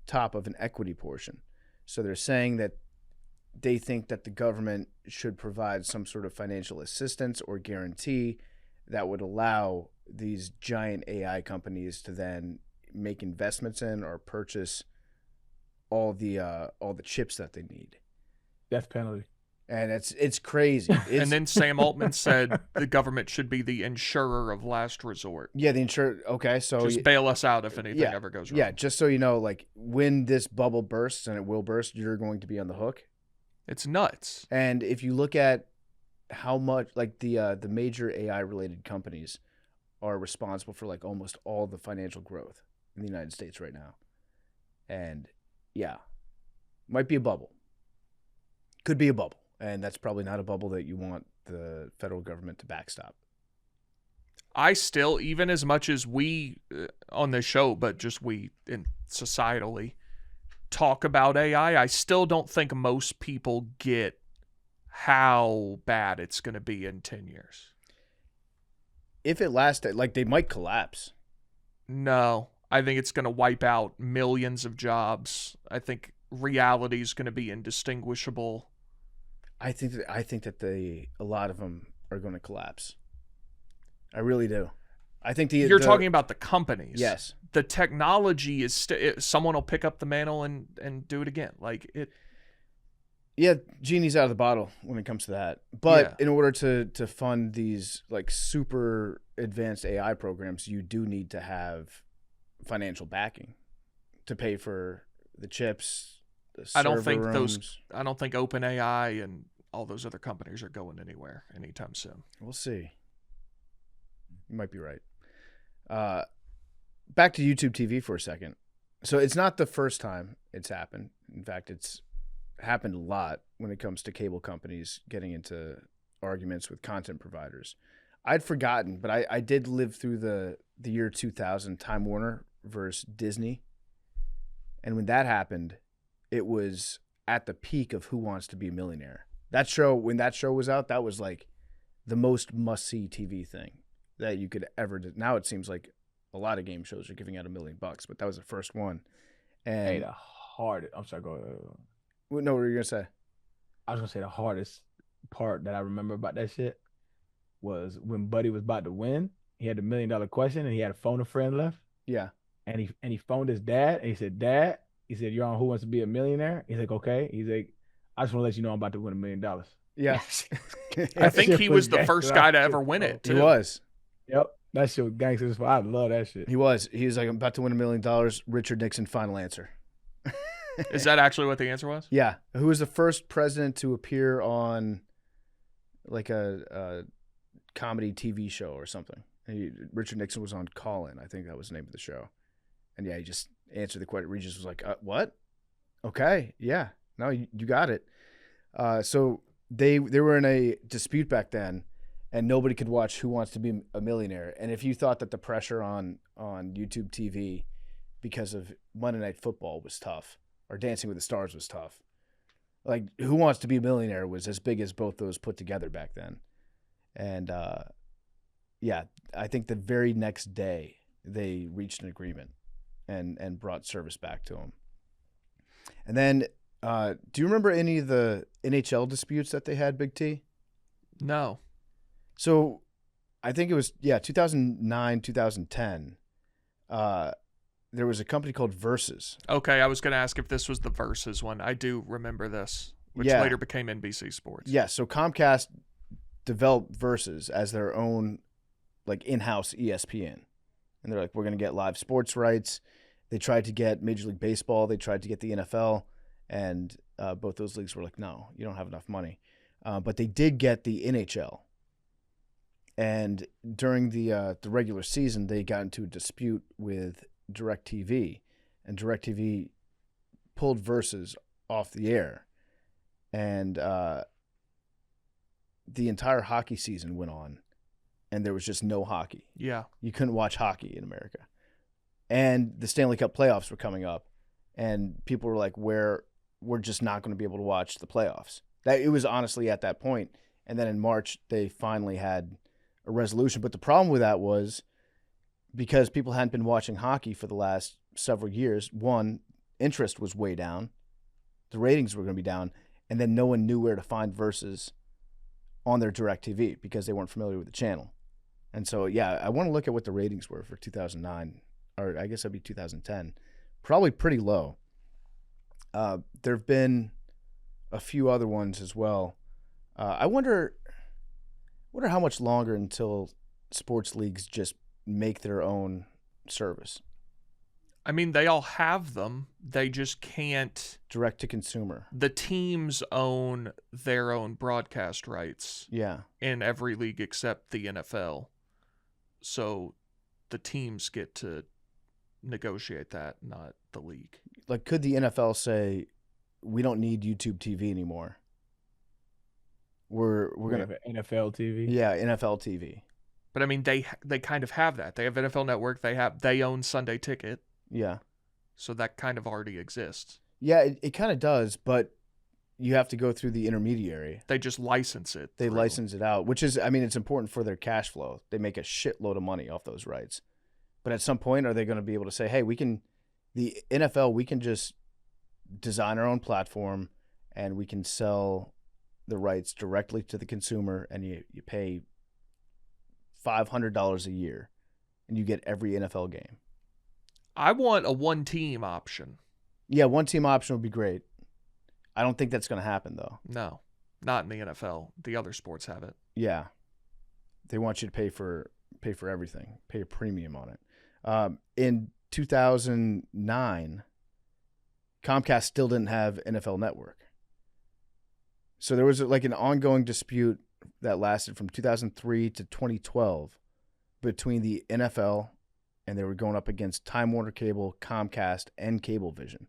top of an equity portion. So they're saying that they think that the government should provide some sort of financial assistance or guarantee that would allow these giant AI companies to then make investments in or purchase all the chips that they need. Death penalty. And it's crazy. And then Sam Altman said the government should be the insurer of last resort. Yeah, the insurer. Okay, so just bail us out if anything ever goes wrong. Yeah, just so you know, like when this bubble bursts, and it will burst, you're going to be on the hook. It's nuts. And if you look at how much, like the major AI related companies are responsible for like almost all the financial growth in the United States right now. And yeah, might be a bubble. Could be a bubble. And that's probably not a bubble that you want the federal government to backstop. I still, even as much as we on this show, but just we in societally talk about AI, I still don't think most people get how bad it's going to be in 10 years. If it lasted, like they might collapse. No, I think it's going to wipe out millions of jobs. I think reality is going to be indistinguishable. I think that a lot of them are going to collapse. I really do. I think you're talking about the companies. Yes. The technology is someone will pick up the mantle and do it again. Like it. Yeah, genie's out of the bottle when it comes to that. But in order to fund these like super advanced AI programs, you do need to have financial backing to pay for the chips, the server rooms. I don't think OpenAI and all those other companies are going anywhere anytime soon. We'll see. You might be right. Back to YouTube TV for a second. So it's not the first time it's happened. In fact, it's happened a lot when it comes to cable companies getting into arguments with content providers. I'd forgotten, but I did live through the year 2000 Time Warner versus Disney. And when that happened, it was at the peak of Who Wants to Be a Millionaire. That show, when that show was out, that was like the most must-see TV thing that you could ever do. Now it seems like a lot of game shows are giving out $1 million, but that was the first one. And Hey, the hardest. I'm sorry. Go ahead. no, what were you gonna say? I was gonna say the hardest part that I remember about that shit was when Buddy was about to win. He had the $1 million question, and he had a phone a friend left. Yeah, And he phoned his dad, and he said, "Dad," he said, "you're on Who Wants to Be a Millionaire?" He's like, "Okay." He's like, "I just want to let you know I'm about to win $1 million." yeah. I think he was the first guy to ever gangster. win it, He too. was. Yep, that shit was gangster as fuck. I love that shit. He was. He was like, I'm about to win $1 million. Richard Nixon, final answer. Is that actually what the answer was? Yeah. Who was the first president to appear on like a comedy TV show or something? Richard Nixon was on Call-In. I think that was the name of the show. And yeah, he just answered the question. Regis was like, what? Okay. Yeah. No, you got it. So they were in a dispute back then, and nobody could watch Who Wants to Be a Millionaire. And if you thought that the pressure on YouTube TV because of Monday Night Football was tough, or Dancing with the Stars was tough, like Who Wants to Be a Millionaire was as big as both those put together back then. And yeah, I think the very next day they reached an agreement and brought service back to him. And then, do you remember any of the NHL disputes that they had, Big T? No. So I think it was, 2009, 2010. There was a company called Versus. Okay, I was going to ask if this was the Versus one. I do remember this, which Yeah. later became NBC Sports. Yeah, so Comcast developed Versus as their own like in-house ESPN. And they're like, we're going to get live sports rights. They tried to get Major League Baseball. They tried to get the NFL. And both those leagues were like, no, you don't have enough money. But they did get the NHL. And during the regular season, they got into a dispute with DirecTV. And DirecTV pulled Versus off the air. And the entire hockey season went on. And there was just no hockey. Yeah. You couldn't watch hockey in America. And the Stanley Cup playoffs were coming up, and people were like, we're just not going to be able to watch the playoffs. That it was honestly at that point. And then in March, they finally had a resolution. But the problem with that was because people hadn't been watching hockey for the last several years, one, interest was way down. The ratings were going to be down. And then no one knew where to find Versus on their DirecTV because they weren't familiar with the channel. And so, yeah, I want to look at what the ratings were for 2009, or I guess that'd be 2010. Probably pretty low. There have been a few other ones as well. I wonder how much longer until sports leagues just make their own service. I mean, they all have them. They just can't. Direct to consumer. The teams own their own broadcast rights Yeah. in every league except the NFL. So the teams get to negotiate that, not the league. Like, could the NFL say, we don't need YouTube TV anymore? We're We gonna have an NFL TV. Yeah, NFL TV. But I mean, they kind of have that. They have NFL Network. They own Sunday Ticket. Yeah. So that kind of already exists. Yeah, it kind of does, but you have to go through the intermediary. They just license it. They through. license it out, which is, I mean, it's important for their cash flow. They make a shitload of money off those rights. But at some point, are they going to be able to say, hey, the NFL, we can just design our own platform and we can sell the rights directly to the consumer, and you pay $500 a year and you get every NFL game. I want a one-team option. Yeah, one team option would be great. I don't think that's going to happen, though. No, not in the NFL. The other sports have it. Yeah, they want you to pay for everything, pay a premium on it. In 2009, Comcast still didn't have NFL Network, So there was like an ongoing dispute that lasted from 2003 to 2012 between the NFL, and they were going up against Time Warner Cable, Comcast, and Cablevision.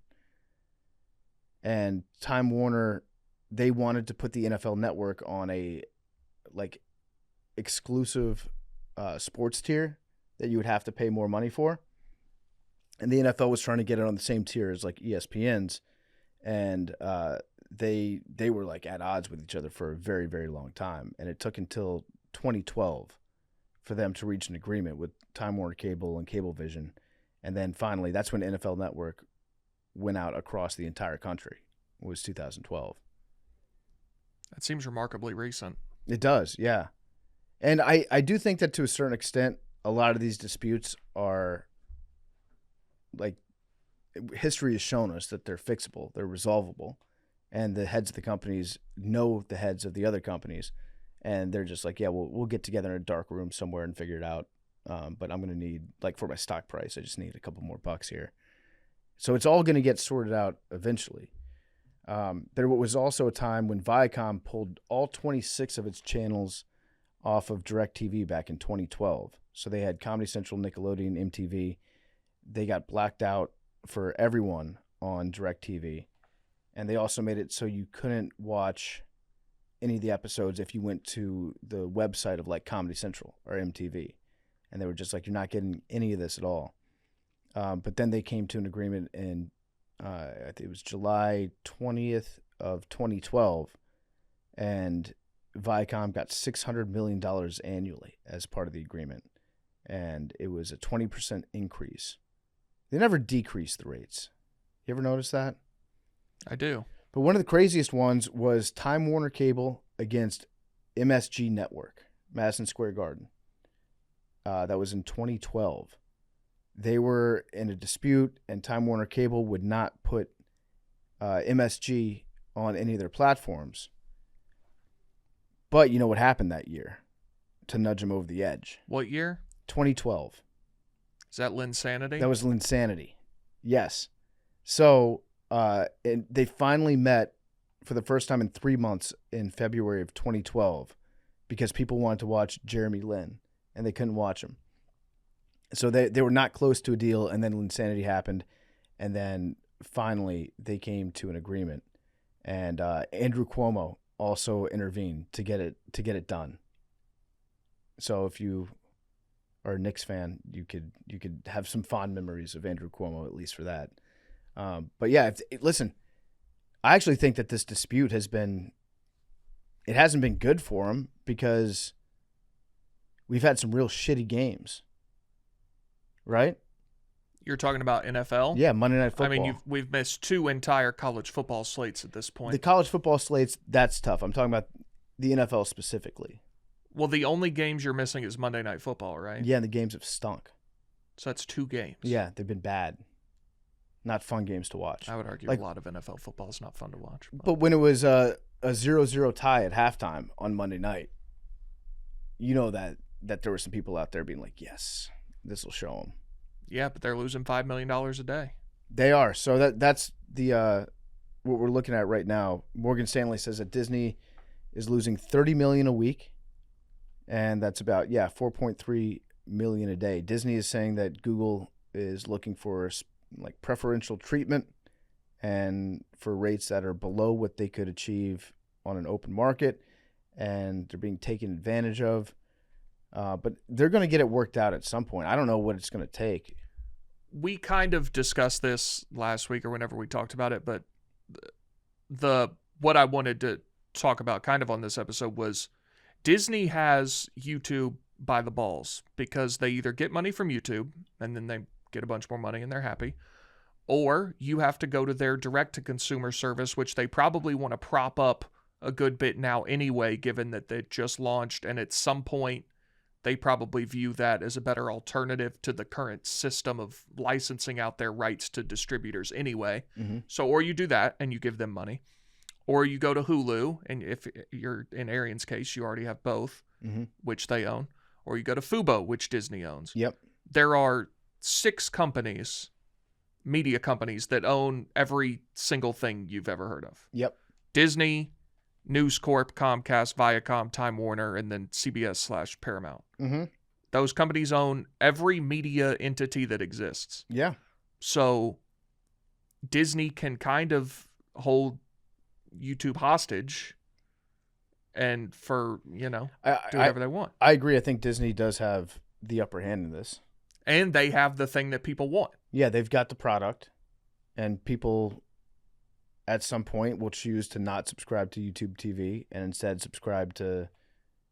And Time Warner, they wanted to put the NFL Network on a like exclusive sports tier that you would have to pay more money for. And the NFL was trying to get it on the same tier as like ESPN's, and they were like at odds with each other for a very, very long time. And it took until 2012 for them to reach an agreement with Time Warner Cable and Cablevision. And then finally, that's when NFL Network went out across the entire country. It was 2012. That seems remarkably recent. It does, yeah. And I do think that to a certain extent, a lot of these disputes are like, history has shown us that they're fixable, they're resolvable, and the heads of the companies know the heads of the other companies, and they're just like, yeah, we'll get together in a dark room somewhere and figure it out. But I'm going to need, like, for my stock price, I just need a couple more bucks here. So it's all going to get sorted out eventually. There was also a time when Viacom pulled all 26 of its channels off of DirecTV back in 2012. So they had Comedy Central, Nickelodeon, MTV. They got blacked out for everyone on DirecTV. And they also made it so you couldn't watch any of the episodes if you went to the website of like Comedy Central or MTV. And they were just like, you're not getting any of this at all. But then they came to an agreement in, I think it was July 20th of 2012. And Viacom got $600 million annually as part of the agreement. And it was a 20% increase. They never decreased the rates. You ever notice that? I do. But one of the craziest ones was Time Warner Cable against MSG Network, Madison Square Garden. That was in 2012. They were in a dispute, and Time Warner Cable would not put MSG on any of their platforms. But you know what happened that year to nudge them over the edge? What year? 2012. Is that Linsanity? That was Linsanity. Yes. So they finally met for the first time in 3 months in February of 2012 because people wanted to watch Jeremy Lin, and they couldn't watch him. So they were not close to a deal, and then Linsanity happened, and then finally they came to an agreement. And Andrew Cuomo also intervened to get it done. So if you are a Knicks fan, you could have some fond memories of Andrew Cuomo, at least for that. But yeah, listen, I actually think that this dispute hasn't been good for him because we've had some real shitty games, right? You're talking about NFL? Yeah, Monday Night Football. I mean, we've missed 2 entire college football slates at this point. The college football slates, that's tough. I'm talking about the NFL specifically. Well, the only games you're missing is Monday Night Football, right? Yeah, and the games have stunk. So that's 2 games. Yeah, they've been bad. Not fun games to watch. I would argue Like, a lot of NFL football is not fun to watch. But when it was a 0-0 tie at halftime on Monday night, you know that there were some people out there being like, yes, this will show them. Yeah, but they're losing $5 million a day. They are. So that's the what we're looking at right now. Morgan Stanley says that Disney is losing $30 million a week, and that's about $4.3 million a day. Disney is saying that Google is looking for like preferential treatment and for rates that are below what they could achieve on an open market, and they're being taken advantage of. But they're going to get it worked out at some point. I don't know what it's going to take. We kind of discussed this last week or whenever we talked about it, but what I wanted to talk about kind of on this episode was Disney has YouTube by the balls because they either get money from YouTube and then they get a bunch more money and they're happy, or you have to go to their direct-to-consumer service, which they probably want to prop up a good bit now anyway, given that they just launched, and at some point they probably view that as a better alternative to the current system of licensing out their rights to distributors anyway. Mm-hmm. So, or you do that and you give them money, or you go to Hulu, and if you're in Arian's case, you already have both, Mm-hmm. which they own, or you go to Fubo, which Disney owns. Yep. There are 6 companies, media companies, that own every single thing you've ever heard of. Yep. Disney, News Corp, Comcast, Viacom, Time Warner, and then CBS/Paramount. Mm-hmm. Those companies own every media entity that exists. Yeah. So Disney can kind of hold YouTube hostage and do whatever they want. I agree. I think Disney does have the upper hand in this. And they have the thing that people want. Yeah, they've got the product, and people at some point will choose to not subscribe to YouTube TV and instead subscribe to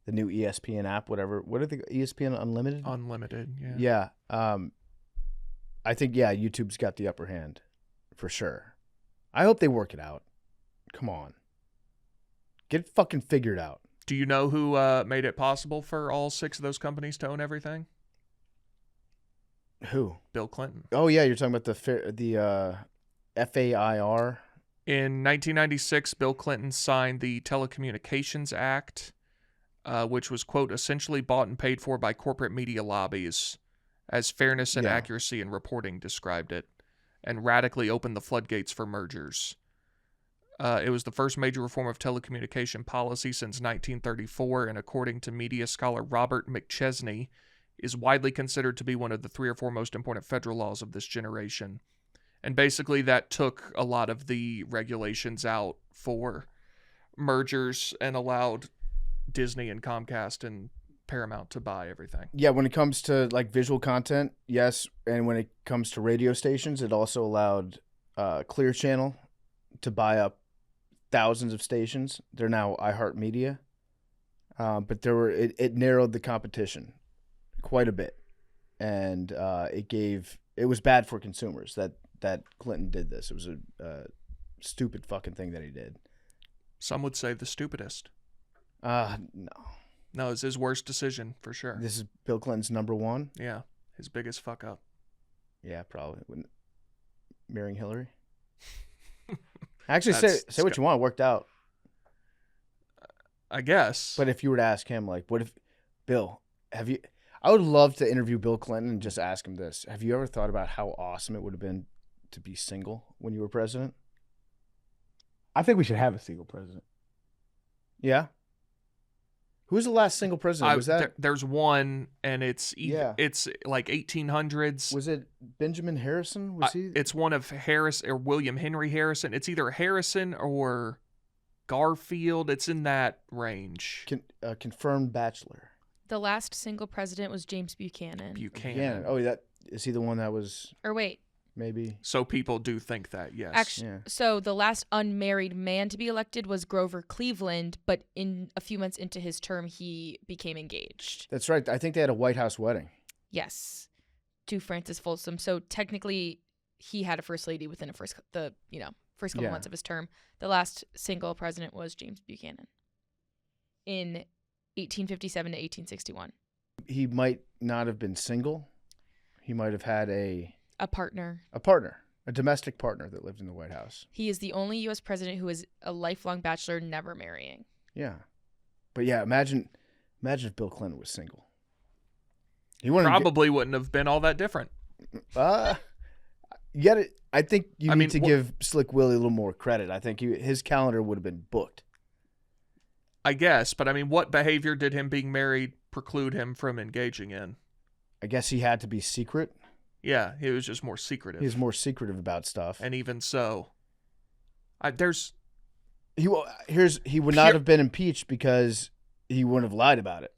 the new ESPN app, whatever. What are the ESPN Unlimited? Unlimited, yeah. Yeah. I think, YouTube's got the upper hand for sure. I hope they work it out. Come on. Get it fucking figured out. Do you know who made it possible for all 6 of those companies to own everything? Who? Bill Clinton. Oh, yeah, you're talking about the FAIR. In 1996, Bill Clinton signed the Telecommunications Act, which was, quote, essentially bought and paid for by corporate media lobbies, as fairness and accuracy in reporting described it, and radically opened the floodgates for mergers. It was the first major reform of telecommunication policy since 1934, and according to media scholar Robert McChesney, is widely considered to be one of the 3 or 4 most important federal laws of this generation. And basically that took a lot of the regulations out for mergers and allowed Disney and Comcast and Paramount to buy everything. Yeah, when it comes to like visual content, yes. And when it comes to radio stations, it also allowed Clear Channel to buy up thousands of stations. They're now iHeartMedia. But it narrowed the competition quite a bit. And it was bad for consumers that Clinton did this. It was a stupid fucking thing that he did. Some would say the stupidest. No. No, it's his worst decision for sure. This is Bill Clinton's number 1? Yeah, his biggest fuck up. Yeah, probably. Marrying Hillary? Actually, say what you want. It worked out. I guess. But if you were to ask him, like, what if, Bill, I would love to interview Bill Clinton and just ask him this. Have you ever thought about how awesome it would have been to be single when you were president? I think we should have a single president. Yeah. Who was the last single president? Was that? There's one, and it's like 1800s. Was it Benjamin Harrison? Was he? It's one of Harris or William Henry Harrison. It's either Harrison or Garfield. It's in that range. Confirmed bachelor. The last single president was James Buchanan. Buchanan. Oh, is he the one that was? Or wait. Maybe. So people do think that, yes. Actually, so the last unmarried man to be elected was Grover Cleveland, but in a few months into his term, he became engaged. That's right. I think they had a White House wedding. Yes, to Frances Folsom. So technically, he had a first lady within first couple months of his term. The last single president was James Buchanan in 1857 to 1861. He might not have been single. He might have had a partner. A domestic partner that lived in the White House. He is the only U.S. president who is a lifelong bachelor, never marrying. Yeah. But yeah, imagine if Bill Clinton was single. He probably wouldn't have been all that different. I think you need to give Slick Willie a little more credit. I think his calendar would have been booked. I guess, but I mean, what behavior did him being married preclude him from engaging in? I guess he had to be secret. Yeah, he was just more secretive. He was more secretive about stuff. And even so, he would not have been impeached because he wouldn't have lied about it.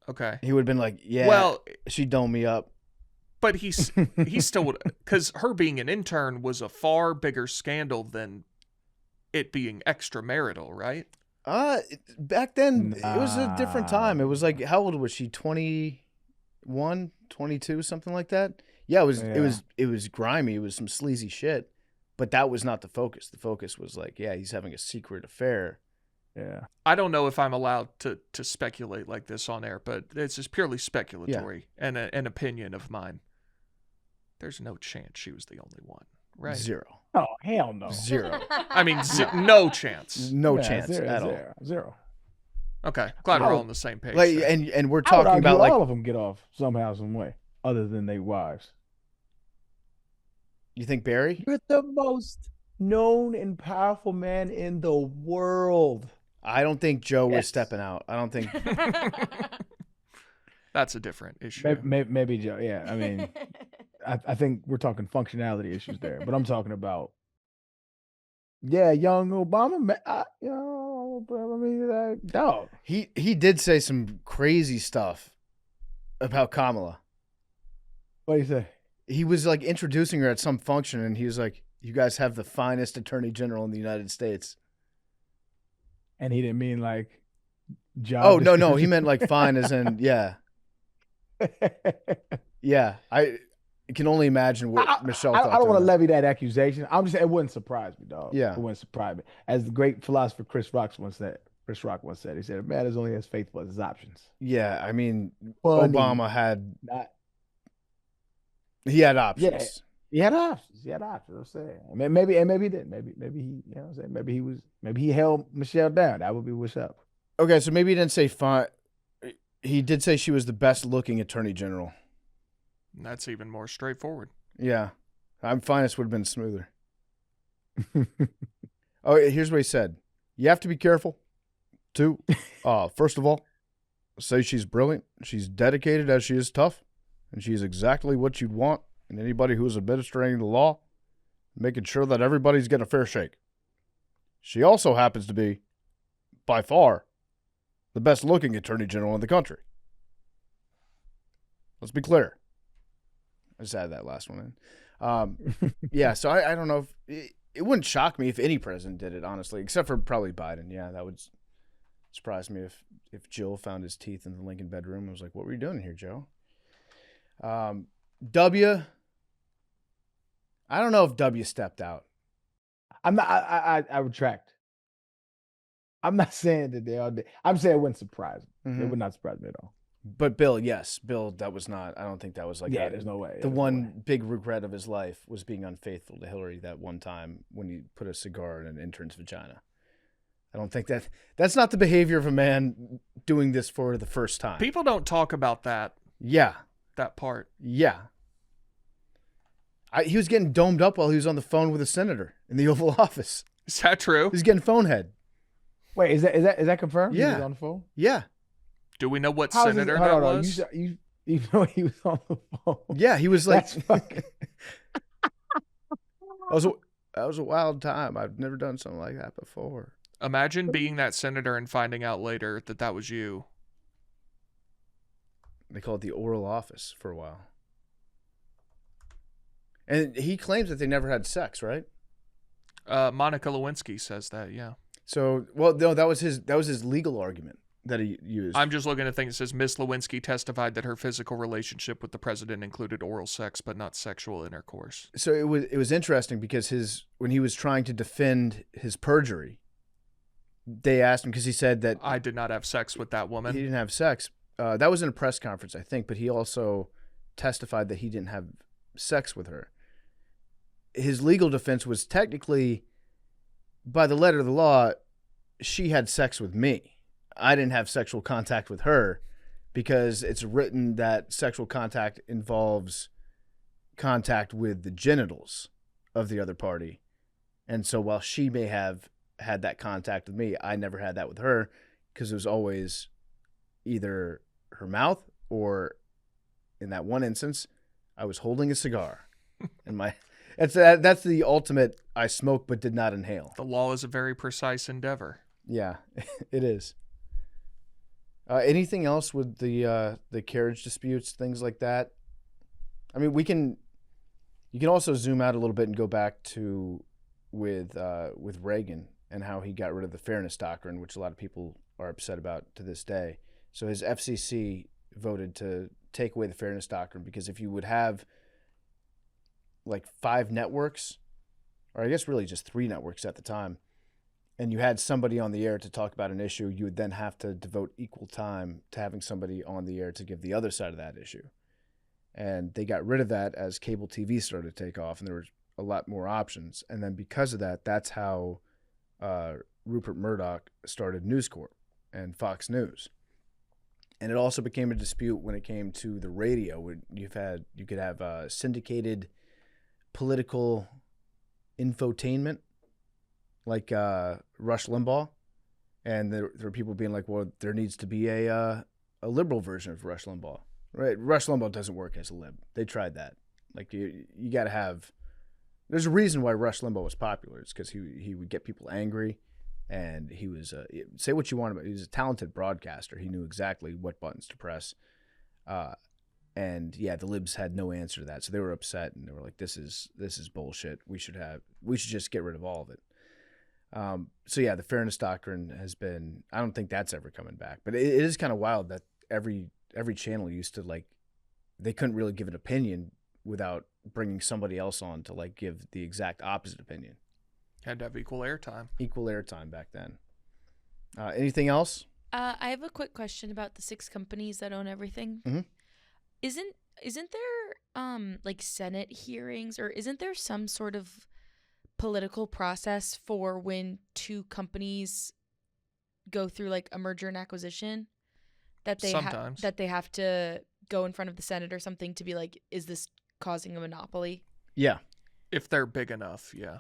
Okay. He would have been like, yeah, she domed me up. But he still would, because her being an intern was a far bigger scandal than it being extramarital, right? Back then, it was a different time. It was like, how old was she? 21, 22, something like that? Yeah, it was grimy. It was some sleazy shit, but that was not the focus. The focus was like, yeah, he's having a secret affair. Yeah. I don't know if I'm allowed to speculate like this on air, but it's just purely speculatory and an opinion of mine. There's no chance she was the only one, right? Zero. Oh, hell no. Zero. I mean, no chance. No chance at all. Zero. Okay, glad we're all on the same page. Like, and we're talking about like all of them get off somehow, some way, other than their wives. You think Barry? You're the most known and powerful man in the world. I don't think Joe was Yes. stepping out. I don't think. That's a different issue. Maybe Joe. Yeah, I mean, I think we're talking functionality issues there, but I'm talking about, young Obama. I mean, dog. He did say some crazy stuff about Kamala. What do you say? He was like introducing her at some function, and he was like, "You guys have the finest attorney general in the United States." And he didn't mean like job. Oh no, he description. meant like fine, as in yeah. I can only imagine what Michelle thought. I don't want to to levy that accusation. I'm just saying it wouldn't surprise me, dog. Yeah. It wouldn't surprise me. As the great philosopher Chris Rock once said, he said, "A man is only as faithful as his options." Yeah, I mean, Funny. Obama had Not, he had options. Yeah. He had options. I'm saying. Maybe he didn't. Maybe he, you know what I'm saying? Maybe he held Michelle down. That would be what's up. Okay, so maybe he didn't say fine. He did say she was the best looking attorney general. That's even more straightforward. Yeah. I'm finest would have been smoother. Oh, here's what he said. You have to be careful, too. First of all, say she's brilliant. She's dedicated as she is tough. And she's exactly what you'd want in anybody who's administering the law, making sure that everybody's getting a fair shake. She also happens to be, by far, the best looking attorney general in the country. Let's be clear. I just added that last one in. Yeah, so I don't know if it wouldn't shock me if any president did it, honestly, except for probably Biden. Yeah, that would surprise me if Jill found his teeth in the Lincoln bedroom and was like, "What were you doing here, Joe?" W. I don't know if W stepped out. I'm not. I retract. I'm not saying that they all did. I'm saying it wouldn't surprise me. Mhm. It would not surprise me at all. But Bill, yes, Bill, that was not. I don't think that was like. There's no way. The one big regret of his life was being unfaithful to Hillary that one time when he put a cigar in an intern's vagina. I don't think that's not the behavior of a man doing this for the first time. People don't talk about that Yeah. part. Yeah. He was getting domed up while he was on the phone with a senator in the Oval Office. Is that true? He was getting phone head. Wait, is that confirmed? Yeah. He was on the phone. Yeah. Do we know what How is senator this- that hold on, was? You know he was on the phone. Yeah, he was like That's fucking. that was a wild time. I've never done something like that before. Imagine being that senator and finding out later that was you. They call it the Oral Office for a while. And he claims that they never had sex, right? Monica Lewinsky says that, yeah. So, well, no, that was his legal argument that he used. I'm just looking at a thing that says Miss Lewinsky testified that her physical relationship with the president included oral sex, but not sexual intercourse. So it was interesting because when he was trying to defend his perjury, they asked him because he said that I did not have sex with that woman. he didn't have sex. That was in a press conference, I think, but he also testified that he didn't have sex with her. His legal defense was technically, by the letter of the law, she had sex with me. I didn't have sexual contact with her because it's written that sexual contact involves contact with the genitals of the other party. And so while she may have had that contact with me, I never had that with her because it was always either her mouth or, in that one instance, I was holding a cigar. And that's the ultimate I smoked but did not inhale. The law is a very precise endeavor. Yeah, it is. Anything else with the carriage disputes, things like that? I mean, you can also zoom out a little bit and go back to with Reagan and how he got rid of the fairness doctrine, which a lot of people are upset about to this day. So his FCC voted to take away the fairness doctrine because if you would have like 5 networks, or I guess really just 3 networks at the time, and you had somebody on the air to talk about an issue, you would then have to devote equal time to having somebody on the air to give the other side of that issue. And they got rid of that as cable TV started to take off, and there were a lot more options. And then because of that, that's how Rupert Murdoch started News Corp and Fox News. And it also became a dispute when it came to the radio. Where you could have syndicated political infotainment, like Rush Limbaugh, And there were people being like, well, there needs to be a liberal version of Rush Limbaugh. Right? Rush Limbaugh doesn't work as a lib. They tried that. Like you got to have. There's a reason why Rush Limbaugh was popular. It's because he would get people angry, and he was say what you want about. He was a talented broadcaster. He knew exactly what buttons to press. And yeah, the libs had no answer to that, so they were upset and they were like, "This is bullshit. We should just get rid of all of it." So yeah, the fairness doctrine has been. I don't think that's ever coming back. But it is kind of wild that every channel used to like, they couldn't really give an opinion without bringing somebody else on to like give the exact opposite opinion. Had to have equal airtime. Equal airtime back then. Anything else? I have a quick question about the 6 companies that own everything. Mhm. Isn't there like Senate hearings, or isn't there some sort of political process for when 2 companies go through like a merger and acquisition that they Sometimes. that they have to go in front of the Senate or something to be like, is this causing a monopoly? Yeah. If they're big enough, yeah.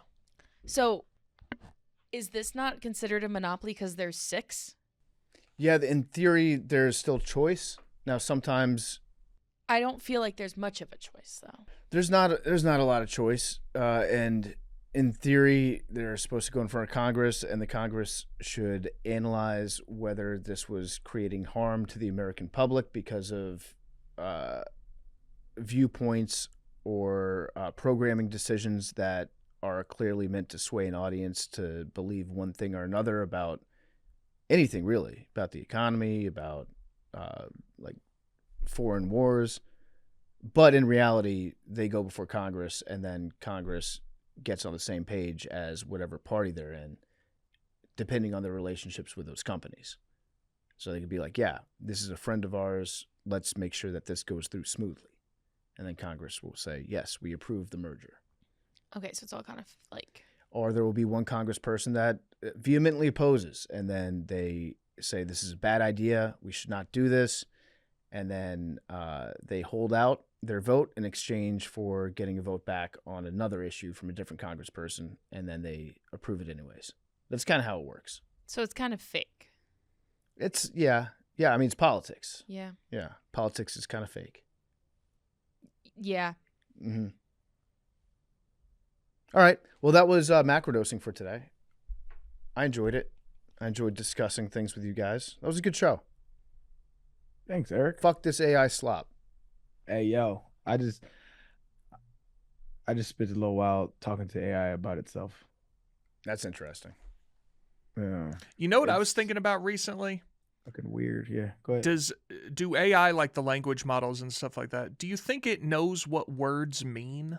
So is this not considered a monopoly because there's 6? Yeah, in theory, there's still choice. Now, sometimes I don't feel like there's much of a choice though. there's not a lot of choice, and in theory, they're supposed to go in front of Congress, and the Congress should analyze whether this was creating harm to the American public because of viewpoints or programming decisions that are clearly meant to sway an audience to believe one thing or another about anything, really, about the economy, about like foreign wars. But in reality, they go before Congress, and then Congress gets on the same page as whatever party they're in, depending on their relationships with those companies. So they could be like, yeah, this is a friend of ours. Let's make sure that this goes through smoothly. And then Congress will say, yes, we approve the merger. Okay, so it's all kind of like... Or there will be one congressperson that vehemently opposes, and then they say, this is a bad idea. We should not do this. And then they hold out their vote in exchange for getting a vote back on another issue from a different congressperson, and then they approve it anyways. That's kind of how it works. So it's kind of fake. It's, yeah. I mean, it's politics. Yeah. Yeah, politics is kind of fake. Yeah. Mm-hmm. All right. Well, that was macrodosing for today. I enjoyed it. I enjoyed discussing things with you guys. That was a good show. Thanks, Eric. Fuck this AI slop. Hey, yo, I just spent a little while talking to AI about itself. That's interesting. Yeah. You know what I was It's- thinking about recently? Fucking weird. Yeah, go ahead. Do AI, like the language models and stuff like that, do you think it knows what words mean?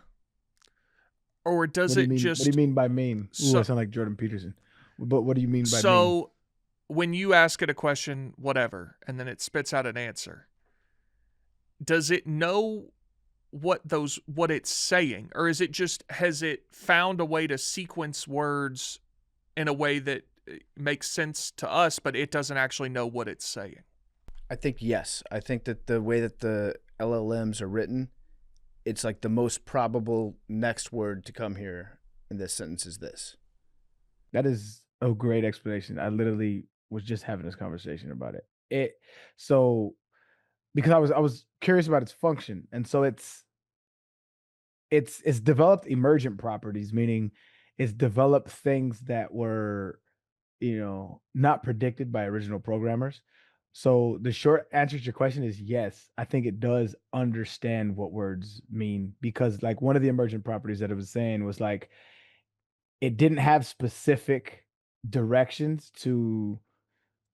Or does What do it you mean, just... What do you mean by mean? Ooh, So- I sound like Jordan Peterson. But what do you mean by mean? So when you ask it a question, whatever, and then it spits out an answer, does it know what it's saying? Or is it just, has it found a way to sequence words in a way that makes sense to us, but it doesn't actually know what it's saying? I think yes. I think that the way that the LLMs are written, it's like the most probable next word to come here in this sentence is this. That is a great explanation. I literally was just having this conversation about it. So because I was curious about its function, and so it's developed emergent properties, meaning it's developed things that were, not predicted by original programmers. So the short answer to your question is yes. I think it does understand what words mean, because like one of the emergent properties that it was saying was like it didn't have specific directions to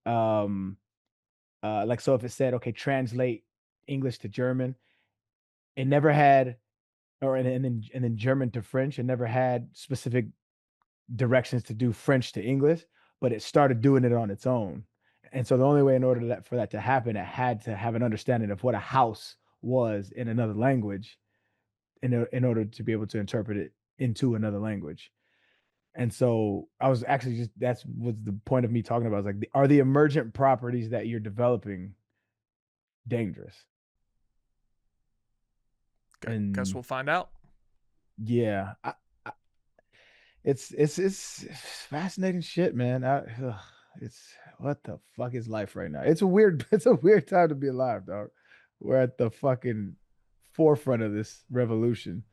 like, so if it said, okay, translate English to German, it never had, or and then German to French, it never had specific directions to do French to English, but it started doing it on its own. And so the only way in order for that to happen, it had to have an understanding of what a house was in another language in order to be able to interpret it into another language. And so I was actually that's was the point of me talking about. I was like, are the emergent properties that you're developing dangerous? Guess we'll find out. Yeah, it's fascinating shit, man. It's what the fuck is life right now? It's a weird time to be alive, dog. We're at the fucking forefront of this revolution.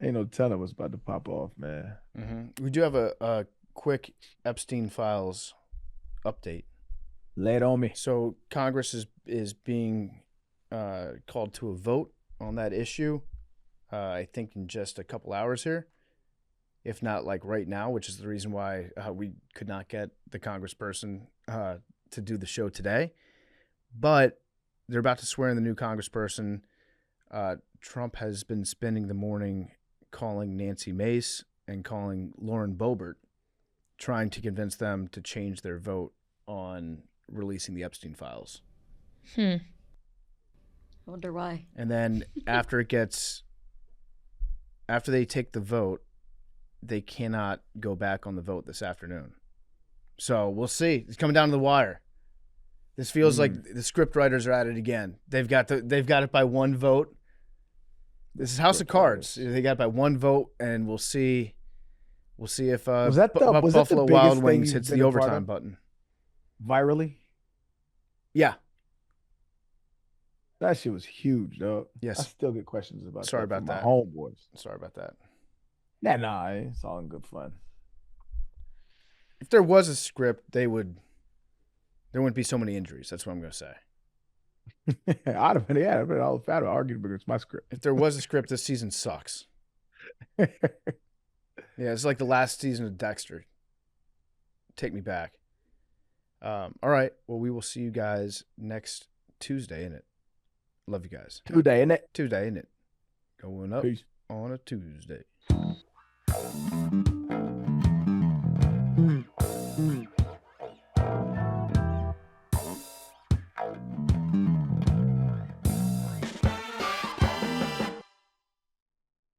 Ain't no telling what's about to pop off, man. We do have a quick Epstein Files update. Lay it on me. So Congress is being called to a vote on that issue. I think in just a couple hours here, if not like right now, which is the reason why we could not get the congressperson to do the show today. But they're about to swear in the new congressperson. Trump has been spending the morning calling Nancy Mace and calling Lauren Boebert, trying to convince them to change their vote on releasing the Epstein files. I wonder why. And then after they take the vote, they cannot go back on the vote this afternoon. So we'll see. It's coming down to the wire. This feels like the script writers are at it again. They've got it by one vote. This is House of Cards. They got it by one vote, and we'll see. We'll see if Buffalo Wild Wings hits the overtime button. Virally? Yeah. That shit was huge, dog. Yes. I still get questions about Sorry that about from that. my homeboys. Sorry about that. Nah, it's all in good fun. If there was a script, there wouldn't be so many injuries. That's what I'm going to say. I'd have been all fat arguing against my script. If there was a script, this season sucks. Yeah, it's like the last season of Dexter. Take me back. All right. Well, we will see you guys next Tuesday, innit? Love you guys. Tuesday, innit? Going up Peace. on a Tuesday.